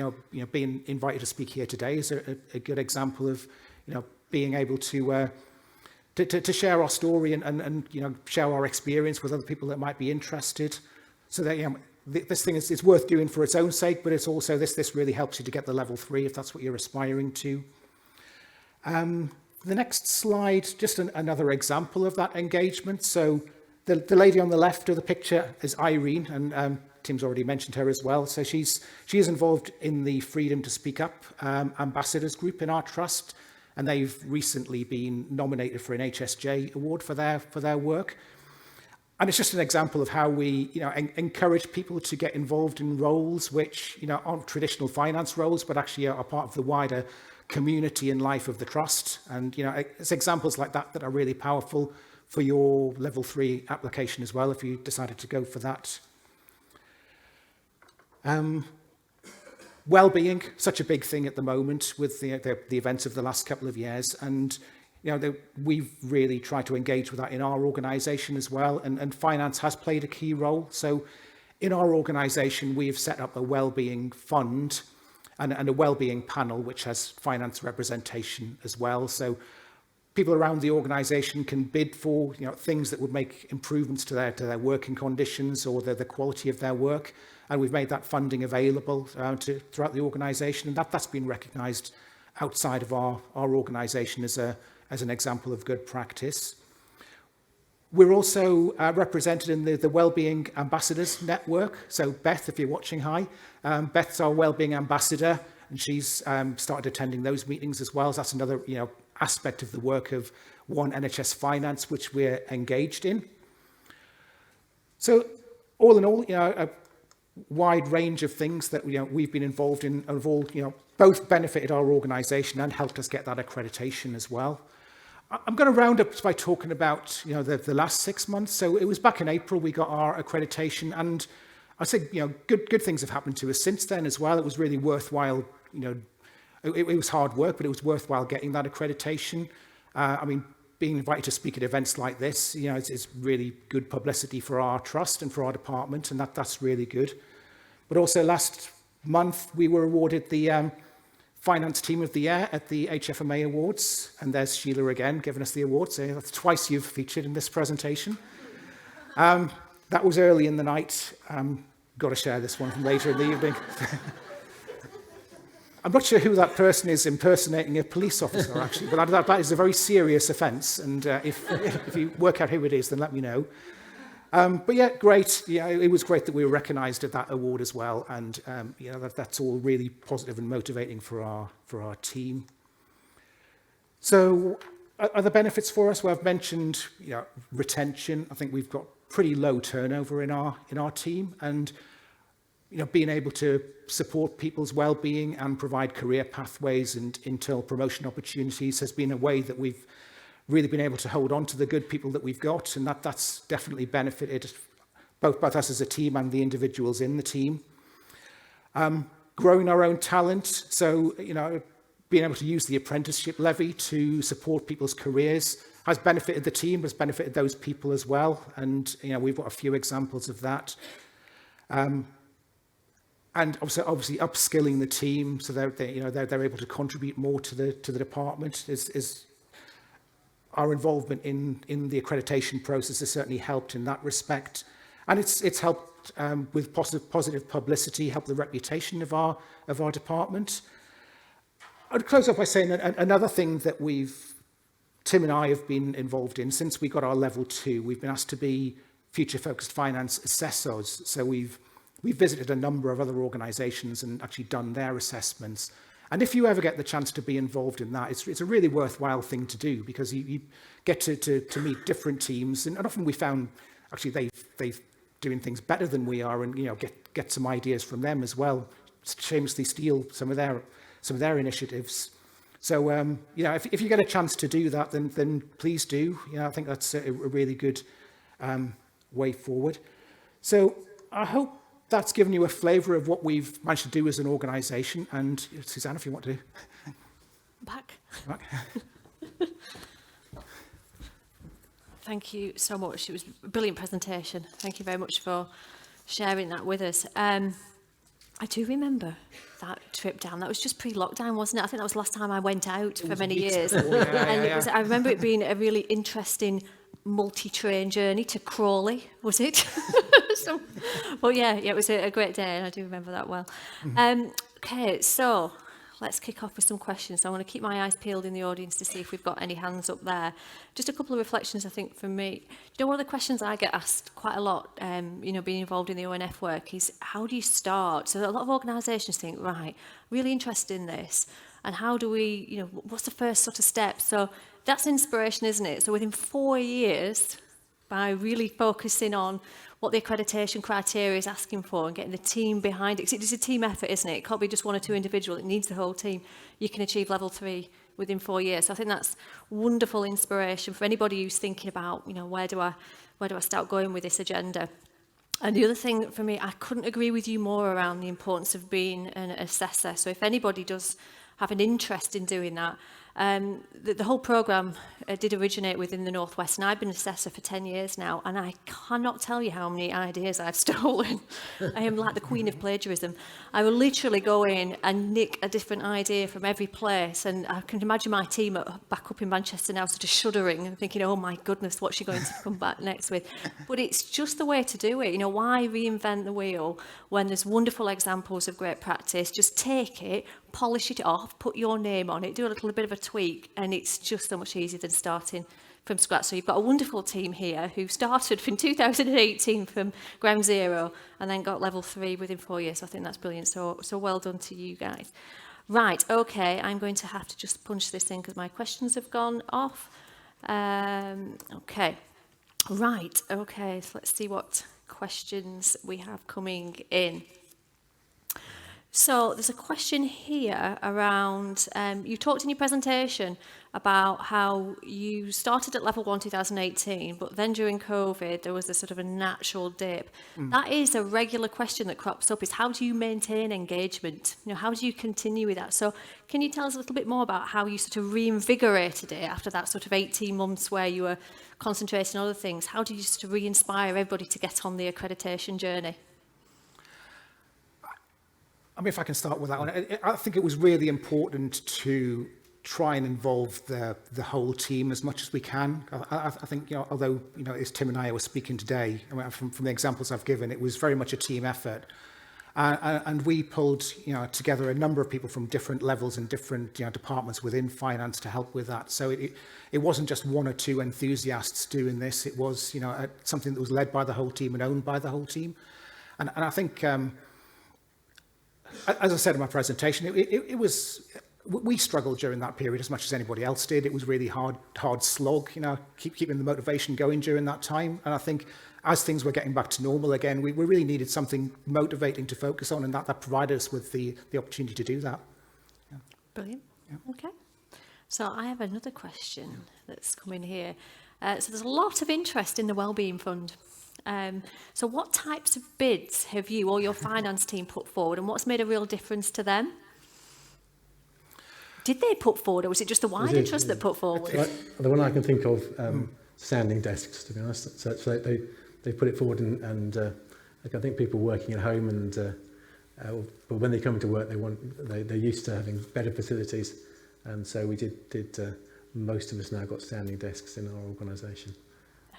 being invited to speak here today is a good example of, being able to share our story and share our experience with other people that might be interested. So that, this thing is worth doing for its own sake, but it's also this really helps you to get the level 3 if that's what you're aspiring to. The next slide, just another example of that engagement. So the lady on the left of the picture is Irene, and Tim's already mentioned her as well. So she is involved in the Freedom to Speak Up Ambassadors group in our trust, and they've recently been nominated for an HSJ award for their work. And it's just an example of how we, encourage people to get involved in roles which, aren't traditional finance roles, but actually are part of the wider community and life of the trust. And, it's examples like that that are really powerful for your level 3 application as well, if you decided to go for that. Well-being, such a big thing at the moment with the events of the last couple of years. And, we've really tried to engage with that in our organisation as well. And finance has played a key role. So in our organisation, we've set up a well-being fund and a well-being panel, which has finance representation as well. So people around the organisation can bid for things that would make improvements to their working conditions or the quality of their work. And we've made that funding available throughout the organisation, and that's been recognised outside of our organisation as an example of good practice. We're also represented in the Wellbeing Ambassadors Network. So Beth, if you're watching, hi. Beth's our Wellbeing Ambassador, and she's started attending those meetings as well. So that's another aspect of the work of One NHS Finance, which we're engaged in. So all in all, a wide range of things that we've been involved in have all both benefited our organisation and helped us get that accreditation as well. I'm going to round up by talking about the last 6 months. So it was back in April we got our accreditation, and I'd say good things have happened to us since then as well. It was really worthwhile. It was hard work, but it was worthwhile getting that accreditation. I mean, being invited to speak at events like this, it's really good publicity for our trust and for our department, and that's really good. But also last month we were awarded the Finance Team of the Year at the HFMA Awards, and there's Sheila again giving us the award, so that's twice you've featured in this presentation. That was early in the night. Got to share this one from later in the evening. I'm not sure who that person is impersonating a police officer, actually, but that is a very serious offence, and if you work out who it is, then let me know. But yeah, great. Yeah, it was great that we were recognised at that award as well, and that's all really positive and motivating for our team. So, are the benefits for us? Well, I've mentioned retention. I think we've got pretty low turnover in our team, and being able to support people's well-being and provide career pathways and internal promotion opportunities has been a way that we've really been able to hold on to the good people that we've got, and that's definitely benefited both us as a team and the individuals in the team. Growing our own talent, so being able to use the apprenticeship levy to support people's careers has benefited the team, has benefited those people as well, and we've got a few examples of that. And obviously upskilling the team so they're able to contribute more to the department is our involvement in the accreditation process has certainly helped in that respect, and it's helped with positive publicity, helped the reputation of our department. I'd close off by saying another thing that Tim and I have been involved in since we got our level 2. We've been asked to be future focused finance assessors, so we've visited a number of other organisations and actually done their assessments. And if you ever get the chance to be involved in that, it's a really worthwhile thing to do, because you get to meet different teams, and often we found actually they're doing things better than we are, and get some ideas from them as well. Shamelessly steal some of their initiatives. So if you get a chance to do that, then please do. I think that's a really good way forward. So I hope that's given you a flavour of what we've managed to do as an organisation. And Suzanne, if you want to... Back. Thank you so much. It was a brilliant presentation. Thank you very much for sharing that with us. I do remember that trip down. That was just pre-lockdown, wasn't it? I think that was the last time I went out for many years. I remember it being a really interesting multi-train journey to Crawley, was it? So, well, yeah, it was a great day, and I do remember that well. Okay, so let's kick off with some questions. So I want to keep my eyes peeled in the audience to see if we've got any hands up there. Just a couple of reflections, I think, from me. You know, one of the questions I get asked quite a lot, you know, being involved in the ONF work is, how do you start? So a lot of organisations think, right, really interested in this, and how do we, you know, what's the first sort of step? So that's inspiration, isn't it? So within 4 years, by really focusing on what the accreditation criteria is asking for and getting the team behind it. 'Cause it's a team effort, isn't it? It can't be just one or two individuals. It needs the whole team. You can achieve level 3 within 4 years. So I think that's wonderful inspiration for anybody who's thinking about, you know, where do I start going with this agenda? And the other thing for me, I couldn't agree with you more around the importance of being an assessor. So if anybody does have an interest in doing that, the whole programme did originate within the Northwest, and I've been an assessor for 10 years now, and I cannot tell you how many ideas I've stolen. I am like the queen of plagiarism. I will literally go in and nick a different idea from every place, and I can imagine my team back up in Manchester now sort of shuddering and thinking, oh my goodness, what's she going to come back next with? But it's just the way to do it. You know, why reinvent the wheel when there's wonderful examples of great practice? Just take it, polish it off, put your name on it, do a little bit of a tweak, and it's just so much easier than starting from scratch. So you've got a wonderful team here who started from 2018 from ground zero and then got level 3 within 4 years. So I think that's brilliant. So well done to you guys. Right, okay, I'm going to have to just punch this in because my questions have gone off. Okay, right, okay, so let's see what questions we have coming in. So there's a question here around, you talked in your presentation about how you started at level 1 2018, but then during COVID there was a sort of a natural dip. That is a regular question that crops up, is how do you maintain engagement? You know, how do you continue with that? So can you tell us a little bit more about how you sort of reinvigorated it after that sort of 18 months where you were concentrating on other things? How did you sort of re-inspire everybody to get on the accreditation journey? I mean, if I can start with that one, I think it was really important to try and involve the whole team as much as we can. I think, you know, although, you know, it's Tim and I were speaking today, I mean, from the examples I've given, it was very much a team effort. And we pulled, you know, together a number of people from different levels and different, you know, departments within finance to help with that. So it wasn't just one or two enthusiasts doing this. It was, you know, something that was led by the whole team and owned by the whole team. And I think, as I said in my presentation, it was, we struggled during that period as much as anybody else did. It was really hard slog, you know, keeping the motivation going during that time. And I think as things were getting back to normal again, we really needed something motivating to focus on, and that provided us with the opportunity to do that. Yeah. Brilliant. Yeah. Okay. So I have another question that's coming here. So there's a lot of interest in the Wellbeing Fund. So what types of bids have you or your finance team put forward, and what's made a real difference to them? Did they put forward, or was it just the wider trust that put forward? The one I can think of, standing desks, to be honest. So they put it forward, and I think people working at home, and but when they come to work, they're used to having better facilities, and so we did. Most of us now got standing desks in our organisation.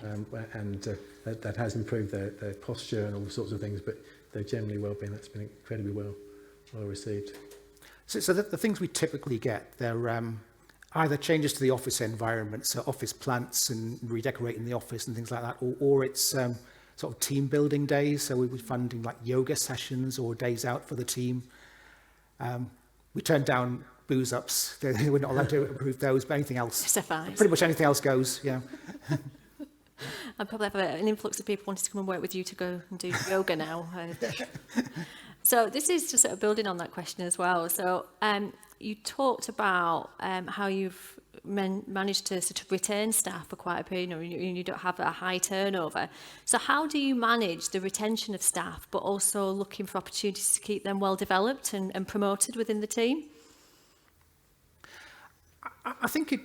And that has improved their posture and all sorts of things, but they're generally well-being. That's been incredibly well received. So the things we typically get, they're either changes to the office environment, so office plants and redecorating the office and things like that, or it's sort of team building days. So we were funding like yoga sessions or days out for the team. We turned down booze ups. We're not allowed to approve those, but anything else, pretty much anything else goes. Yeah. I'd probably have an influx of people wanting to come and work with you to go and do yoga now. So this is just sort of building on that question as well. So you talked about how you've managed to sort of retain staff for quite a period, you don't have a high turnover. So how do you manage the retention of staff, but also looking for opportunities to keep them well developed and promoted within the team? I think it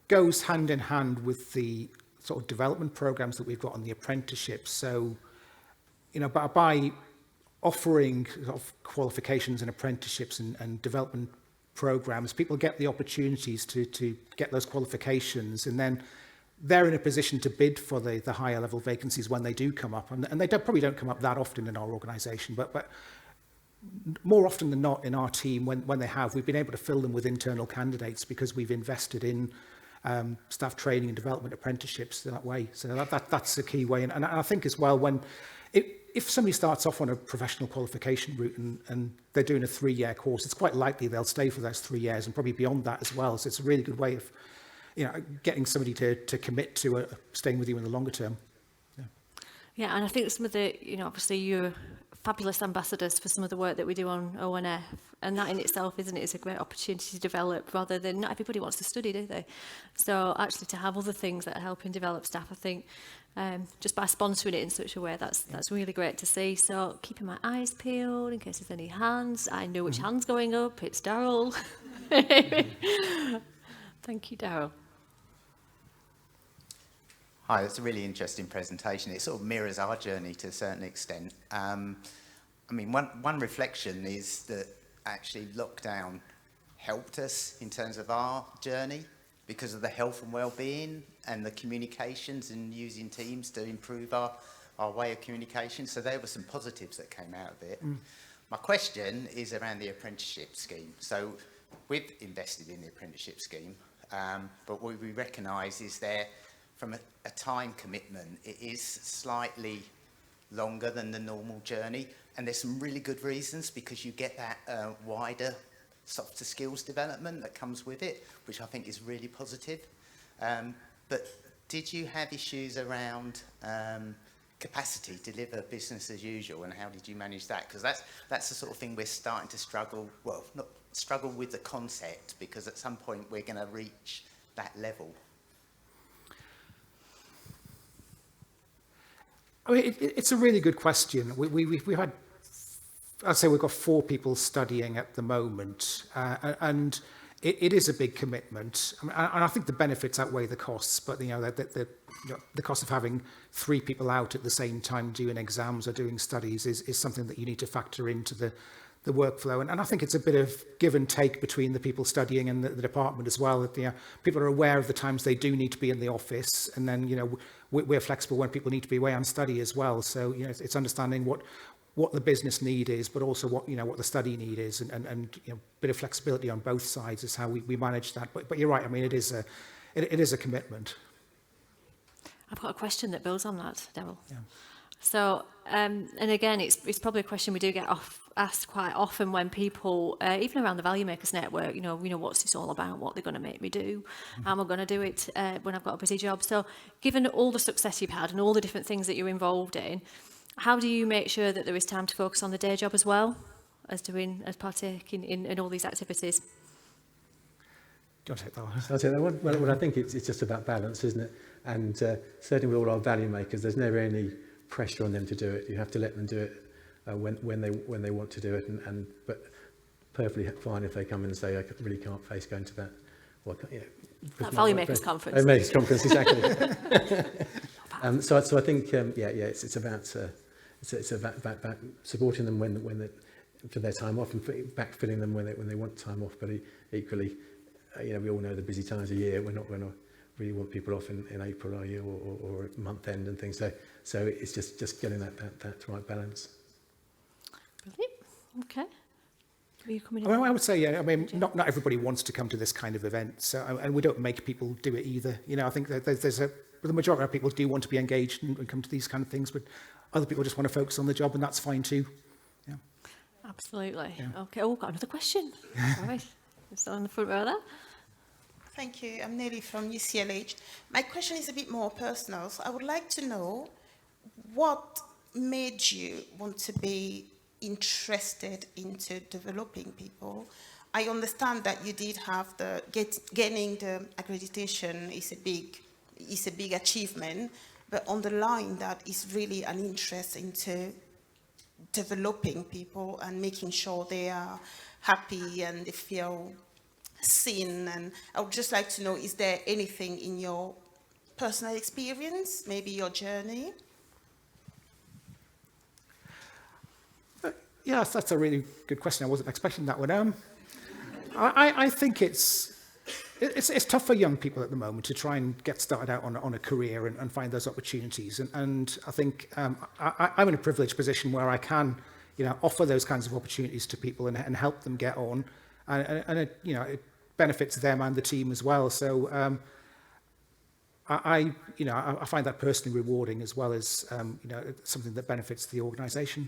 goes hand in hand with the sort of development programs that we've got on the apprenticeships. So, you know, by offering sort of qualifications and apprenticeships and development programs, people get the opportunities to get those qualifications, and then they're in a position to bid for the higher level vacancies when they do come up, and they probably don't come up that often in our organisation, but more often than not in our team, when they have, we've been able to fill them with internal candidates because we've invested in staff training and development apprenticeships that way. So that's the key way. And I think as well, if somebody starts off on a professional qualification route and they're doing a 3-year course, it's quite likely they'll stay for those 3 years and probably beyond that as well. So it's a really good way of getting somebody to commit to staying with you in the longer term. Yeah, and I think some of the, obviously you're fabulous ambassadors for some of the work that we do on ONF, and that in itself, isn't it, is a great opportunity to develop, rather than, not everybody wants to study, do they? So actually to have other things that are helping develop staff, I think, just by sponsoring it in such a way, that's really great to see. So keeping my eyes peeled in case there's any hands. I know which hand's going up, it's Daryl. Thank you, Daryl. Hi, that's a really interesting presentation. It sort of mirrors our journey to a certain extent. I mean, one reflection is that actually lockdown helped us in terms of our journey because of the health and well-being and the communications and using Teams to improve our way of communication. So there were some positives that came out of it. My question is around the apprenticeship scheme. So we've invested in the apprenticeship scheme, but what we recognise is there, from a time commitment, it is slightly longer than the normal journey, and there's some really good reasons, because you get that wider softer skills development that comes with it, which I think is really positive. But did you have issues around capacity to deliver business as usual, and how did you manage that? Because that's the sort of thing we're starting to struggle, well, not struggle with the concept, because at some point we're going to reach that level. I mean, it's a really good question. We've had, I'd say we've got 4 people studying at the moment, and it is a big commitment. I mean, and I think the benefits outweigh the costs, but the cost of having 3 people out at the same time doing exams or doing studies is something that you need to factor into the workflow. And I think it's a bit of give and take between the people studying and the department as well. That people are aware of the times they do need to be in the office, and then we're flexible when people need to be away on study as well. So it's understanding what the business need is, but also what the study need is, and a bit of flexibility on both sides is how we manage that. But you're right. I mean, it is a commitment. I've got a question that builds on that, Daryl. Yeah. So, and again, it's probably a question we do get asked quite often when people, even around the Value Makers Network, what's this all about? What they're going to make me do? How am I going to do it when I've got a busy job? So, given all the success you've had and all the different things that you're involved in, how do you make sure that there is time to focus on the day job as well as partaking in all these activities? Do you want to take that one? I'll take that one. Well, I think it's just about balance, isn't it? And certainly with all our value makers, there's never any pressure on them to do it. You have to let them do it when they want to do it, but perfectly fine if they come in and say, I really can't face going to that. Well, that Value Makers Conference. Value Makers Conference, exactly. So I think it's about supporting them when for their time off, and backfilling them when they want time off. But equally, we all know the busy times of year. We're not really want people off in April, are you, or month end and things. So it's just getting that right balance. Brilliant. Okay. Are you coming in? I would say, not everybody wants to come to this kind of event, so, and we don't make people do it either. I think that the majority of people do want to be engaged and come to these kind of things, but other people just want to focus on the job, and that's fine too. Yeah. Absolutely. Yeah. Okay. Oh, we've got another question. All right. It's on the front row there. Thank you. I'm Nelly from UCLH. My question is a bit more personal. So I would like to know what made you want to be interested into developing people. I understand that you did have gaining the accreditation is a big achievement, but underlying that is really an interest into developing people and making sure they are happy and they feel seen. And I would just like to know, is there anything in your personal experience, maybe your journey? Yes, that's a really good question. I wasn't expecting that one. I think it's it's tough for young people at the moment to try and get started out on a career and find those opportunities. And I think I'm in a privileged position where I can, offer those kinds of opportunities to people and help them get on. And it, it benefits them and the team as well. So I find that personally rewarding as well as, something that benefits the organisation.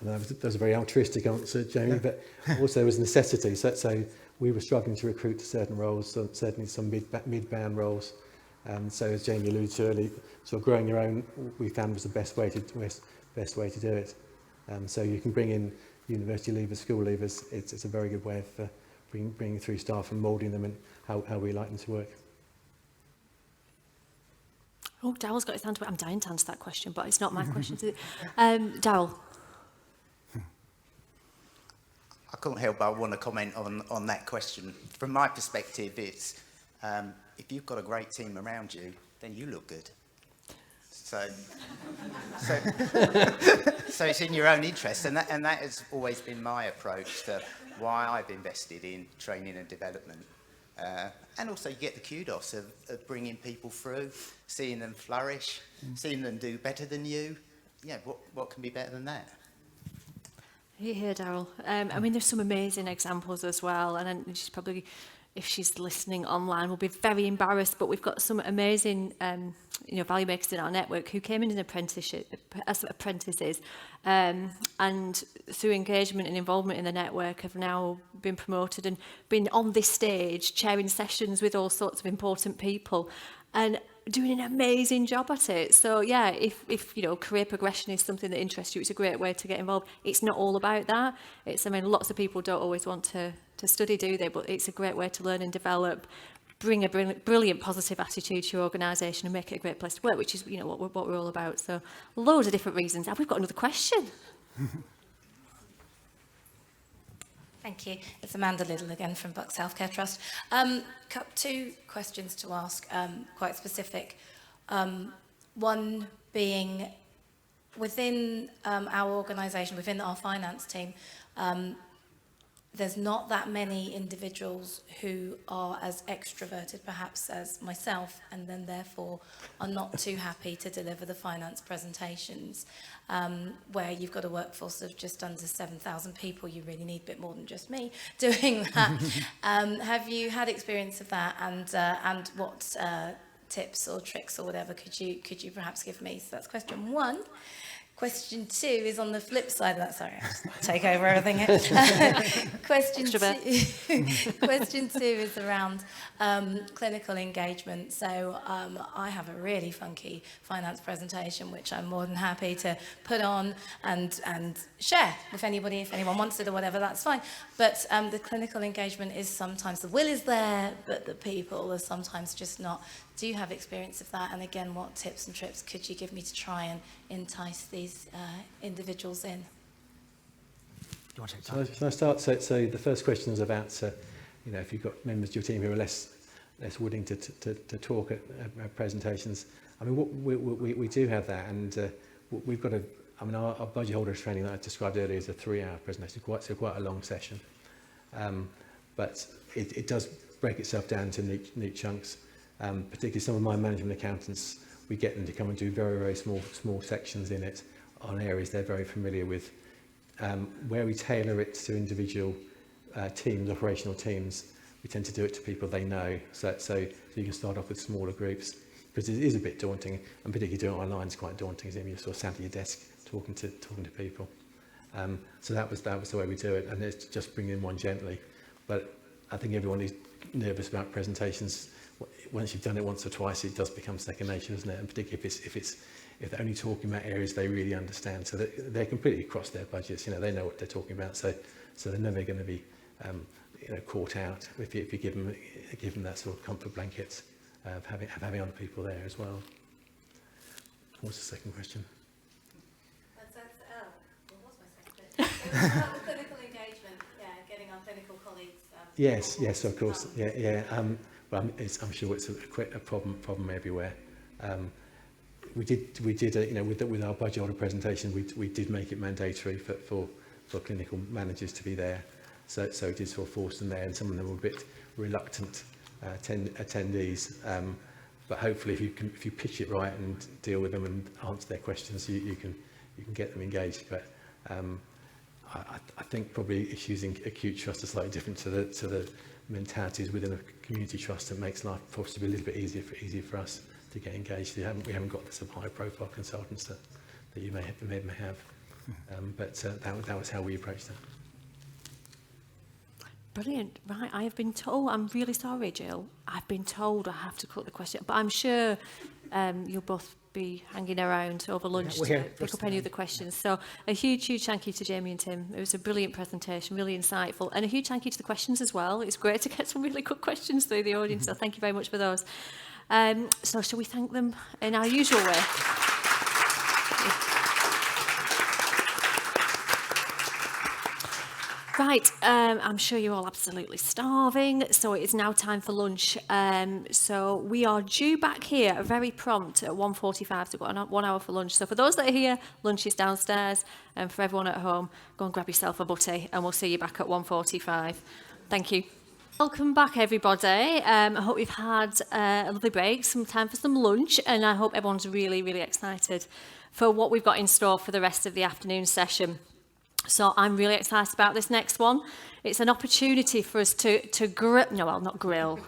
That was a very altruistic answer, Jamie, but also was necessity. So we were struggling to recruit to certain roles, certainly some mid-band roles. So as Jamie alluded to earlier, sort of growing your own, we found was the best way to do it. So you can bring in university leavers, school leavers. It's a very good way of bringing through staff and moulding them and how we like them to work. Oh, Daryl's got his hand up. I'm dying to answer that question, but it's not my question, is it? Daryl. I couldn't help but I want to comment on that question. From my perspective, it's if you've got a great team around you, then you look good. So it's in your own interest, and that has always been my approach to why I've invested in training and development. And also you get the kudos of bringing people through, seeing them flourish, seeing them do better than you. Yeah, what can be better than that? Here, Daryl. I mean, there's some amazing examples as well, and she's probably, if she's listening online, will be very embarrassed. But we've got some amazing, value makers in our network who came in as apprentices, and through engagement and involvement in the network have now been promoted and been on this stage, chairing sessions with all sorts of important people, and doing an amazing job at it. So yeah, if career progression is something that interests you, it's a great way to get involved. It's not all about that. Lots of people don't always want to study, do they? But it's a great way to learn and develop, bring a brilliant positive attitude to your organisation and make it a great place to work, which is what we're all about. So loads of different reasons. We've got another question. Thank you. It's Amanda Liddle again from Bucks Healthcare Trust. Two questions to ask, quite specific. One being, within our organisation, within our finance team, there's not that many individuals who are as extroverted perhaps as myself, and then therefore are not too happy to deliver the finance presentations, where you've got a workforce of just under 7,000 people. You really need a bit more than just me doing that. Have you had experience of that, and what tips or tricks or whatever could you perhaps give me? So that's question one. Question two is on the flip side of that. Sorry, I just take over everything here. Question two is around clinical engagement. So I have a really funky finance presentation, which I'm more than happy to put on and share with anybody. If anyone wants it or whatever, that's fine. But the clinical engagement is sometimes, the will is there, but the people are sometimes just not. Do you have experience of that? And again, what tips and tricks could you give me to try and entice these individuals in? You want to take that? Shall I start? So the first question is about, if you've got members of your team who are less willing to talk at presentations. I mean, we do have that, and we've got our budget holders training that I described earlier is a 3-hour presentation, quite a long session. But it does break itself down into neat chunks. Particularly some of my management accountants, we get them to come and do very, very small sections in it on areas they're very familiar with. Where we tailor it to individual teams, operational teams, we tend to do it to people they know. So you can start off with smaller groups, because it is a bit daunting, and particularly doing it online is quite daunting, isn't it? You're sort of sat at your desk talking to people. So that was the way we do it, and it's just bringing in one gently. But I think everyone is nervous about presentations. Once you've done it once or twice, it does become second nature, doesn't it? And particularly if they're only talking about areas they really understand, so they're completely across their budgets. They know what they're talking about, so they're never going to be caught out if you give them that sort of comfort blanket of having other people there as well. What's the second question? What was my second question? About the clinical engagement, getting our clinical colleagues. Yes, of course, yeah. Well, I'm sure it's a problem everywhere. We did with our budget order presentation, we did make it mandatory for clinical managers to be there. so it did sort of force them there, and some of them were a bit reluctant attendees. But hopefully, if you pitch it right and deal with them and answer their questions, you can get them engaged. But I think probably issues in acute trust are slightly different to the mentalities within a community trust that makes life possibly a little bit easier for us to get engaged. We haven't got the sort of high profile consultants that you may have. But that was how we approached that. Brilliant. Right, I have been told, I'm really sorry, Jill, I've been told I have to cut the question, but I'm sure you'll both be hanging around over lunch to pick up any of the questions. So a huge thank you to Jamie and Tim. It was a brilliant presentation, really insightful, and a huge thank you to the questions as well. It's great to get some really good questions through the audience, so thank you very much for those. So shall we thank them in our usual way? Right, I'm sure you're all absolutely starving, so it is now time for lunch. So we are due back here very prompt at 1:45, so we've got 1 hour for lunch. So for those that are here, lunch is downstairs, and for everyone at home, go and grab yourself a butty, and we'll see you back at 1:45. Thank you. Welcome back, everybody. I hope you've had a lovely break, some time for some lunch, and I hope everyone's really, really excited for what we've got in store for the rest of the afternoon session. So I'm really excited about this next one. It's an opportunity for us to grill, no, well, not grill.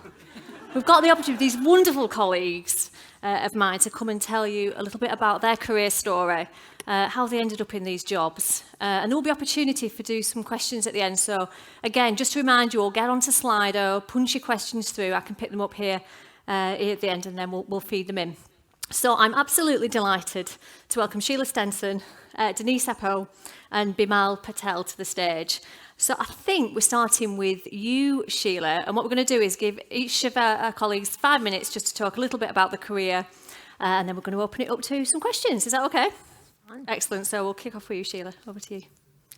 We've got the opportunity, these wonderful colleagues of mine, to come and tell you a little bit about their career story, how they ended up in these jobs. And there'll be opportunity for do some questions at the end. So again, just to remind you all, get onto Slido, punch your questions through. I can pick them up here at the end, and then we'll feed them in. So I'm absolutely delighted to welcome Sheila Stenson, Denise Eppo and Bimal Patel to the stage. So I think we're starting with you, Sheila, and what we're going to do is give each of our colleagues 5 minutes just to talk a little bit about the career, and then we're going to open it up to some questions. Is that okay? Excellent. So we'll kick off with you, Sheila. Over to you.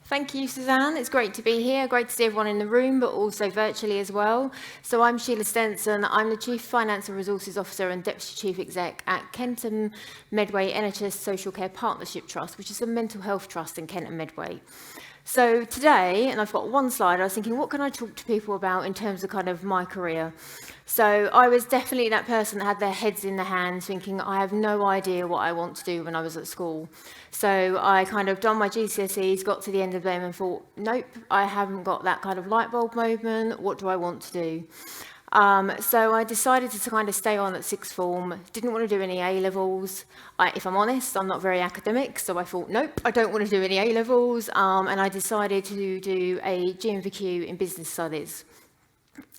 Thank you, Suzanne. It's great to be here. Great to see everyone in the room, but also virtually as well. So I'm Sheila Stenson. I'm the Chief Finance and Resources Officer and Deputy Chief Exec at Kent and Medway NHS Social Care Partnership Trust, which is a mental health trust in Kent and Medway. So today, and I've got one slide, I was thinking, what can I talk to people about in terms of kind of my career? So I was definitely that person that had their heads in their hands thinking, I have no idea what I want to do when I was at school. So I kind of done my GCSEs, got to the end of them and thought, nope, I haven't got that kind of light bulb moment. What do I want to do? So I decided to kind of stay on at sixth form, didn't want to do any A-levels. If I'm honest, I'm not very academic, so I thought, nope, I don't want to do any A-levels, and I decided to do a GMVQ in business studies.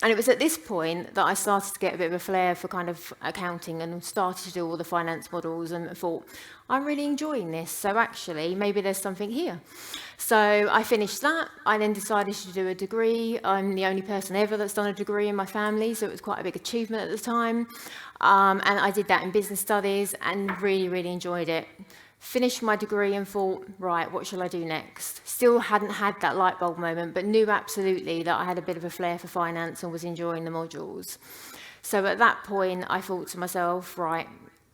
And it was at this point that I started to get a bit of a flair for kind of accounting and started to do all the finance models and thought, I'm really enjoying this, so actually maybe there's something here. So I finished that. I then decided to do a degree. I'm the only person ever that's done a degree in my family, so it was quite a big achievement at the time. And I did that in business studies and really, really enjoyed it. Finished my degree and thought, right, what shall I do next? Still hadn't had that light bulb moment, but knew absolutely that I had a bit of a flair for finance and was enjoying the modules. So at that point, I thought to myself, right,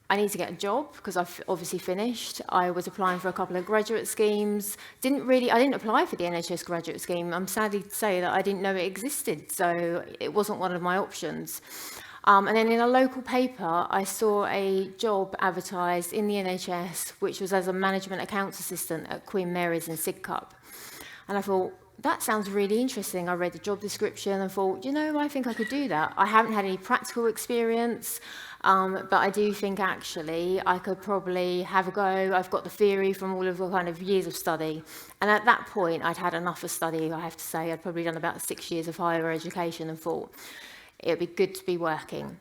I need to get a job because I've obviously finished. I was applying for a couple of graduate schemes. I didn't apply for the NHS graduate scheme. I'm sadly to say that I didn't know it existed, so it wasn't one of my options. And then in a local paper, I saw a job advertised in the NHS, which was as a management accounts assistant at Queen Mary's in Sidcup. And I thought, that sounds really interesting. I read the job description and thought, you know, I think I could do that. I haven't had any practical experience, but I do think actually I could probably have a go. I've got the theory from all of the kind of years of study. And at that point, I'd had enough of study, I have to say. I'd probably done about 6 years of higher education and thought, it'd be good to be working.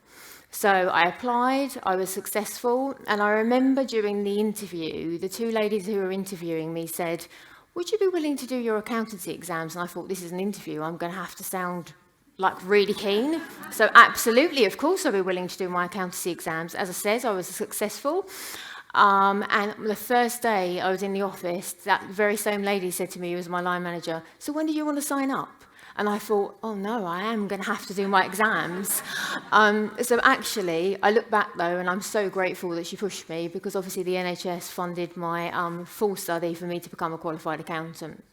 So I applied, I was successful, and I remember during the interview, the two ladies who were interviewing me said, would you be willing to do your accountancy exams? And I thought, this is an interview, I'm going to have to sound like really keen. So absolutely, of course I'd be willing to do my accountancy exams. As I said, I was successful. And the first day I was in the office, that very same lady said to me, who was my line manager, so when do you want to sign up? And I thought, oh no, I am going to have to do my exams. So actually, I look back though, and I'm so grateful that she pushed me because obviously the NHS funded my full study for me to become a qualified accountant.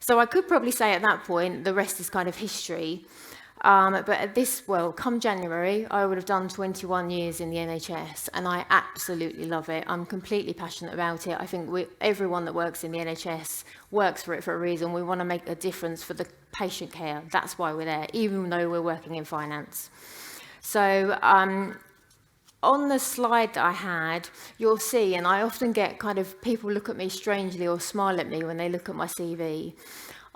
So I could probably say at that point, the rest is kind of history. But at this, well, come January, I would have done 21 years in the NHS, and I absolutely love it. I'm completely passionate about it. I think everyone that works in the NHS works for it for a reason. We want to make a difference for the patient care. That's why we're there, even though we're working in finance. So on the slide that I had, you'll see, and I often get kind of people look at me strangely or smile at me when they look at my CV.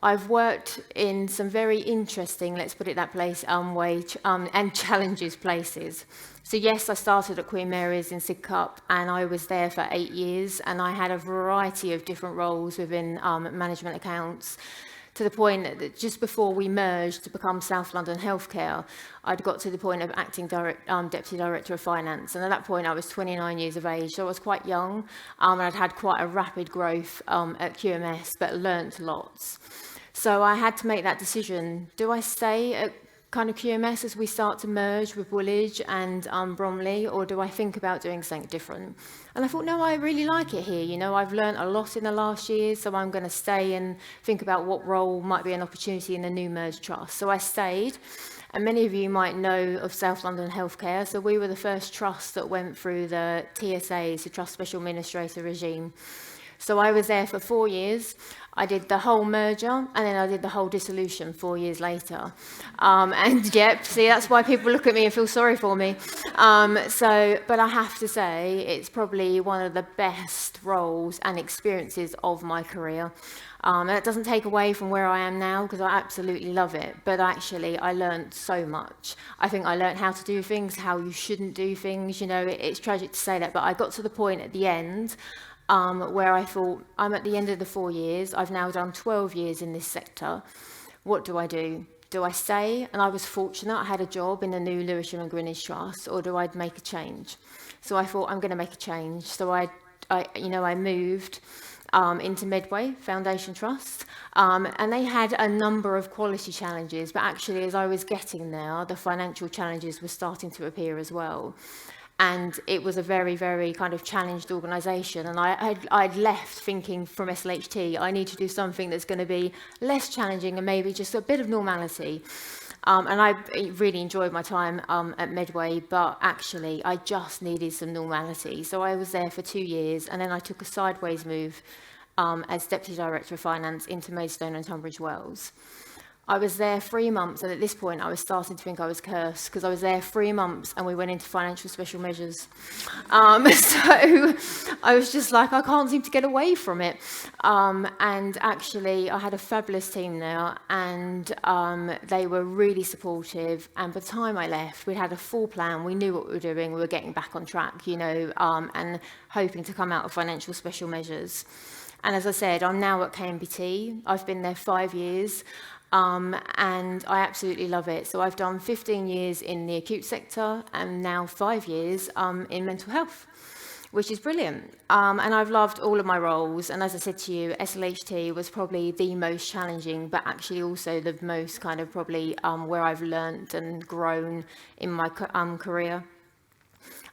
I've worked in some very interesting, let's put it that place, and challenges places. So yes, I started at Queen Mary's in Sidcup, and I was there for 8 years, and I had a variety of different roles within management accounts, to the point that just before we merged to become South London Healthcare, I'd got to the point of acting Deputy Director of Finance. And at that point, I was 29 years of age, so I was quite young, and I'd had quite a rapid growth at QMS, but learnt lots. So I had to make that decision. Do I stay at kind of QMS as we start to merge with Woolwich and Bromley, or do I think about doing something different? And I thought, no, I really like it here. You know, I've learned a lot in the last year, so I'm going to stay and think about what role might be an opportunity in the new merged trust. So I stayed, and many of you might know of South London Healthcare. So we were the first trust that went through the TSA, the Trust Special Administrator regime. So I was there for 4 years. I did the whole merger, and then I did the whole dissolution 4 years later. And yep, see, that's why people look at me and feel sorry for me. But I have to say, it's probably one of the best roles and experiences of my career. And it doesn't take away from where I am now, because I absolutely love it. But actually, I learned so much. I think I learned how to do things, how you shouldn't do things. You know, it's tragic to say that, but I got to the point at the end where I thought, I'm at the end of the 4 years. I've now done 12 years in this sector. What do I do? Do I stay? And I was fortunate. I had a job in the new Lewisham and Greenwich Trust, or do I make a change? So I thought, I'm going to make a change. So I moved into Medway Foundation Trust, and they had a number of quality challenges, but actually as I was getting there, the financial challenges were starting to appear as well. And it was a very, very kind of challenged organisation. And I'd left thinking from SLHT, I need to do something that's going to be less challenging and maybe just a bit of normality. And I really enjoyed my time at Medway, but actually I just needed some normality. So I was there for 2 years, and then I took a sideways move as Deputy Director of Finance into Maidstone and Tunbridge Wells. I was there 3 months, and at this point I was starting to think I was cursed, because I was there 3 months and we went into financial special measures. So I was just like, I can't seem to get away from it. And actually I had a fabulous team there, and they were really supportive. And by the time I left, we had a full plan. We knew what we were doing. We were getting back on track, you know, and hoping to come out of financial special measures. And as I said, I'm now at KMBT. I've been there 5 years. And I absolutely love it. So I've done 15 years in the acute sector and now 5 years in mental health, which is brilliant. And I've loved all of my roles. And as I said to you, SLHT was probably the most challenging, but actually also the most kind of probably where I've learned and grown in my career.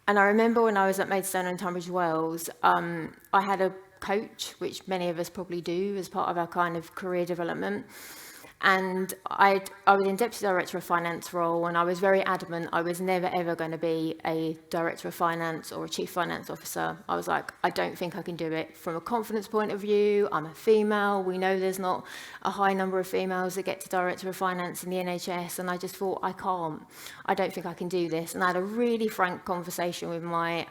And I remember when I was at Maidstone and Tunbridge Wells, I had a coach, which many of us probably do as part of our kind of career development. And I was in Deputy Director of Finance role, and I was very adamant I was never ever going to be a Director of Finance or a Chief Finance Officer. I was like, I don't think I can do it. From a confidence point of view, I'm a female. We know there's not a high number of females that get to Director of Finance in the NHS, and I just thought, I can't. I don't think I can do this. And I had a really frank conversation with my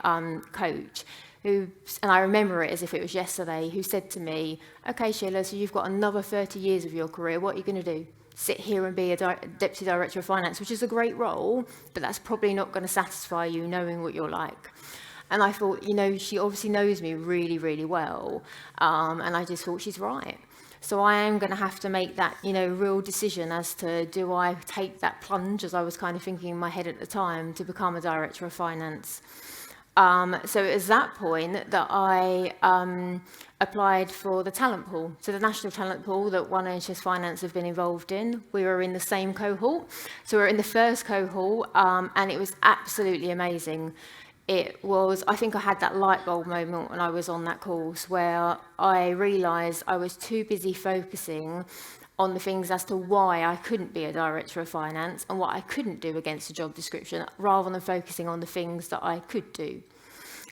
coach, and I remember it as if it was yesterday, who said to me, okay, Sheila, so you've got another 30 years of your career. What are you going to do? Sit here and be a Deputy Director of Finance, which is a great role, but that's probably not going to satisfy you knowing what you're like. And I thought, you know, she obviously knows me really, really well. And I just thought she's right. So I am going to have to make that, you know, real decision as to, do I take that plunge, as I was kind of thinking in my head at the time, to become a Director of Finance. So it was that point that I applied for the talent pool. So the national talent pool that One NHS Finance have been involved in, we were in the same cohort. So we were in the first cohort, and it was absolutely amazing. I think I had that light bulb moment when I was on that course where I realised I was too busy focusing on the things as to why I couldn't be a director of finance and what I couldn't do against the job description, rather than focusing on the things that I could do.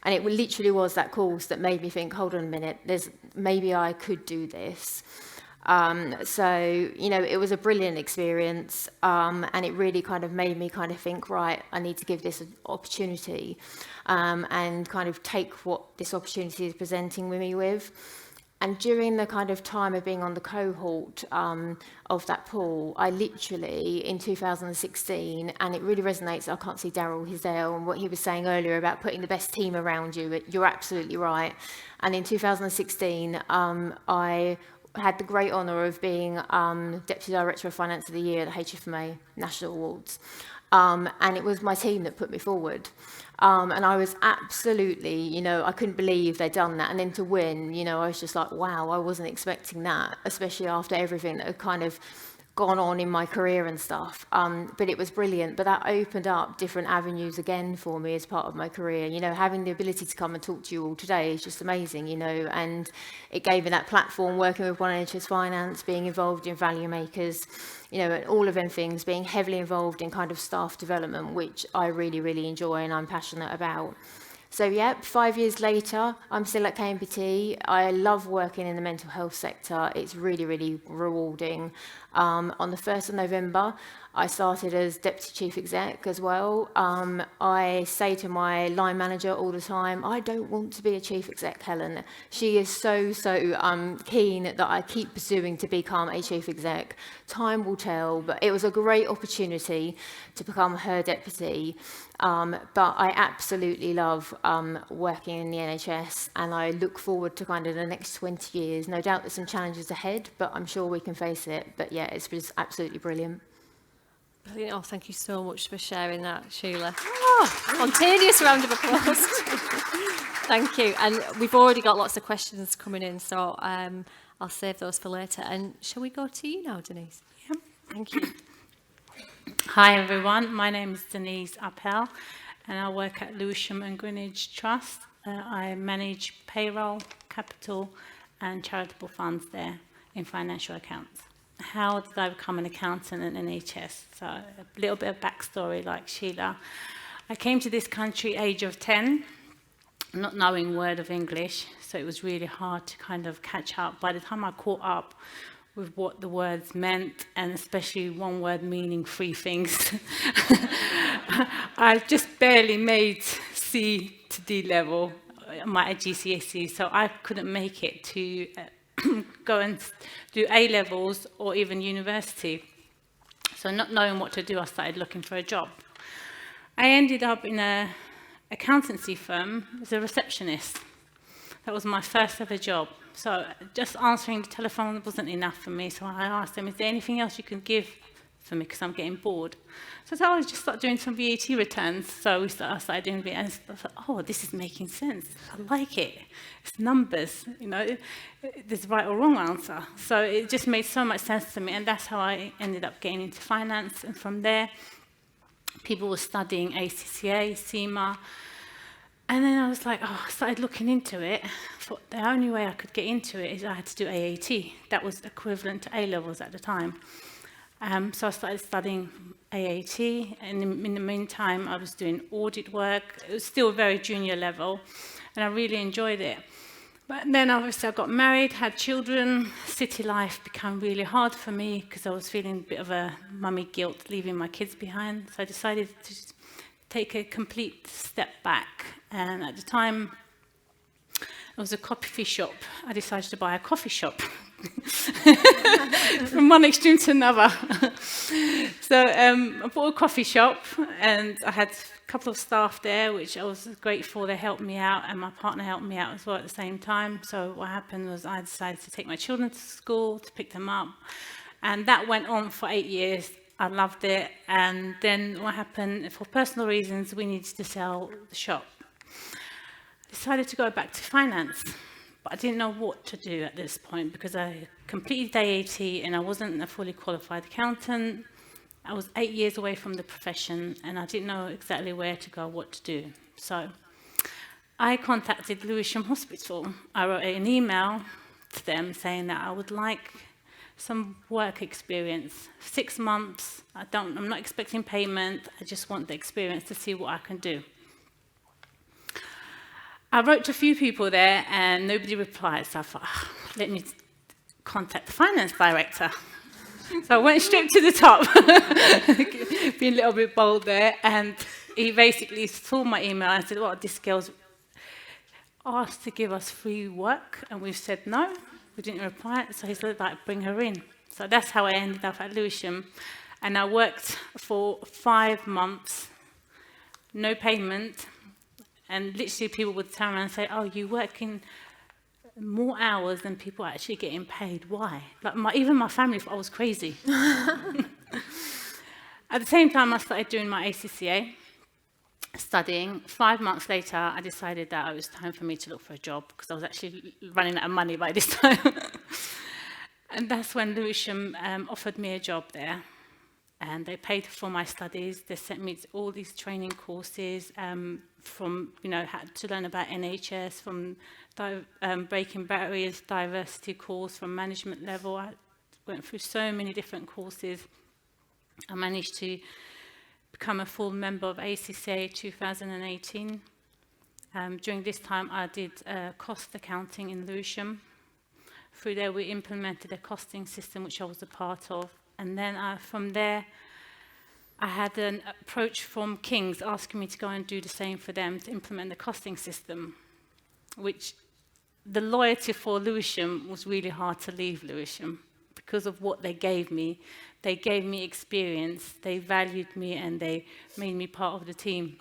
And it literally was that course that made me think, hold on a minute, maybe I could do this. So, you know, it was a brilliant experience, and it really kind of made me kind of think, right, I need to give this an opportunity, and kind of take what this opportunity is presenting me with. And during the kind of time of being on the cohort of that pool, I literally, in 2016, and it really resonates, I can't see Daryl, he's there, and what he was saying earlier about putting the best team around you, you're absolutely right. And in 2016, I had the great honour of being Deputy Director of Finance of the Year at the HFMA National Awards. And it was my team that put me forward. And I was absolutely, you know, I couldn't believe they'd done that. And then to win, you know, I was just like, wow, I wasn't expecting that, especially after everything that had kind of gone on in my career and stuff. But it was brilliant. But that opened up different avenues again for me as part of my career. You know, having the ability to come and talk to you all today is just amazing, you know, and it gave me that platform, working with One NHS Finance, being involved in Value Makers, you know, and all of them things, being heavily involved in kind of staff development, which I really, really enjoy and I'm passionate about. So yeah, 5 years later, I'm still at KMPT. I love working in the mental health sector. It's really, really rewarding. On the 1st of November, I started as Deputy Chief Exec as well. I say to my line manager all the time, I don't want to be a Chief Exec, Helen. She is so keen that I keep pursuing to become a Chief Exec. Time will tell, but it was a great opportunity to become her deputy. But I absolutely love working in the NHS, and I look forward to kind of the next 20 years. No doubt there's some challenges ahead, but I'm sure we can face it. But yeah, it's just absolutely brilliant. Brilliant. Oh, thank you so much for sharing that, Sheila. Oh, spontaneous round of applause. Thank you. And we've already got lots of questions coming in, so I'll save those for later. And shall we go to you now, Denise? Yeah. Thank you. Hi everyone, my name is Denise Appel and I work at Lewisham and Greenwich Trust. I manage payroll, capital and charitable funds there in financial accounts. How did I become an accountant at NHS? So a little bit of backstory like Sheila. I came to this country age of 10, not knowing a word of English, so it was really hard to kind of catch up. By the time I caught up with what the words meant, and especially one word meaning 3 things, I just barely made C to D level at GCSE, so I couldn't make it to go and do A levels or even university. So not knowing what to do, I started looking for a job. I ended up in an accountancy firm as a receptionist. That was my first ever job. So just answering the telephone wasn't enough for me. So I asked them, is there anything else you can give for me? Because I'm getting bored. So I just started doing some VAT returns. So I started doing VAT, and I thought, oh, this is making sense. I like it. It's numbers, you know. There's right or wrong answer. So it just made so much sense to me. And that's how I ended up getting into finance. And from there, people were studying ACCA, CIMA. And then I was like, oh, I started looking into it. Thought the only way I could get into it is I had to do AAT. That was equivalent to A levels at the time. So I started studying AAT, and in the meantime, I was doing audit work. It was still very junior level, and I really enjoyed it. But then obviously I got married, had children. City life became really hard for me because I was feeling a bit of a mummy guilt leaving my kids behind. So I decided to take a complete step back. And at the time, it was a coffee shop. I decided to buy a coffee shop from one extreme to another. So I bought a coffee shop, and I had a couple of staff there, which I was grateful. They helped me out, and my partner helped me out as well at the same time. So what happened was I decided to take my children to school, to pick them up. And that went on for 8 years. I loved it. And then what happened, for personal reasons, we needed to sell the shop. Decided to go back to finance, but I didn't know what to do at this point because I completed AAT and I wasn't a fully qualified accountant. I was 8 years away from the profession and I didn't know exactly where to go, what to do. So I contacted Lewisham Hospital. I wrote an email to them saying that I would like some work experience, 6 months. I'm not expecting payment. I just want the experience to see what I can do. I wrote to a few people there and nobody replied. So I thought, let me contact the finance director. So I went straight to the top, being a little bit bold there. And he basically saw my email and said, well, this girl's asked to give us free work. And we've said no. We didn't reply. So he said, like, bring her in. So that's how I ended up at Lewisham. And I worked for 5 months, no payment. And literally people would turn around and say, oh, you're working more hours than people are actually getting paid. Why? Like even my family thought I was crazy. At the same time, I started doing my ACCA, studying. 5 months later, I decided that it was time for me to look for a job because I was actually running out of money by this time. And that's when Lewisham offered me a job there. And they paid for my studies. They sent me to all these training courses from, had to learn about NHS, from breaking barriers, diversity course, from management level. I went through so many different courses. I managed to become a full member of ACCA 2018. During this time, I did cost accounting in Lewisham. Through there, we implemented a costing system, which I was a part of. And then from there, I had an approach from King's asking me to go and do the same for them, to implement the costing system, which the loyalty for Lewisham was really hard to leave Lewisham because of what they gave me. They gave me experience, they valued me, and they made me part of the team.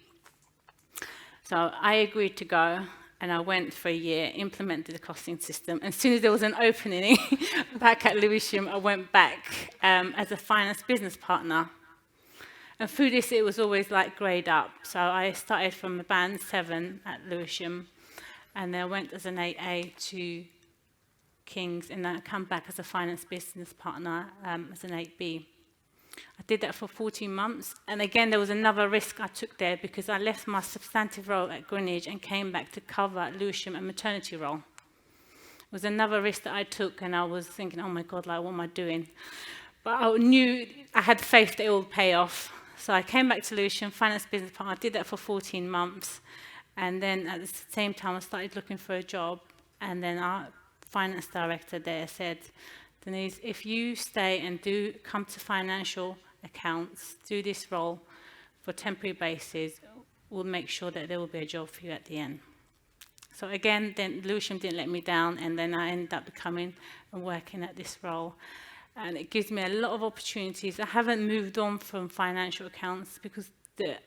So I agreed to go. And I went for a year, implemented the costing system. As soon as there was an opening back at Lewisham, I went back as a finance business partner. And through this, it was always like grade up. So I started from a band 7 at Lewisham, and then I went as an 8A to King's, and then I come back as a finance business partner as an 8B. I did that for 14 months. And again, there was another risk I took there because I left my substantive role at Greenwich and came back to cover at Lewisham a maternity role. It was another risk that I took, and I was thinking, oh my God, like, what am I doing? But I knew, I had faith that it would pay off. So I came back to Lewisham, finance business partner. I did that for 14 months. And then at the same time, I started looking for a job. And then our finance director there said, Denise, if you stay and come to financial accounts, do this role for temporary basis, we'll make sure that there will be a job for you at the end. So again, then Lewisham didn't let me down, and then I ended up becoming and working at this role. And it gives me a lot of opportunities. I haven't moved on from financial accounts because the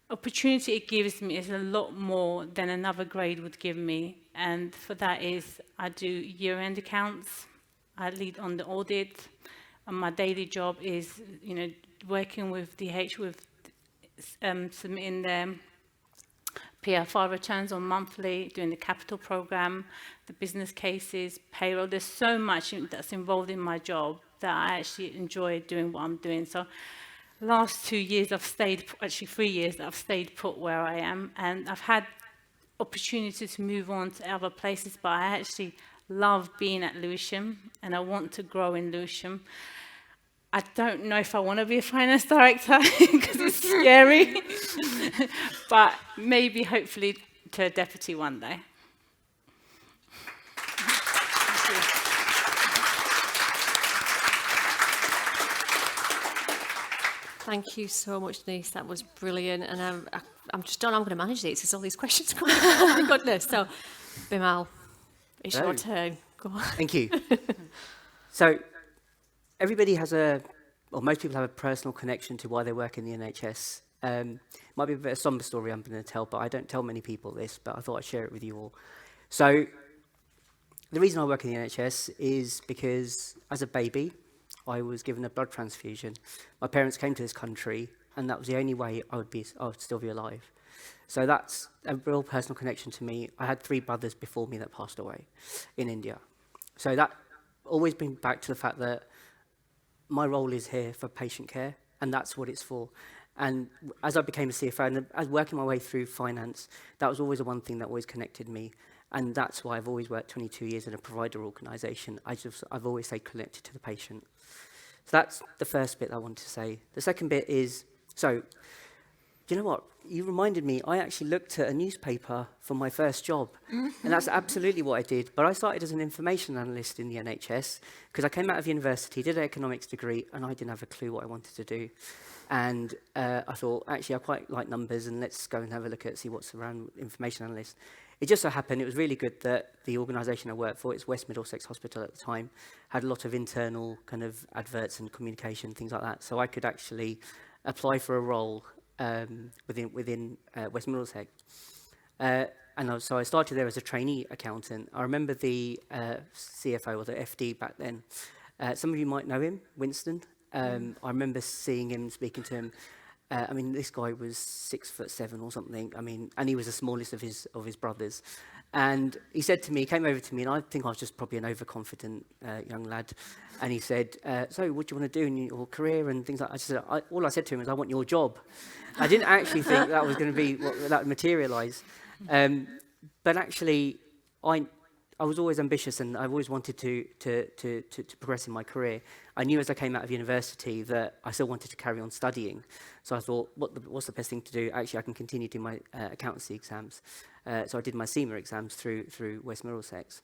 opportunity it gives me is a lot more than another grade would give me. And for that is, I do year-end accounts. I lead on the audit, and my daily job is, working with DH with submitting their PFR returns on monthly, doing the capital program, the business cases, payroll. There's so much that's involved in my job that I actually enjoy doing what I'm doing. So last 2 years I've stayed, actually 3 years, I've stayed put where I am, and I've had opportunities to move on to other places, but I actually love being at Lewisham, and I want to grow in Lewisham. I don't know if I want to be a finance director because it's scary, but maybe, hopefully, to a deputy one day. Thank you so much, Denise. That was brilliant, and I'm just done. I'm going to manage these because all these questions come. Oh my goodness! So, Bimal, it's your turn. Go on. Thank you. So, everybody has most people have a personal connection to why they work in the NHS. Might be a bit of a somber story I'm going to tell, but I don't tell many people this, but I thought I'd share it with you all. So, the reason I work in the NHS is because as a baby, I was given a blood transfusion. My parents came to this country, and that was the only way I would still be alive. So that's a real personal connection to me. I had 3 brothers before me that passed away in India. So that always brings back to the fact that my role is here for patient care, and that's what it's for. And as I became a CFO and as working my way through finance, that was always the one thing that always connected me. And that's why I've always worked 22 years in a provider organisation. I've always stayed connected to the patient. So that's the first bit I want to say. The second bit is, so, do you know what? You reminded me, I actually looked at a newspaper for my first job. And that's absolutely what I did. But I started as an information analyst in the NHS because I came out of university, did an economics degree, and I didn't have a clue what I wanted to do. And I thought, actually, I quite like numbers, and let's go and have a look at see what's around information analyst. It just so happened, it was really good that the organisation I worked for, it's West Middlesex Hospital at the time, had a lot of internal kind of adverts and communication, things like that. So I could actually apply for a role within West Middlesex. So I started there as a trainee accountant. I remember the CFO or the FD back then. Some of you might know him, Winston. I remember seeing him, speaking to him. I mean, this guy was 6'7" or something. I mean, and he was the smallest of his brothers. And he said to me, he came over to me, and I think I was just probably an overconfident young lad. And he said, so what do you want to do in your career and things like that? All I said to him was, I want your job. I didn't actually think that was going to be what that would materialise. But actually, I was always ambitious, and I always wanted to progress in my career. I knew as I came out of university that I still wanted to carry on studying. So I thought, what's the best thing to do? Actually, I can continue doing my accountancy exams. So I did my CIMA exams through West Middlesex.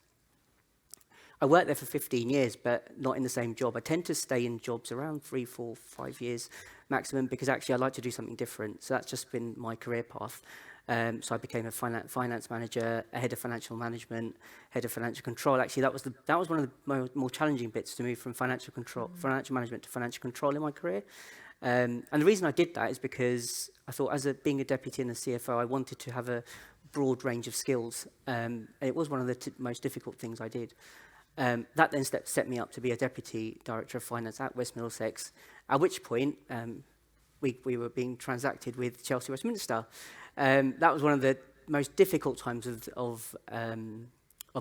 I worked there for 15 years, but not in the same job. I tend to stay in jobs around 3, 4, 5 years maximum because actually I like to do something different. So that's just been my career path. So I became a finance manager, a head of financial management, head of financial control. Actually, that was one of the more challenging bits to move from financial management to financial control in my career. And the reason I did that is because I thought, being a deputy and a CFO, I wanted to have a broad range of skills. And it was one of the most difficult things I did. That then set me up to be a deputy director of finance at West Middlesex. At which point, we were being transacted with Chelsea Westminster. That was one of the most difficult times of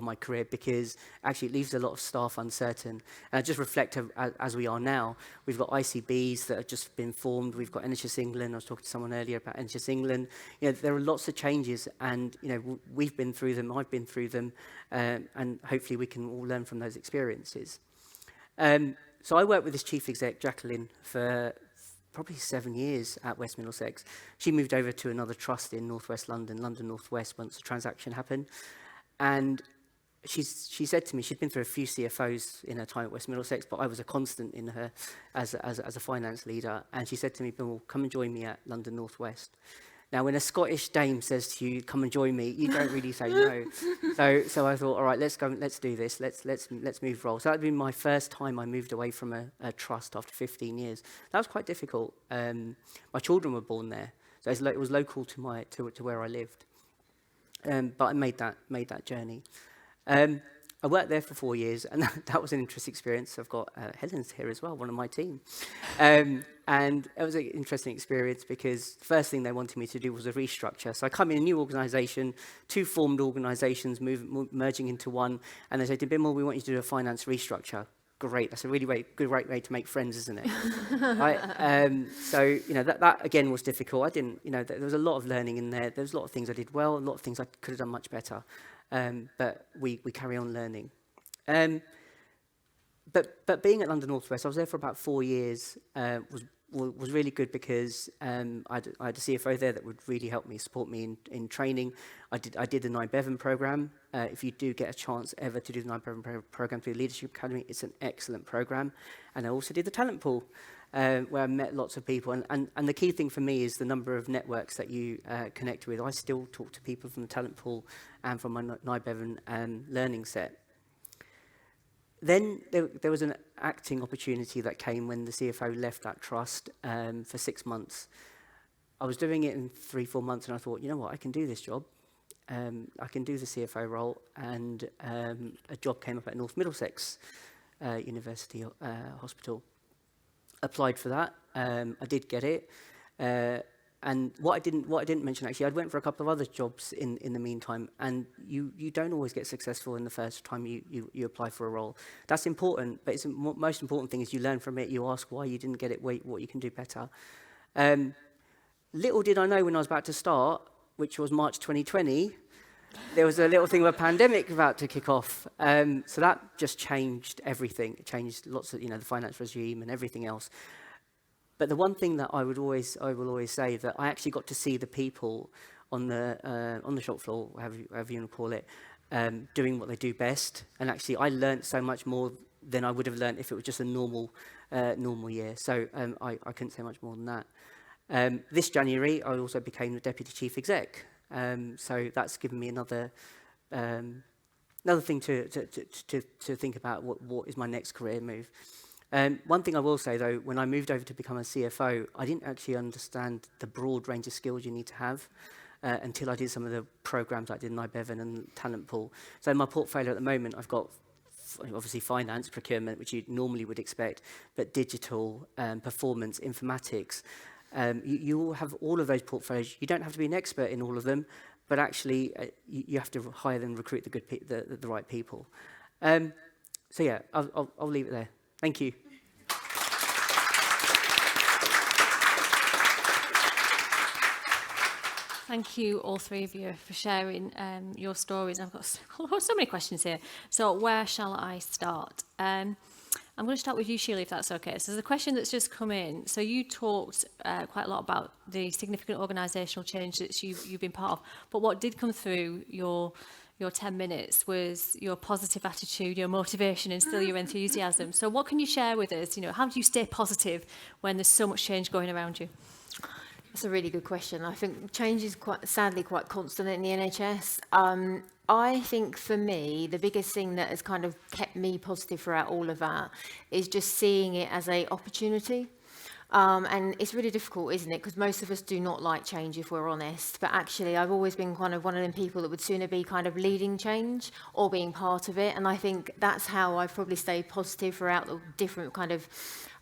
my career because actually it leaves a lot of staff uncertain. And I just reflect as we are now. We've got ICBs that have just been formed. We've got NHS England. I was talking to someone earlier about NHS England. You know, there are lots of changes, and you know we've been through them. I've been through them, and hopefully we can all learn from those experiences. So I worked with this chief exec, Jacqueline, for probably 7 years at West Middlesex. She moved over to another trust in Northwest London, London Northwest, once the transaction happened. And she said to me, she'd been through a few CFOs in her time at West Middlesex, but I was a constant in her as a finance leader. And she said to me, Bill, come and join me at London Northwest. Now, when a Scottish dame says to you, come and join me, you don't really say no. So I thought, all right, let's go, let's do this, let's move roles. So that had been my first time I moved away from a trust after 15 years. That was quite difficult. My children were born there, so it was local to where I lived. But I made that journey. I worked there for 4 years, and that was an interesting experience. I've got Helen's here as well, one of my team. And it was an interesting experience because the first thing they wanted me to do was a restructure. So I come in a new organisation, 2 formed organisations merging into one, and they said, Bimble, we want you to do a finance restructure. Great, that's a really good way to make friends, isn't it? Right? So, you know, that again was difficult. I didn't, you know, there was a lot of learning in there. There was a lot of things I did well, a lot of things I could have done much better. But we carry on learning. But being at London Northwest, I was there for about 4 years, was really good because I had a CFO there that would really help me, support me in training. I did the 9 Bevan programme. If you do get a chance ever to do the 9 Bevan programme through the Leadership Academy, it's an excellent programme. And I also did the talent pool, where I met lots of people. And the key thing for me is the number of networks that you connect with. I still talk to people from the talent pool and from my 9 Bevan learning set. Then there was an acting opportunity that came when the CFO left that trust for 6 months. I was doing it in 3-4 months, and I thought, you know what, I can do this job. I can do the CFO role, and a job came up at North Middlesex University Hospital. Applied for that. I did get it. And what I didn't mention, actually, I went for a couple of other jobs in the meantime, and you don't always get successful in the first time you apply for a role. That's important, but most important thing is you learn from it, you ask why you didn't get it, what you can do better. little did I know when I was about to start, which was March 2020, there was a little thing of a pandemic about to kick off. So that just changed everything. It changed lots of, the finance regime and everything else. But the one thing that I will always say, that I actually got to see the people on the shop floor, however you want to call it, doing what they do best. And actually, I learned so much more than I would have learned if it was just a normal year. So I couldn't say much more than that. This January, I also became the Deputy Chief Exec. So that's given me another thing to think about. What is my next career move? One thing I will say, though, when I moved over to become a CFO, I didn't actually understand the broad range of skills you need to have until I did some of the programs I did in IBEVN and Talent Pool. So in my portfolio at the moment, I've got obviously finance, procurement, which you normally would expect, but digital, performance, informatics. You will have all of those portfolios. You don't have to be an expert in all of them, but actually you have to hire and recruit the right people. So yeah, I'll leave it there. Thank you. Thank you, all three of you, for sharing your stories. I've got so many questions here. So where shall I start? I'm going to start with you, Sheila, if that's okay. So there's a question that's just come in. So you talked quite a lot about the significant organisational change that you've been part of. But what did come through your 10 minutes was your positive attitude, your motivation, and still your enthusiasm. So what can you share with us? How do you stay positive when there's so much change going around you? That's a really good question. I think change is sadly quite constant in the NHS. I think for me, the biggest thing that has kind of kept me positive throughout all of that is just seeing it as an opportunity. And it's really difficult, isn't it? Because most of us do not like change, if we're honest. But actually, I've always been kind of one of them people that would sooner be kind of leading change or being part of it. And I think that's how I've probably stayed positive throughout the different kind of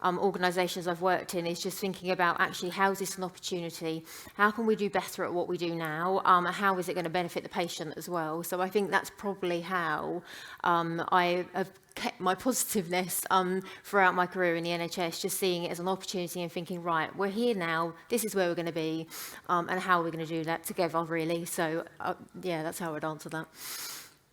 organisations I've worked in, is just thinking about actually how is this an opportunity? How can we do better at what we do now? And how is it going to benefit the patient as well? So I think that's probably how I have kept my positiveness throughout my career in the NHS, just seeing it as an opportunity and thinking, right, we're here now, this is where we're going to be, and how are we going to do that together, really. So yeah, that's how I'd answer that.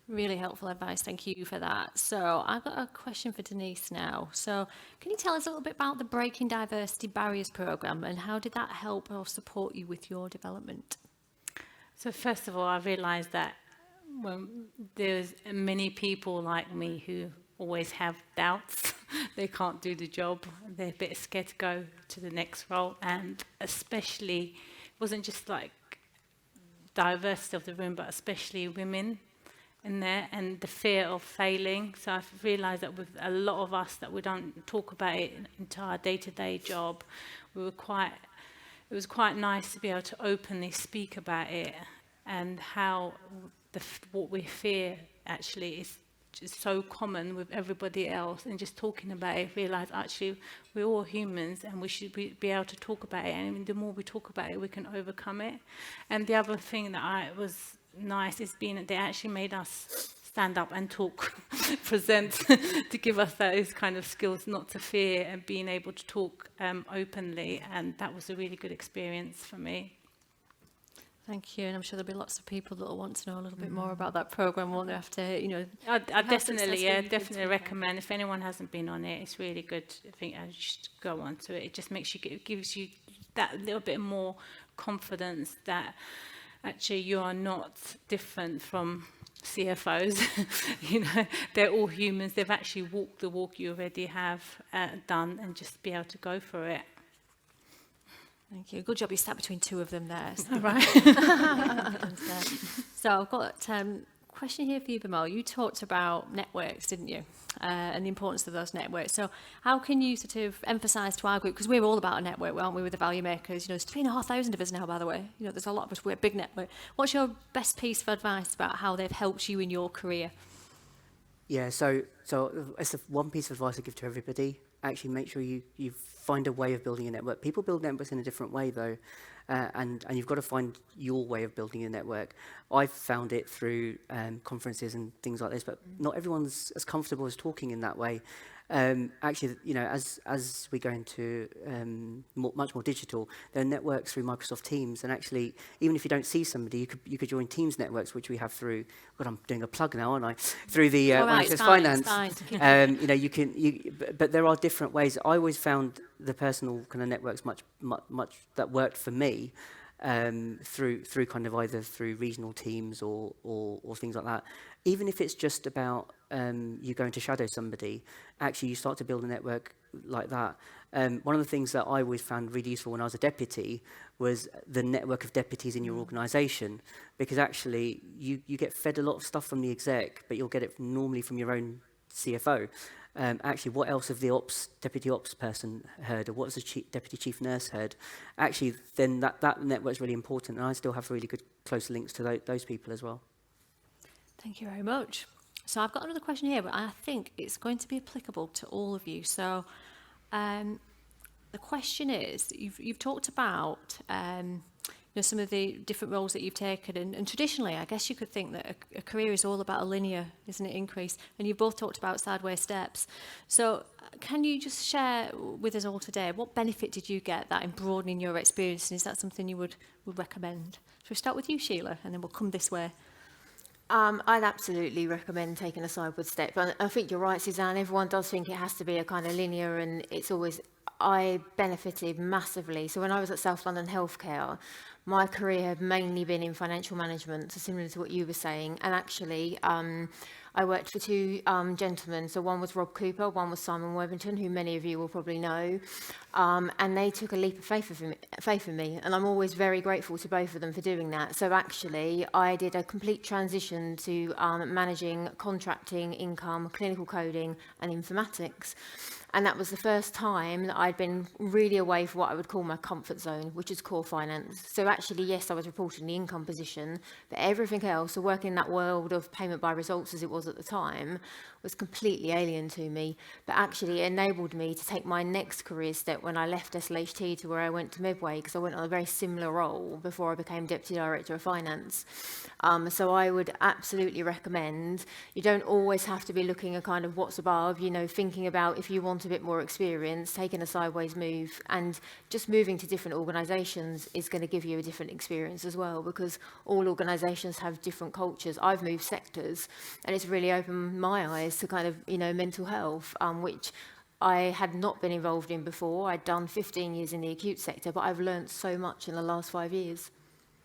Really helpful advice. Thank you for that. So I've got a question for Denise now. So can you tell us a little bit about the Breaking Diversity Barriers programme, and how did that help or support you with your development? So first of all, I realised that there's many people like me who always have doubts. They can't do the job. They're a bit scared to go to the next role. And especially, it wasn't just like diversity of the room, but especially women in there, and the fear of failing. So I've realised that with a lot of us, that we don't talk about it into our day-to-day job. It was quite nice to be able to openly speak about it, and how what we fear actually is just so common with everybody else, and just talking about it, realise actually we're all humans and we should be able to talk about it, and the more we talk about it, we can overcome it. And the other thing that was nice is being that they actually made us stand up and talk, present, to give us those kind of skills not to fear, and being able to talk openly, and that was a really good experience for me. Thank you, and I'm sure there'll be lots of people that will want to know a little bit more about that programme, won't they, after, I definitely recommend, if anyone hasn't been on it, it's really good. I think I should go on to it. It just makes you, it gives you that little bit more confidence that actually you are not different from CFOs. They're all humans. They've actually walked the walk you already have done, and just be able to go for it. Thank you. Good job you sat between two of them there. All right. So I've got a question here for you, Bimal. You talked about networks, didn't you? And the importance of those networks. So how can you sort of emphasise to our group, because we're all about a network, aren't we, with the value makers? There's 3,500 of us now, by the way. There's a lot of us. We're a big network. What's your best piece of advice about how they've helped you in your career? Yeah, so it's one piece of advice I give to everybody. Actually, make sure you find a way of building a network. People build networks in a different way, though, and you've got to find your way of building a network. I've found it through conferences and things like this, but not everyone's as comfortable as talking in that way. Actually, you know, as we go into much more digital, there are networks through Microsoft Teams, and actually, even if you don't see somebody, you could join Teams networks, which we have through. God, I'm doing a plug now, aren't I? Through the All right, NHS it's fine, Finance. it's fine. You know, but there are different ways. I always found the personal kind of networks much that worked for me. Through kind of either through regional teams or things like that. Even if it's just about you going to shadow somebody, actually you start to build a network like that. One of the things that I always found really useful when I was a deputy was the network of deputies in your organisation, because actually you get fed a lot of stuff from the exec, but you'll get it normally from your own CFO. Actually, what else have the deputy ops person heard, or what has the deputy chief nurse heard? Actually, then that network's really important, and I still have really good close links to those people as well. Thank you very much. So I've got another question here, but I think it's going to be applicable to all of you. So the question is, you've talked about you know, some of the different roles that you've taken, and traditionally, I guess you could think that a career is all about a linear, isn't it, increase? And you've both talked about sideways steps. So can you just share with us all today, what benefit did you get that in broadening your experience, and is that something you would recommend? So we start with you, Sheila, and then we'll come this way. I'd absolutely recommend taking a sideward step. I think you're right, Suzanne. Everyone does think it has to be a kind of linear, and it's always. I benefited massively. So when I was at South London Healthcare, my career had mainly been in financial management, so similar to what you were saying. And actually, I worked for two gentlemen. So one was Rob Cooper, one was Simon Worthington, who many of you will probably know. And they took a leap of faith in me. And I'm always very grateful to both of them for doing that. So actually, I did a complete transition to managing contracting, income, clinical coding, and informatics. And that was the first time that I'd been really away from what I would call my comfort zone, which is core finance. So actually, yes, I was reporting the income position, but everything else, so working in that world of payment by results as it was at the time, was completely alien to me. But actually, it enabled me to take my next career step when I left SLHT to where I went to Medway, because I went on a very similar role before I became Deputy Director of Finance. So I would absolutely recommend, you don't always have to be looking at kind of what's above, you know, thinking about if you want a bit more experience, taking a sideways move, and just moving to different organisations is going to give you a different experience as well, because all organisations have different cultures. I've moved sectors, and it's really opened my eyes to kind of, you know, mental health, which I had not been involved in before. I'd done 15 years in the acute sector, but I've learned so much in the last 5 years.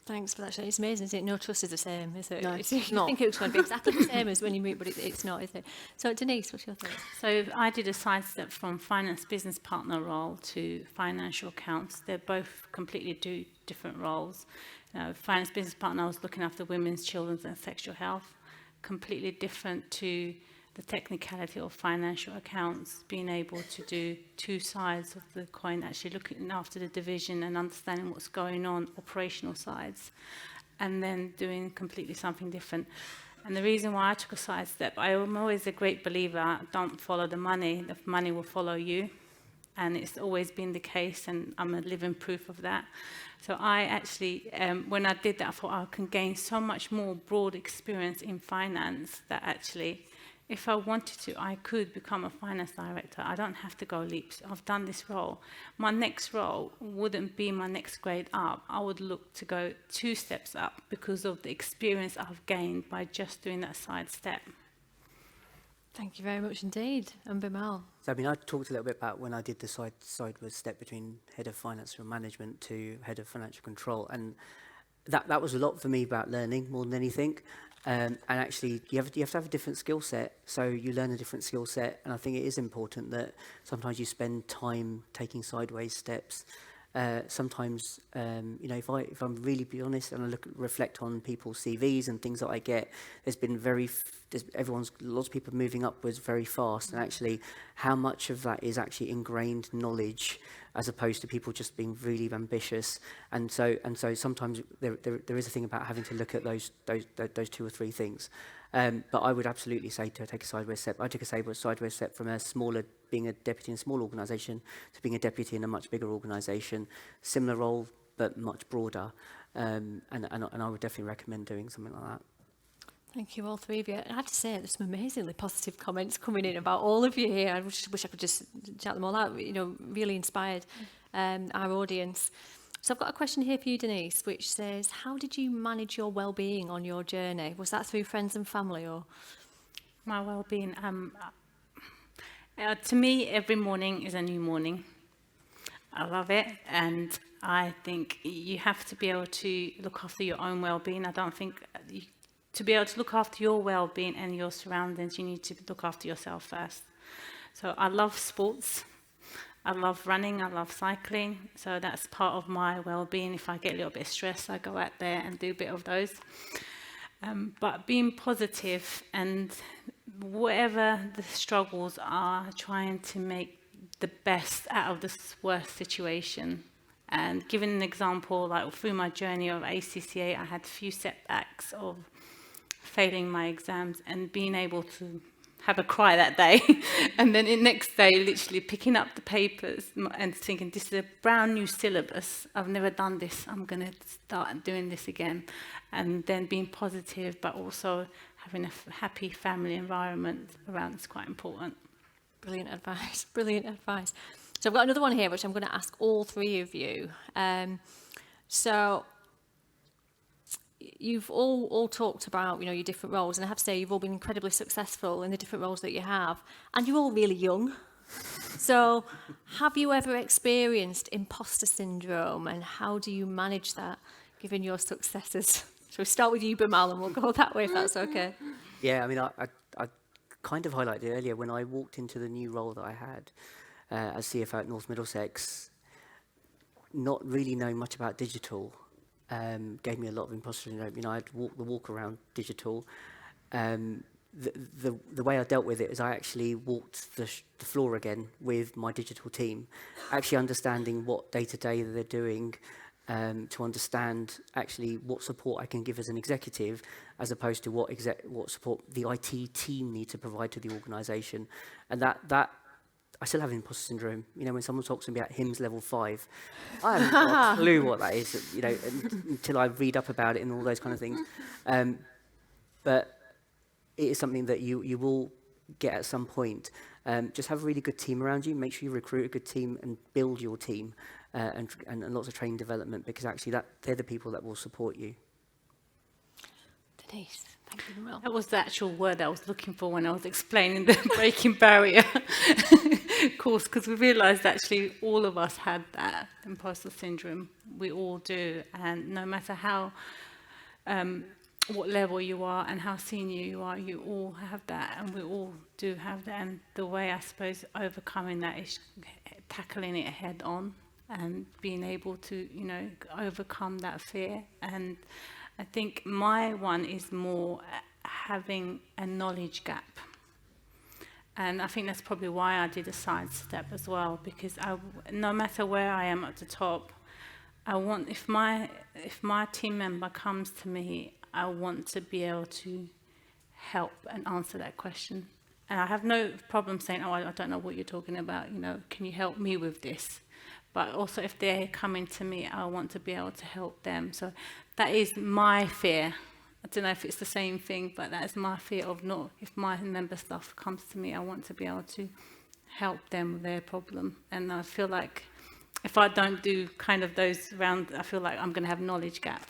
Thanks for that. It's amazing, isn't it? No trust is the same, is it? No, it's it's you not. think it was going to be exactly the same as when you meet, but it's not, is it? So Denise, what's your thoughts? So I did a sidestep from finance business partner role to financial accounts. They're both completely different roles. Finance business partner, I was looking after women's, children's and sexual health. Completely different to the technicality of financial accounts, being able to do two sides of the coin, actually looking after the division and understanding what's going on, operational sides, and then doing completely something different. And the reason why I took a sidestep, I am always a great believer, don't follow the money will follow you. And it's always been the case, and I'm a living proof of that. So I actually, when I did that, I thought I can gain so much more broad experience in finance that actually, if I wanted to, I could become a finance director. I don't have to go leaps. I've done this role. My next role wouldn't be my next grade up. I would look to go 2 steps up because of the experience I've gained by just doing that side step. Thank you very much indeed. And Bimal. So, I mean, I talked a little bit about when I did the sideways step between head of finance and management to head of financial control, and that was a lot for me about learning more than anything. And actually, you have to have a different skill set, so you learn a different skill set. And I think it is important that sometimes you spend time taking sideways steps. Sometimes, you know, if I'm really be honest and I reflect on people's CVs and things that I get, there's been lots of people moving upwards very fast, and actually how much of that is actually ingrained knowledge as opposed to people just being really ambitious. And so sometimes there is a thing about having to look at those 2 or 3 things. But I would absolutely say to take a sideways step. I took a sideways step from being a deputy in a small organisation to being a deputy in a much bigger organisation. Similar role, but much broader. And I would definitely recommend doing something like that. Thank you, all three of you. I have to say, there's some amazingly positive comments coming in about all of you here. I wish I could just shout them all out. You know, really inspired our audience. So I've got a question here for you, Denise, which says, how did you manage your well-being on your journey? Was that through friends and family, or? My well-being, to me, every morning is a new morning. I love it, and I think you have to be able to look after your own well-being. I don't think to be able to look after your well-being and your surroundings, you need to look after yourself first. So I love sports. I love running, I love cycling, so that's part of my well-being. If I get a little bit stressed, I go out there and do a bit of those. But being positive, and whatever the struggles are, trying to make the best out of this worst situation. And giving an example, like through my journey of ACCA, I had a few setbacks of failing my exams and being able to have a cry that day, and then the next day literally picking up the papers and thinking, this is a brand new syllabus, I've never done this, I'm going to start doing this again. And then being positive, but also having a happy family environment around is quite important. Brilliant advice, brilliant advice. So I've got another one here which I'm going to ask all three of you. So you've all talked about, you know, your different roles, and I have to say you've all been incredibly successful in the different roles that you have, and you're all really young. So have you ever experienced imposter syndrome, and how do you manage that given your successes? So we start with you, Bimal, and we'll go that way if that's okay. Yeah, I mean, I kind of highlighted it earlier when I walked into the new role that I had as CFO at North Middlesex, not really knowing much about digital. Gave me a lot of imposter syndrome. You know, I'd walk the walk around digital. The way I dealt with it is I actually walked the floor again with my digital team, actually understanding what day-to-day they're doing, to understand actually what support I can give as an executive, as opposed to what support the IT team need to provide to the organisation. And that I still have imposter syndrome. You know, when someone talks to me about HIMSS level 5, I haven't got a clue what that is, you know, until I read up about it and all those kind of things. But it is something that you will get at some point. Just have a really good team around you. Make sure you recruit a good team and build your team, and lots of training development, because actually they're the people that will support you. Denise, thank you, Bimal. That was the actual word I was looking for when I was explaining the breaking barrier course, because we realised actually all of us had that imposter syndrome. We all do, and no matter how, what level you are and how senior you are, you all have that, and we all do have that. And the way, I suppose, overcoming that is tackling it head on and being able to, you know, overcome that fear. And I think my one is more having a knowledge gap. And I think that's probably why I did a sidestep as well, because no matter where I am at the top, I want, if my team member comes to me, I want to be able to help and answer that question. And I have no problem saying, oh, I don't know what you're talking about, you know, can you help me with this? But also if they're coming to me, I want to be able to help them. So that is my fear. I don't know if it's the same thing, but that is my fear of not, if my member staff comes to me, I want to be able to help them with their problem. And I feel like if I don't do kind of those around, I feel like I'm going to have knowledge gap.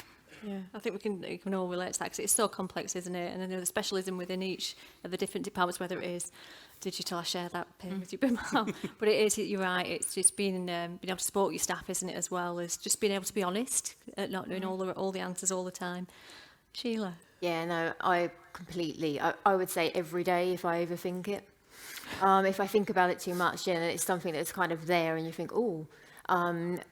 Yeah, I think we can all relate to that, because it's so complex, isn't it? And I know the specialism within each of the different departments, whether it is digital, I share that pain with you, Bimal. But it is, you're right, it's just being able to support your staff, isn't it, as well, as just being able to be honest, not doing all the answers all the time. Sheila? Yeah, no, I completely, I would say every day if I overthink it. If I think about it too much, yeah, it's something that's kind of there and you think, oh.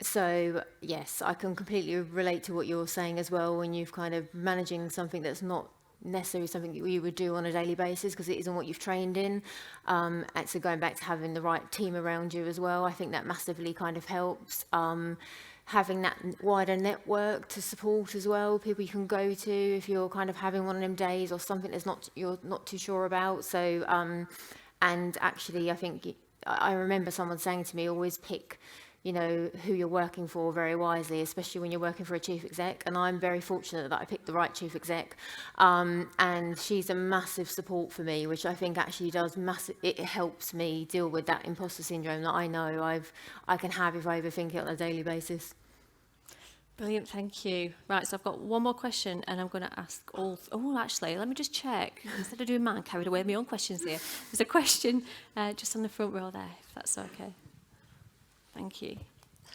So yes, I can completely relate to what you're saying as well, when you've kind of managing something that's not necessarily something that you would do on a daily basis because it isn't what you've trained in. And so going back to having the right team around you as well, I think that massively kind of helps. Having that wider network to support as well, people you can go to if you're kind of having one of them days or something that's you're not too sure about. So, and actually I think, I remember someone saying to me, always pick you know, who you're working for very wisely, especially when you're working for a chief exec. And I'm very fortunate that I picked the right chief exec. And she's a massive support for me, which I think actually does it helps me deal with that imposter syndrome that I know I can have if I overthink it on a daily basis. Brilliant, thank you. Right, so I've got one more question, and I'm going to ask all... Oh, actually, let me just check. Instead of doing mine, carried away with my own questions here. There's a question just on the front row there, if that's okay. Thank you.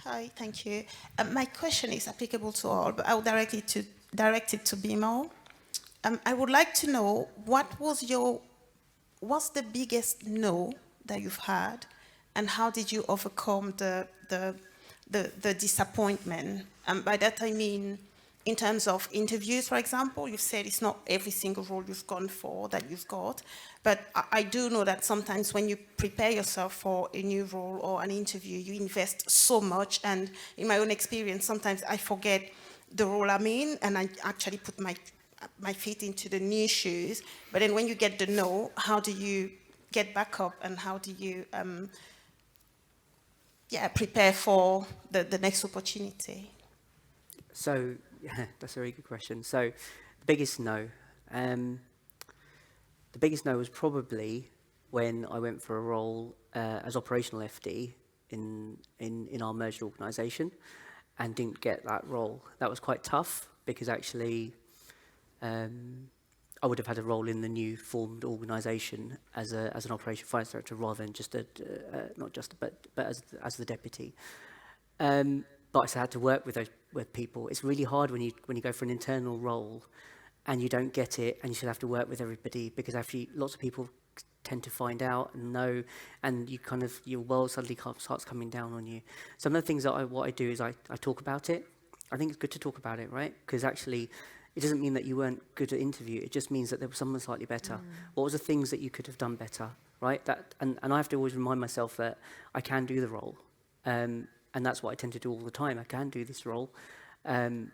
Hi, thank you. My question is applicable to all, but I would direct it to BMO. I would like to know what's the biggest no that you've had, and how did you overcome the disappointment? By that I mean, in terms of interviews, for example, you've said it's not every single role you've gone for that you've got, but I do know that sometimes when you prepare yourself for a new role or an interview, you invest so much, and in my own experience, sometimes I forget the role I'm in, and I actually put my feet into the new shoes. But then when you get the no, how do you get back up, and how do you prepare for the next opportunity? So, that's a very good question. So, the biggest no. The biggest no was probably when I went for a role as operational FD in our merged organisation and didn't get that role. That was quite tough because actually I would have had a role in the new formed organisation as an operation finance director rather than just as the deputy. But I still had to work with people. It's really hard when you go for an internal role and you don't get it, and you still have to work with everybody, because actually lots of people tend to find out and know, and your world suddenly starts coming down on you. Some of the things that what I do is I talk about it. I think it's good to talk about it, right? Because actually it doesn't mean that you weren't good at interview. It just means that there was someone slightly better. What was the things that you could have done better, right? And I have to always remind myself that I can do the role. And that's what I tend to do all the time. I can do this role. And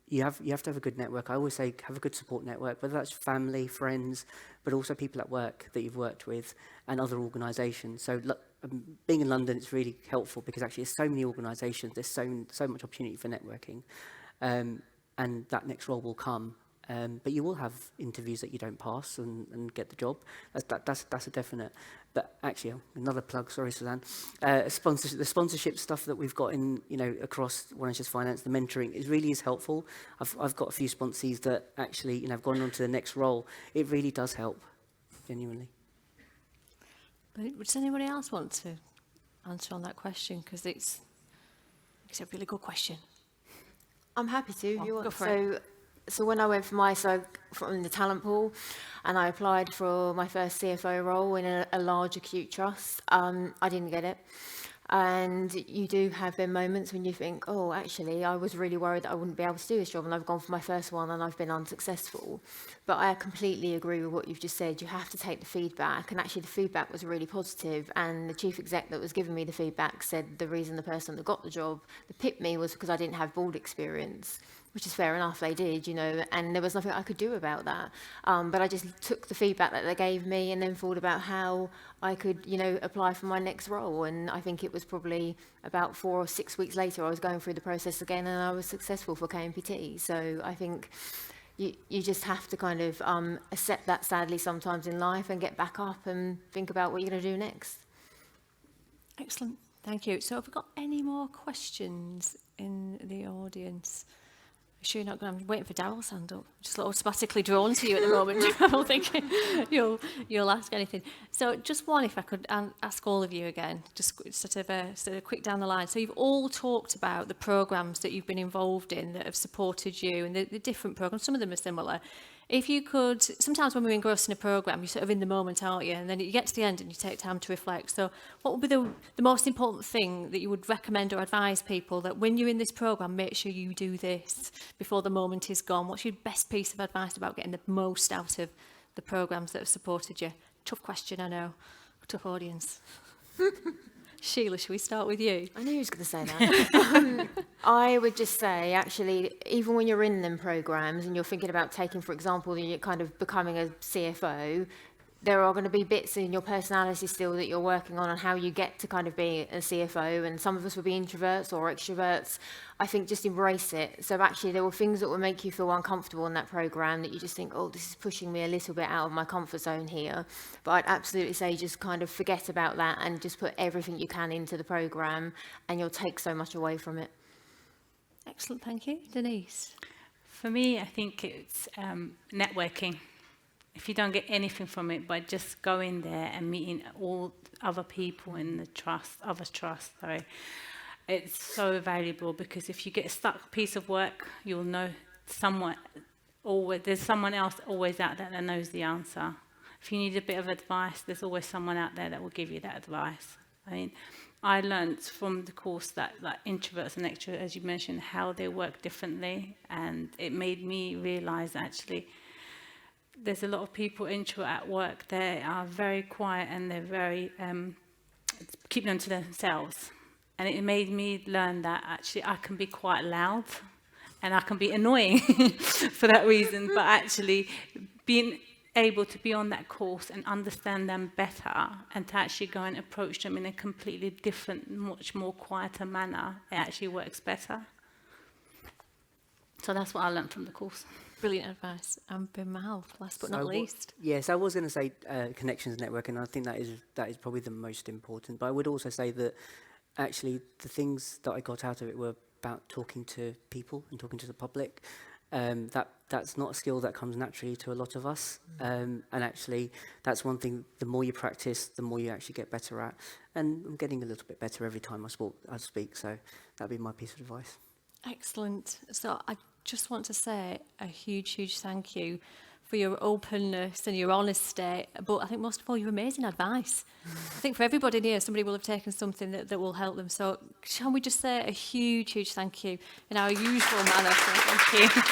you have to have a good network. I always say have a good support network, whether that's family, friends, but also people at work that you've worked with and other organisations. So being in London, it's really helpful because actually there's so many organisations, there's so much opportunity for networking. And that next role will come. But you will have interviews that you don't pass and get the job. That's a definite. But actually, another plug. Sorry, Suzanne. The sponsorship stuff that we've got in, across NHS Finance, the mentoring, it really is helpful. I've got a few sponsees that actually, have gone on to the next role. It really does help, genuinely. Does anybody else want to answer on that question? Because it's a really good question. I'm happy to. If you want. Go for it. So when I went from the talent pool, and I applied for my first CFO role in a large acute trust, I didn't get it. And you do have them moments when you think, oh, actually, I was really worried that I wouldn't be able to do this job, and I've gone for my first one and I've been unsuccessful. But I completely agree with what you've just said. You have to take the feedback, and actually the feedback was really positive. And the chief exec that was giving me the feedback said the reason the person that got the job that picked me was because I didn't have board experience. Which is fair enough, they did, and there was nothing I could do about that. But I just took the feedback that they gave me and then thought about how I could, apply for my next role. And I think it was probably about 4 or 6 weeks later, I was going through the process again and I was successful for KMPT. So I think you just have to kind of accept that sadly sometimes in life and get back up and think about what you're going to do next. Excellent, thank you. So have we got any more questions in the audience? Sure you're not going to... I'm waiting for Daryl's hand up. Just automatically drawn to you at the moment. I don't think you'll ask anything. So just one, if I could ask all of you again, just sort of quick down the line. So you've all talked about the programmes that you've been involved in that have supported you, and the different programmes. Some of them are similar. If you could, sometimes when we're engrossed in a programme, you're sort of in the moment, aren't you? And then you get to the end and you take time to reflect. So what would be the most important thing that you would recommend or advise people that when you're in this programme, make sure you do this before the moment is gone? What's your best piece of advice about getting the most out of the programmes that have supported you? Tough question, I know. Tough audience. Sheila, should we start with you? I knew you was going to say that. I would just say, actually, even when you're in them programmes and you're thinking about taking, for example, you're kind of becoming a CFO, there are going to be bits in your personality still that you're working on how you get to kind of be a CFO, and some of us will be introverts or extroverts. I think just embrace it. So actually there were things that will make you feel uncomfortable in that program that you just think, oh, this is pushing me a little bit out of my comfort zone here. But I'd absolutely say just kind of forget about that and just put everything you can into the program, and you'll take so much away from it. Excellent, thank you. Denise? For me, I think it's networking. If you don't get anything from it, by just going there and meeting all other people in the trust, it's so valuable, because if you get a stuck piece of work, you'll know there's someone else always out there that knows the answer. If you need a bit of advice, there's always someone out there that will give you that advice. I mean, I learned from the course that like introverts and extroverts, as you mentioned, how they work differently, and it made me realise actually there's a lot of people introvert at work. They are very quiet and they're very keep them to themselves. And it made me learn that actually I can be quite loud and I can be annoying for that reason. But actually being able to be on that course and understand them better, and to actually go and approach them in a completely different, much more quieter manner, it actually works better. So that's what I learned from the course. Brilliant advice. And Bimal, last but not least. Yes, I was going to say connections network, and I think that is probably the most important. But I would also say that actually the things that I got out of it were about talking to people and talking to the public. That's not a skill that comes naturally to a lot of us. And actually, that's one thing, the more you practice, the more you actually get better at. And I'm getting a little bit better every time I speak, so that'd be my piece of advice. Excellent. So I just want to say a huge thank you for your openness and your honesty, but I think most of all your amazing advice. I think for everybody in here, somebody will have taken something that will help them. So shall we just say a huge thank you in our usual manner. So thank you.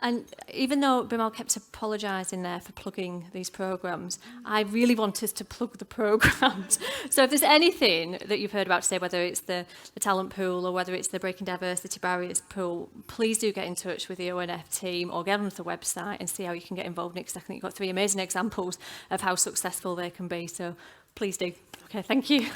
And even though Bimal kept apologising there for plugging these programmes, I really want us to plug the programmes. So if there's anything that you've heard about today, whether it's the talent pool or whether it's the Breaking Diversity Barriers pool, please do get in touch with the ONF team or get onto the website and see how you can get involved, because I think you've got 3 amazing examples of how successful they can be. So please do. Okay, thank you.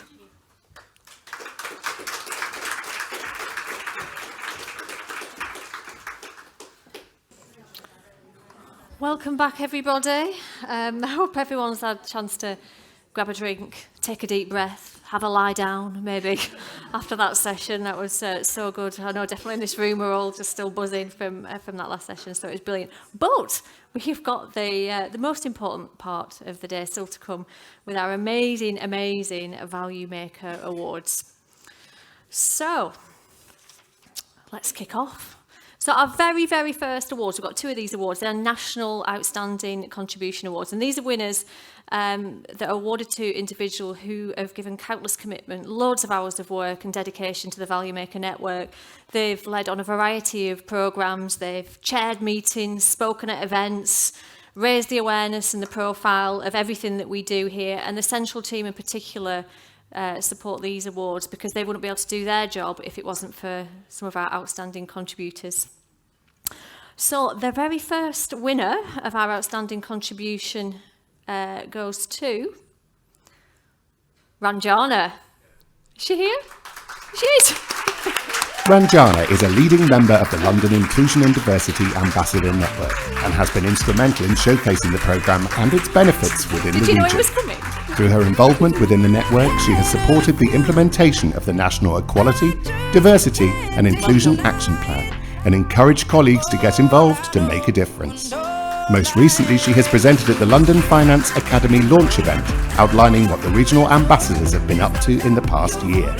Welcome back, everybody. I hope everyone's had a chance to grab a drink, take a deep breath, have a lie down, maybe, after that session. That was so good. I know definitely in this room we're all just still buzzing from that last session, so it was brilliant. But we've got the most important part of the day still to come with our amazing Value Maker Awards. So, let's kick off. So our very first awards, we've got 2 of these awards. They're National Outstanding Contribution Awards. And these are winners that are awarded to individuals who have given countless commitment, loads of hours of work and dedication to the Value Maker Network. They've led on a variety of programmes. They've chaired meetings, spoken at events, raised the awareness and the profile of everything that we do here. And the central team in particular support these awards, because they wouldn't be able to do their job if it wasn't for some of our outstanding contributors. So the very first winner of our outstanding contribution goes to Ranjana. Is she here? She is. Ranjana is a leading member of the London Inclusion and Diversity Ambassador Network and has been instrumental in showcasing the programme and its benefits within the region. Did you know it was coming? Through her involvement within the network, she has supported the implementation of the National Equality, Diversity and Inclusion Action Plan and encouraged colleagues to get involved to make a difference. Most recently, she has presented at the London Finance Academy launch event, outlining what the regional ambassadors have been up to in the past year.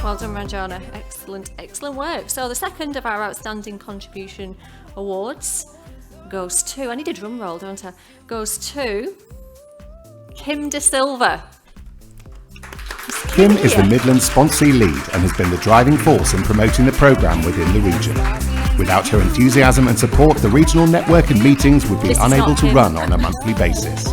Well done, Ranjana. Excellent work. So the second of our outstanding contribution awards goes to, I need a drum roll, don't I? Goes to Kim De Silva. Kim is the Midlands sponsee lead and has been the driving force in promoting the programme within the region. Without her enthusiasm and support, the regional network and meetings would be unable to run on a monthly basis.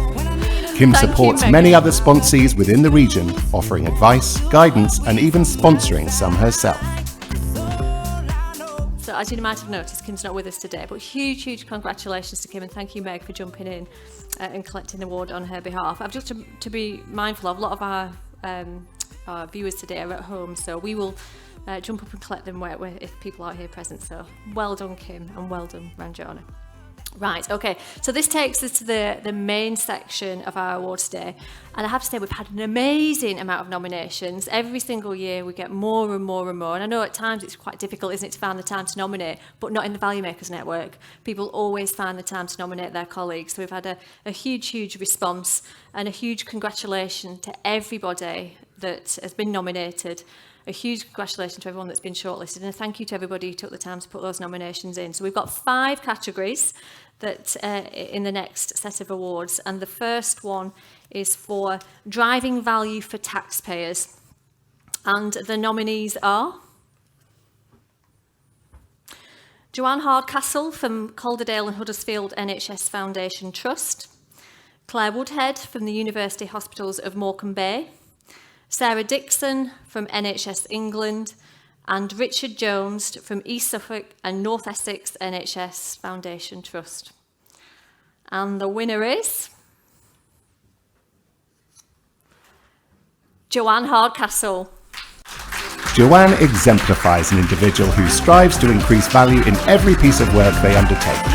Kim Thank you, supports Megan. many other sponsees within the region, offering advice, guidance, and even sponsoring some herself. So as you might have noticed, Kim's not with us today, but huge congratulations to Kim, and thank you, Meg, for jumping in and collecting the award on her behalf. I've just to be mindful of, a lot of our viewers today are at home, so we will jump up and collect them if people are here present. So well done, Kim, and well done, Ranjana. Right, okay, so this takes us to the main section of our awards today, and I have to say we've had an amazing amount of nominations. Every single year we get more and more, and I know at times it's quite difficult, isn't it, to find the time to nominate, but not in the Value Makers Network. People always find the time to nominate their colleagues, so we've had a huge response, and a huge congratulations to everybody that has been nominated. A huge congratulations to everyone that's been shortlisted, and a thank you to everybody who took the time to put those nominations in. So we've got 5 categories that in the next set of awards, and the first one is for driving value for taxpayers, and the nominees are Joanne Hardcastle from Calderdale and Huddersfield NHS Foundation Trust, Claire Woodhead from the University Hospitals of Morecambe Bay, Sarah Dixon from NHS England, and Richard Jones from East Suffolk and North Essex NHS Foundation Trust. And the winner is Joanne Hardcastle. Joanne exemplifies an individual who strives to increase value in every piece of work they undertake.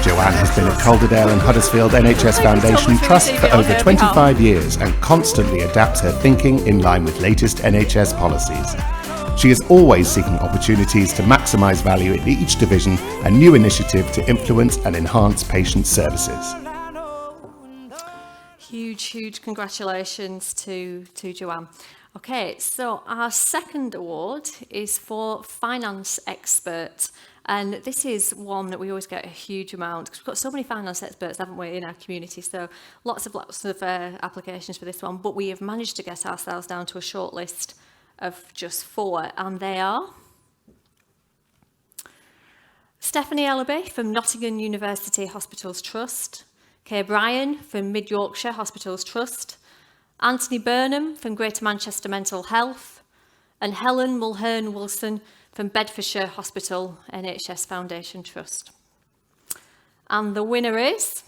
Joanne has been at Calderdale and Huddersfield NHS Foundation Trust for over 25 years and constantly adapts her thinking in line with latest NHS policies. She is always seeking opportunities to maximise value in each division and new initiative to influence and enhance patient services. Huge congratulations to Joanne. Okay, so our second award is for Finance Expert. And this is one that we always get a huge amount, because we've got so many finance experts, haven't we, in our community. So lots of applications for this one. But we have managed to get ourselves down to a short list of just 4. And they are Stephanie Ellaby from Nottingham University Hospitals Trust, Kay Bryan from Mid Yorkshire Hospitals Trust, Anthony Burnham from Greater Manchester Mental Health, and Helen Mulhern-Wilson from Bedfordshire Hospital NHS Foundation Trust. And the winner is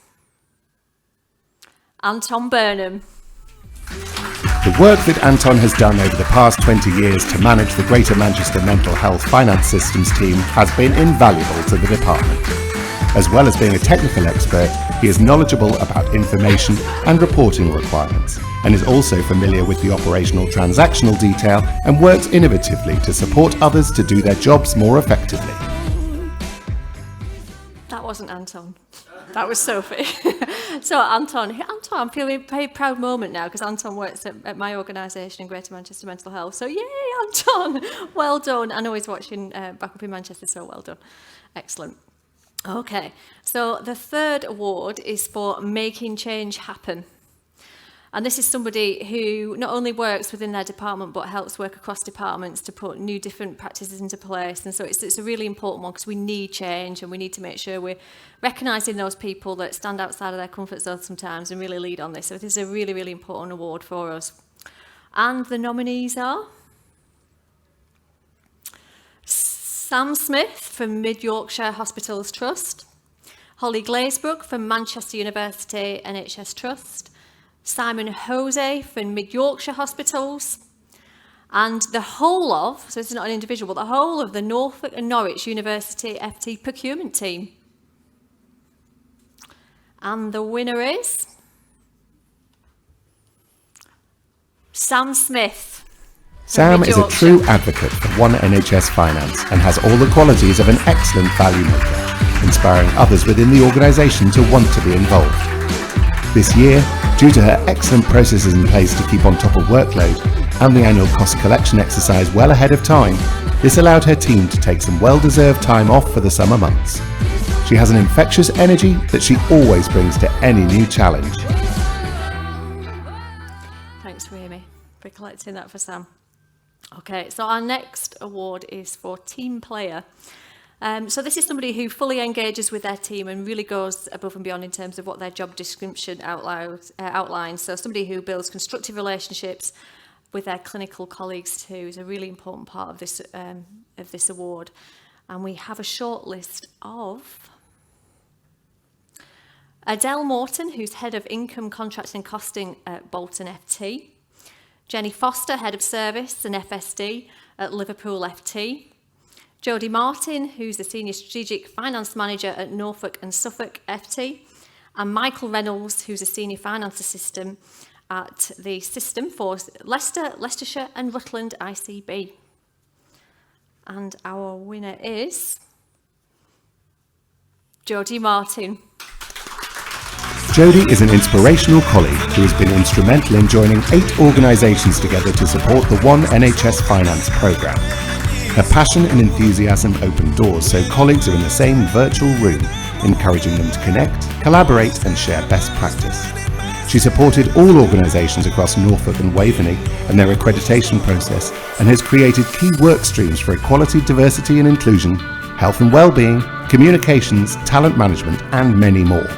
Anton Burnham. The work that Anton has done over the past 20 years to manage the Greater Manchester Mental Health Finance Systems team has been invaluable to the department. As well as being a technical expert, he is knowledgeable about information and reporting requirements, and is also familiar with the operational transactional detail and works innovatively to support others to do their jobs more effectively. That wasn't Anton. That was Sophie. So Anton, I'm feeling a very proud moment now, because Anton works at my organisation in Greater Manchester Mental Health. So yay, Anton! Well done. I know he's watching back up in Manchester, so well done. Excellent. Okay, so the third award is for Making Change Happen. And this is somebody who not only works within their department, but helps work across departments to put new different practices into place. And so it's a really important one, because we need change, and we need to make sure we're recognising those people that stand outside of their comfort zone sometimes and really lead on this. So this is a really important award for us. And the nominees are Sam Smith from Mid Yorkshire Hospitals Trust, Holly Glazebrook from Manchester University NHS Trust, Simon Jose from Mid Yorkshire Hospitals, and the whole of, so it's not an individual, but the whole of the Norfolk and Norwich University FT procurement team. And the winner is Sam Smith. Sam is a true advocate for One NHS Finance and has all the qualities of an excellent value maker, inspiring others within the organisation to want to be involved. This year, due to her excellent processes in place to keep on top of workload and the annual cost collection exercise well ahead of time, this allowed her team to take some well-deserved time off for the summer months. She has an infectious energy that she always brings to any new challenge. Thanks, Remy, for collecting that for Sam. Okay, so our next award is for Team Player. So this is somebody who fully engages with their team and really goes above and beyond in terms of what their job description outlines. So somebody who builds constructive relationships with their clinical colleagues too is a really important part of this award. And we have a short list of Adele Morton, who's Head of Income, Contracting and Costing at Bolton FT. Jenny Foster, Head of Service and FSD at Liverpool FT. Jodie Martin, who's the Senior Strategic Finance Manager at Norfolk and Suffolk FT. And Michael Reynolds, who's a Senior Finance Assistant at the System for Leicester, Leicestershire and Rutland ICB. And our winner is Jodie Martin. Jodie is an inspirational colleague who has been instrumental in joining 8 organisations together to support the One NHS Finance programme. Her passion and enthusiasm open doors so colleagues are in the same virtual room, encouraging them to connect, collaborate and share best practice. She supported all organisations across Norfolk and Waveney and their accreditation process and has created key work streams for equality, diversity and inclusion, health and well-being, communications, talent management and many more.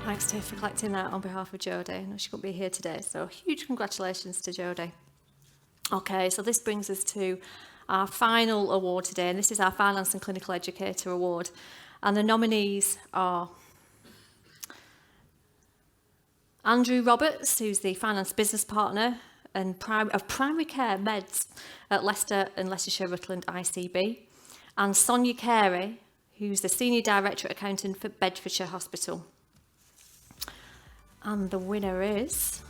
Thanks, Tiff, for collecting that on behalf of Jodie. I know she couldn't be here today, so huge congratulations to Jodie. Okay, so this brings us to our final award today, and this is our Finance and Clinical Educator Award. And the nominees are Andrew Roberts, who's the Finance Business Partner and of Primary Care Meds at Leicester and Leicestershire Rutland ICB, and Sonia Carey, who's the Senior Director Accountant for Bedfordshire Hospital. And the winner is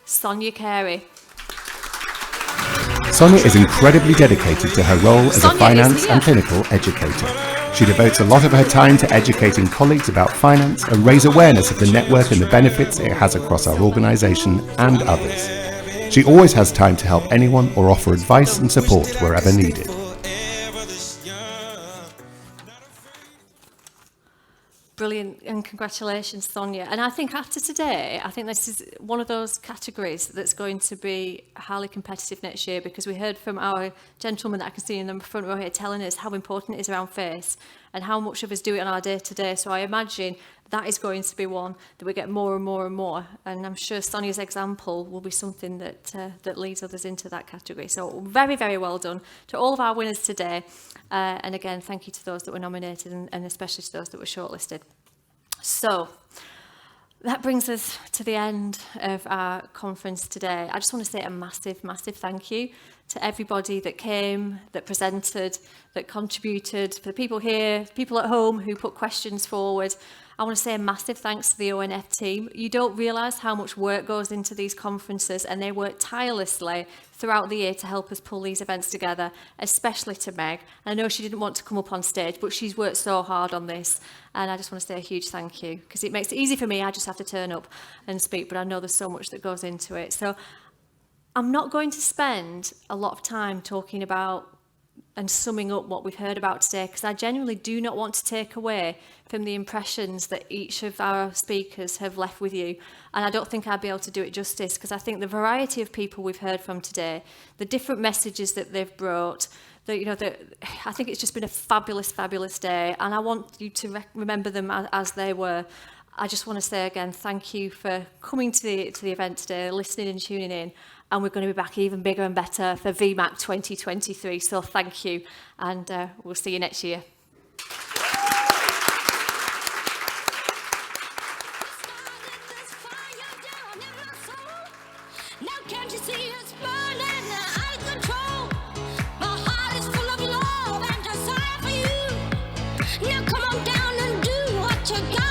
Sonia Carey. Sonia is incredibly dedicated to her role as a finance and clinical educator. She devotes a lot of her time to educating colleagues about finance and raise awareness of the network and the benefits it has across our organisation and others. She always has time to help anyone or offer advice and support wherever needed. Brilliant, and congratulations, Sonia. And I think after today, I think this is one of those categories that's going to be highly competitive next year, because we heard from our gentleman that I can see in the front row here telling us how important it is around face and how much of us do it on our day-to-day. So I imagine that is going to be one that we get more and more and more. And I'm sure Sonia's example will be something that that leads others into that category. So very, very well done to all of our winners today. And again, thank you to those that were nominated and especially to those that were shortlisted. So that brings us to the end of our conference today. I just want to say a massive, massive thank you to everybody that came, that presented, that contributed, for the people here, people at home who put questions forward. I want to say a massive thanks to the ONF team. You don't realise how much work goes into these conferences, and they work tirelessly throughout the year to help us pull these events together, especially to Meg. I know she didn't want to come up on stage, but she's worked so hard on this, and I just want to say a huge thank you, because it makes it easy for me. I just have to turn up and speak, but I know there's so much that goes into it. So I'm not going to spend a lot of time talking about and summing up what we've heard about today, because I genuinely do not want to take away from the impressions that each of our speakers have left with you. And I don't think I'd be able to do it justice, because I think the variety of people we've heard from today, the different messages that they've brought, I think it's just been a fabulous, fabulous day. And I want you to remember them as they were. I just want to say again, thank you for coming to the event today, listening and tuning in. And we're going to be back even bigger and better for Vmac 2023. So thank you, and we'll see you next year. Now come on down and do what you got.